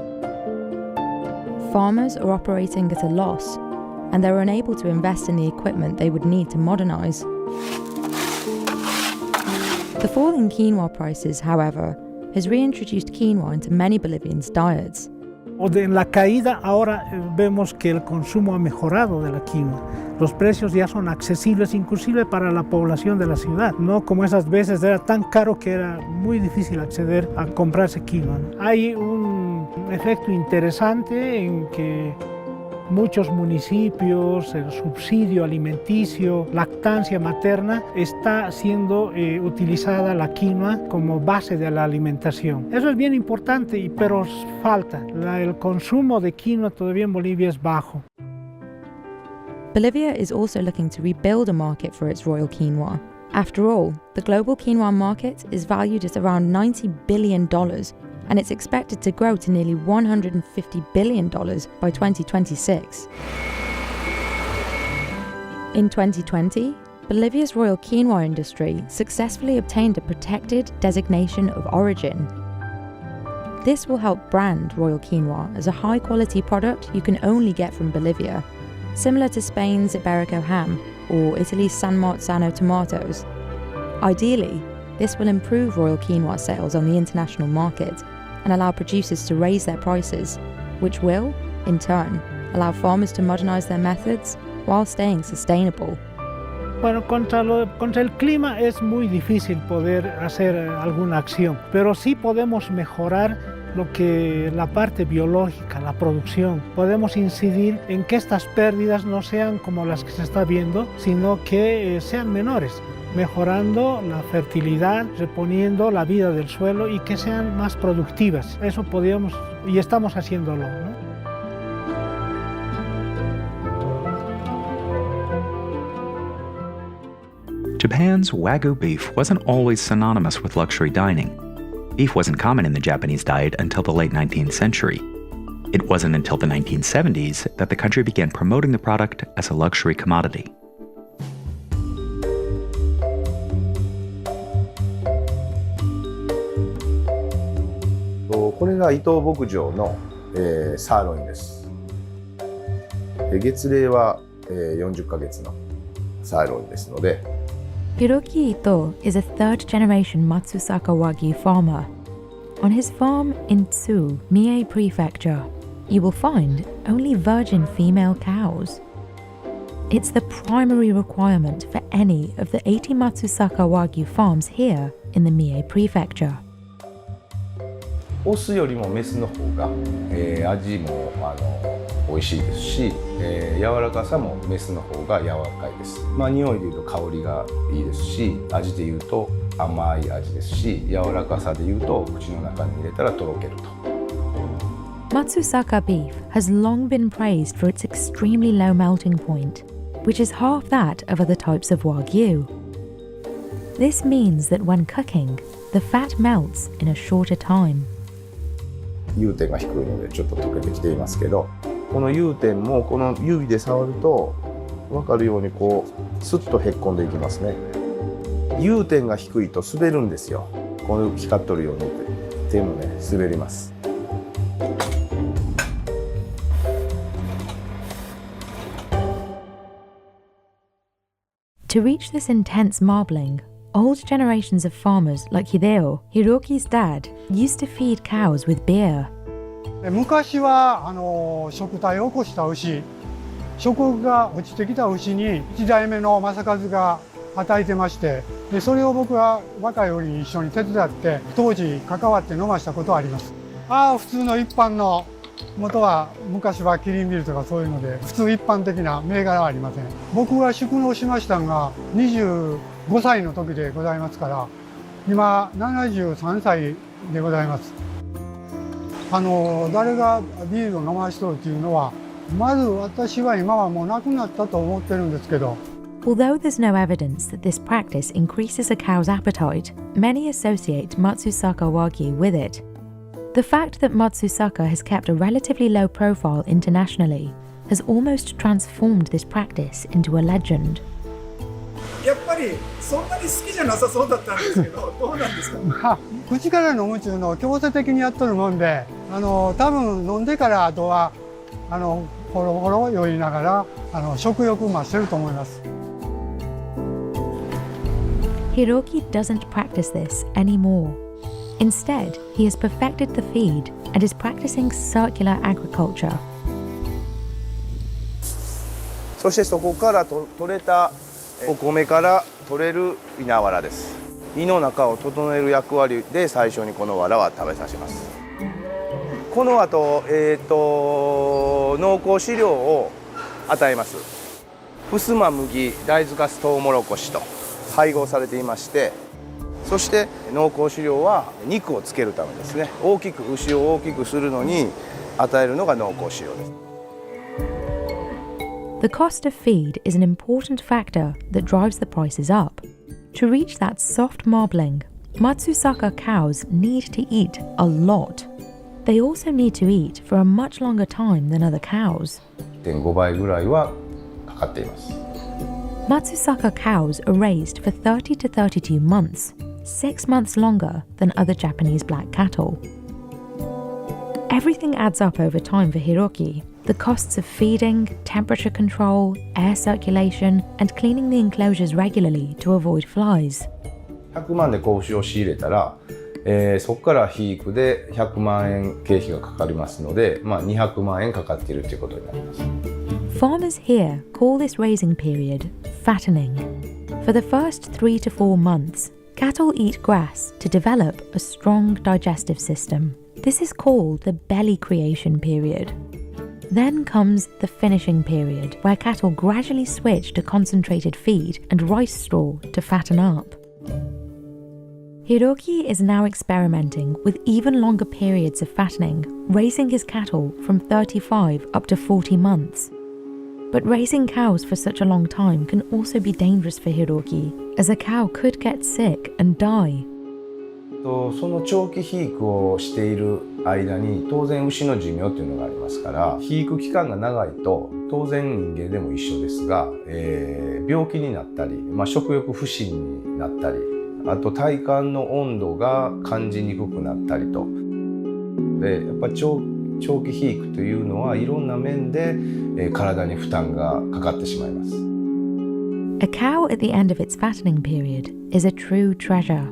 Farmers are operating at a loss, and they're unable to invest in the equipment they would need to modernize. The fall in quinoa prices, however, has reintroduced quinoa into many Bolivians' diets. En la caída ahora vemos que el consumo ha mejorado de la quinoa. Los precios ya son accesibles inclusive para la población de la ciudad, no como esas veces era tan caro que era muy difícil acceder a comprarse quinoa. Hay un efecto interesante en que muchos municipios, el subsidio alimenticio, lactancia materna, está siendo utilizada la quinoa como base de la alimentación. Eso es bien importante, pero falta. El consumo de quinoa todavía en Bolivia es bajo. Bolivia is also looking to rebuild a market for its Royal Quinoa. After all, the global quinoa market is valued at around $90 billion, and it's expected to grow to nearly $150 billion by 2026. In 2020, Bolivia's Royal Quinoa industry successfully obtained a protected designation of origin. This will help brand Royal Quinoa as a high-quality product you can only get from Bolivia, similar to Spain's Iberico ham or Italy's San Marzano tomatoes. Ideally, this will improve Royal Quinoa sales on the international market and allow producers to raise their prices, which will, in turn, allow farmers to modernize their methods while staying sustainable. Bueno, contra el clima es muy difícil poder hacer alguna acción, pero sí podemos mejorar lo que la parte biológica, la producción. Podemos incidir en que estas pérdidas no sean como las que se está viendo, sino que sean menores, mejorando la fertilidad, reponiendo la vida del suelo y que sean más productivas. Eso podríamos y estamos haciéndolo, ¿no? Japan's Wagyu beef wasn't always synonymous with luxury dining. Beef wasn't common in the Japanese diet until the late 19th century. It wasn't until the 1970s that the country began promoting the product as a luxury commodity. これが伊藤牧場の、サーロインです。月齢は、40ヶ月のサーロインですので。 Hiroki Ito is a third-generation Matsusaka Wagyu farmer. On his farm in Tsu, Mie Prefecture, you will find only virgin female cows. It's the primary requirement for any of the 80 Matsusaka Wagyu farms here in the Mie Prefecture. オスよりもメスの方が、味も美味しいですし、柔らかさもメスの方が柔らかいです。匂いでいうと香りがいいですし、味でいうと甘い味ですし、柔らかさでいうと口の中に入れたらとろけると。Matsusaka beef has long been praised for its extremely low melting point, which is half that of other types of Wagyu. This means that when cooking, the fat melts in a shorter time. 融点が低いのでちょっと溶けてきていますけど、この融点もこの指で触ると分かるようにこうスッとへっこんでいきますね。融点が低いと滑るんですよ。この光っとるように手もね滑ります。To reach this intense marbling, old generations of farmers like Hideo, Hiroki's dad, used to feed cows with beer. 昔は食体を起こした牛、食が落ちてきた牛に1代目の正和が与えてまして、でそれを僕は若い折に一緒に手伝って当時関わって飲ましたことはあります。普通の一般の元は昔はキリンビールとかそういうので普通一般的な銘柄はありません。僕が宿農しましたのが25歳の時でございますから、今73歳でございます。誰がビールを飲ましとるっていうのは、まず私は今はもうなくなったと思ってるんですけど。Although there's no evidence that this practice increases a cow's appetite, many associate Matsusaka Wagyu with it. The fact that Matsusaka has kept a relatively low profile internationally has almost transformed this practice into a legend. やっぱりそんなに好きじゃなさそうだったんですけど、どうなんですか？口から飲むっていうのを強制的にやっとるもんで、多分飲んでからあとはほろほろ酔いながら食欲増してると思います。Hiroki doesn't practice this anymore. Instead, he has perfected the feed and is practicing circular agriculture. そしてそこから取れたお米から取れる稲わらです。胃の中を整える役割で最初にこのわらは食べさせます。この後、濃厚飼料を与えます。ふすま麦、大豆かす、トウモロコシと配合されていまして、そして濃厚飼料は肉をつけるためですね。牛を大きくするのに与えるのが濃厚飼料です。The cost of feed is an important factor that drives the prices up. To reach that soft marbling, Matsusaka cows need to eat a lot. They also need to eat for a much longer time than other cows. 1.5倍ぐらいはかかっています。Matsusaka cows are raised for 30 to 32 months, 6 months longer than other Japanese black cattle. Everything adds up over time for Hiroki. The costs of feeding, temperature control, air circulation, and cleaning the enclosures regularly to avoid flies. 100万で子牛を仕入れたら、そこから肥育で100万円経費がかかりますので、200万円かかっているということになります。Farmers here call this raising period fattening. For the first 3 to 4 months, cattle eat grass to develop a strong digestive system. This is called the belly creation period. Then comes the finishing period, where cattle gradually switch to concentrated feed and rice straw to fatten up. Hiroki is now experimenting with even longer periods of fattening, raising his cattle from 35 up to 40 months. But raising cows for such a long time can also be dangerous for Hiroki, as a cow could get sick and die. その長期肥育をしている間に当然牛の寿命というのがありますから、肥育期間が長いと当然人間でも一緒ですが、病気になったり、食欲不振になったり、あと体幹の温度が感じにくくなったりと。で、やっぱり長期肥育というのはいろんな面で、体に負担がかかってしまいます。A cow at the end of its fattening period is a true treasure.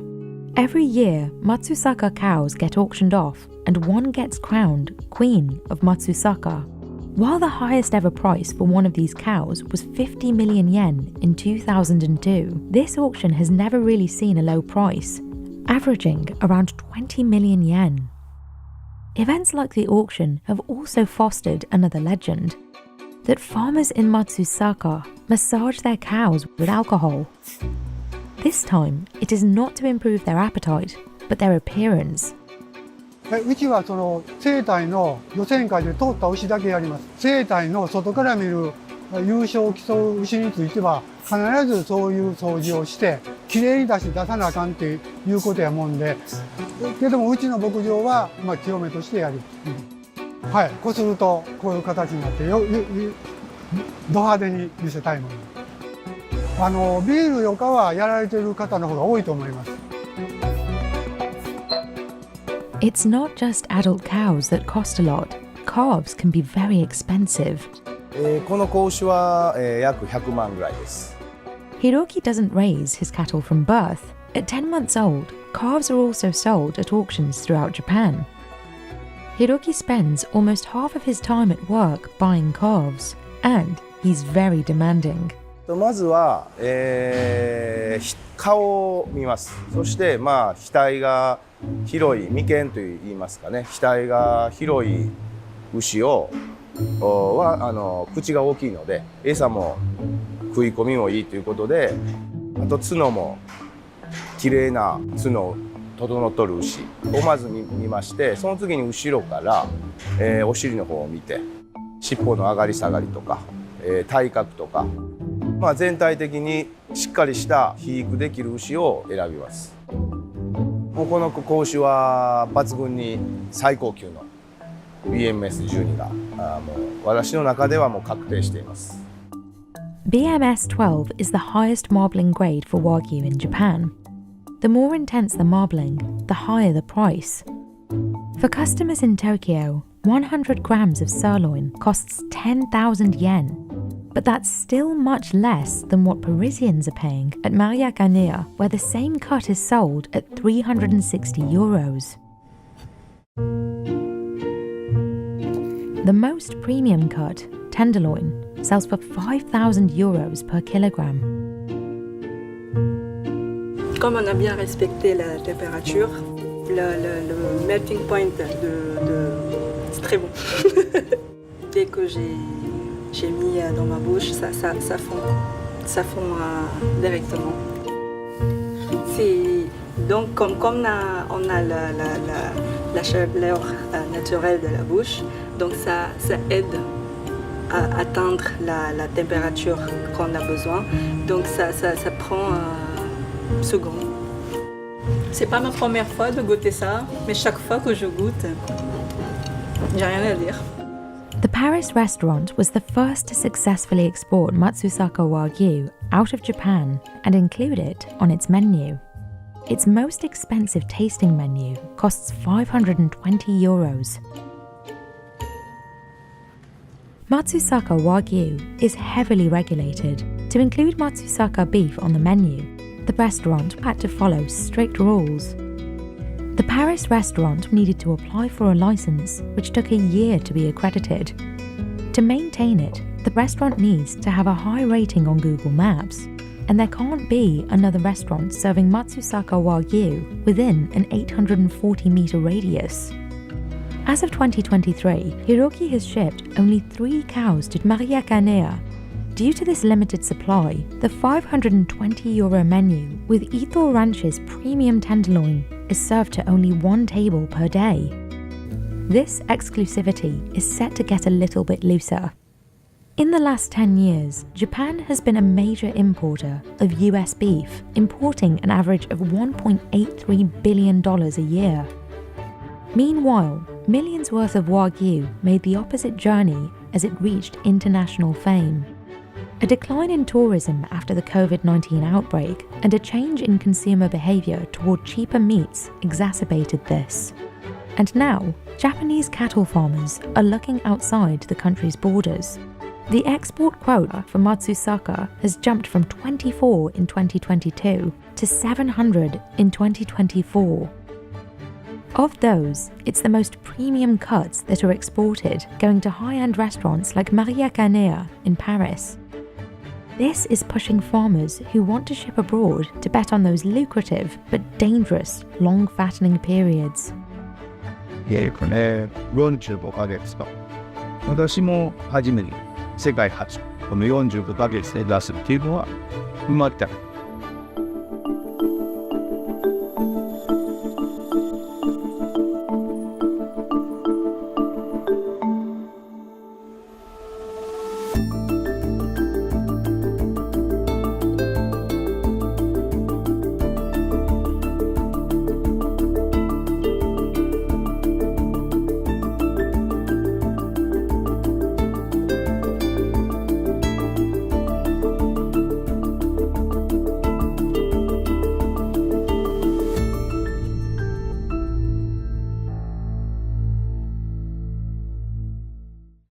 Every year, Matsusaka cows get auctioned off and one gets crowned Queen of Matsusaka. While the highest ever price for one of these cows was 50 million yen in 2002, this auction has never really seen a low price, averaging around 20 million yen. Events like the auction have also fostered another legend, that farmers in Matsusaka massage their cows with alcohol. This time, it is not to improve their appetite, but their appearance. うちはその生体の予選会で通った牛だけやります。生体の外から見る優勝を競う牛については必ずそういう掃除をしてきれいに出さなあかんっていうことやもんで、けどもうちの牧場は清めとしてやり、はい、こするとこういう形になってド派手に見せたいもの。ビールよかはやられてる方の方が多いと思います。It's not just adult cows that cost a lot. Calves can be very expensive. この子牛は、約100万ぐらいです。Hiroki doesn't raise his cattle from birth. At 10 months old, calves are also sold at auctions throughout Japan. Hiroki spends almost half of his time at work buying calves, and he's very demanding. まずは、顔を見ます。そして額が広い眉間といいますかね、額が広い牛は口が大きいので餌も食い込みもいいということで、あと角も綺麗な角を整っとる牛をまず見まして、その次に後ろから、お尻の方を見て尻尾の上がり下がりとか、体格とか、全体的にしっかりした肥育できる牛を選びます。もうこの子牛は抜群に最高級の BMS12 がもう私の中ではもう確定しています。BMS12 is the highest marbling grade for Wagyu in Japan. The more intense the marbling, the higher the price. For customers in Tokyo, 100 grams of sirloin costs 10,000 yen. But that's still much less than what Parisians are paying at Mariac Anea, where the same cut is sold at €360. The most premium cut, tenderloin, sells for €5,000 per kilogram. Comme on a bien respecté la température, le melting point c'est très bon. Dès que j'ai mis dans ma bouche, ça fond directement. Donc comme on a la chaleur naturelle de la bouche, donc ça aide à atteindre la température qu'on a besoin. Donc ça prend secondes. C'est pas ma première fois de goûter ça, mais chaque fois que je goûte, j'ai rien à dire. The Paris restaurant was the first to successfully export Matsusaka Wagyu out of Japan and include it on its menu. Its most expensive tasting menu costs €520. Matsusaka Wagyu is heavily regulated. To include Matsusaka beef on the menu, the restaurant had to follow strict rules. The Paris restaurant needed to apply for a license, which took a year to be accredited. To maintain it, the restaurant needs to have a high rating on Google Maps, and there can't be another restaurant serving Matsusaka Wagyu within an 840-meter radius. As of 2023, Hiroki has shipped only 3 cows to Maria Canea. Due to this limited supply, the €520 menu with Ito Ranch's premium tenderloin is served to only 1 table per day. This exclusivity is set to get a little bit looser. In the last 10 years, Japan has been a major importer of US beef, importing an average of $1.83 billion a year. Meanwhile, millions worth of Wagyu made the opposite journey as it reached international fame. A decline in tourism after the COVID-19 outbreak and a change in consumer behavior toward cheaper meats exacerbated this. And now, Japanese cattle farmers are looking outside the country's borders. The export quota for Matsusaka has jumped from 24 in 2022 to 700 in 2024. Of those, it's the most premium cuts that are exported, going to high-end restaurants like Maria Canea in Paris. This is pushing farmers who want to ship abroad to bet on those lucrative but dangerous long fattening periods. 45ヶ月と私も初めに世界初この45ヶ月で出すっていうのは生まれた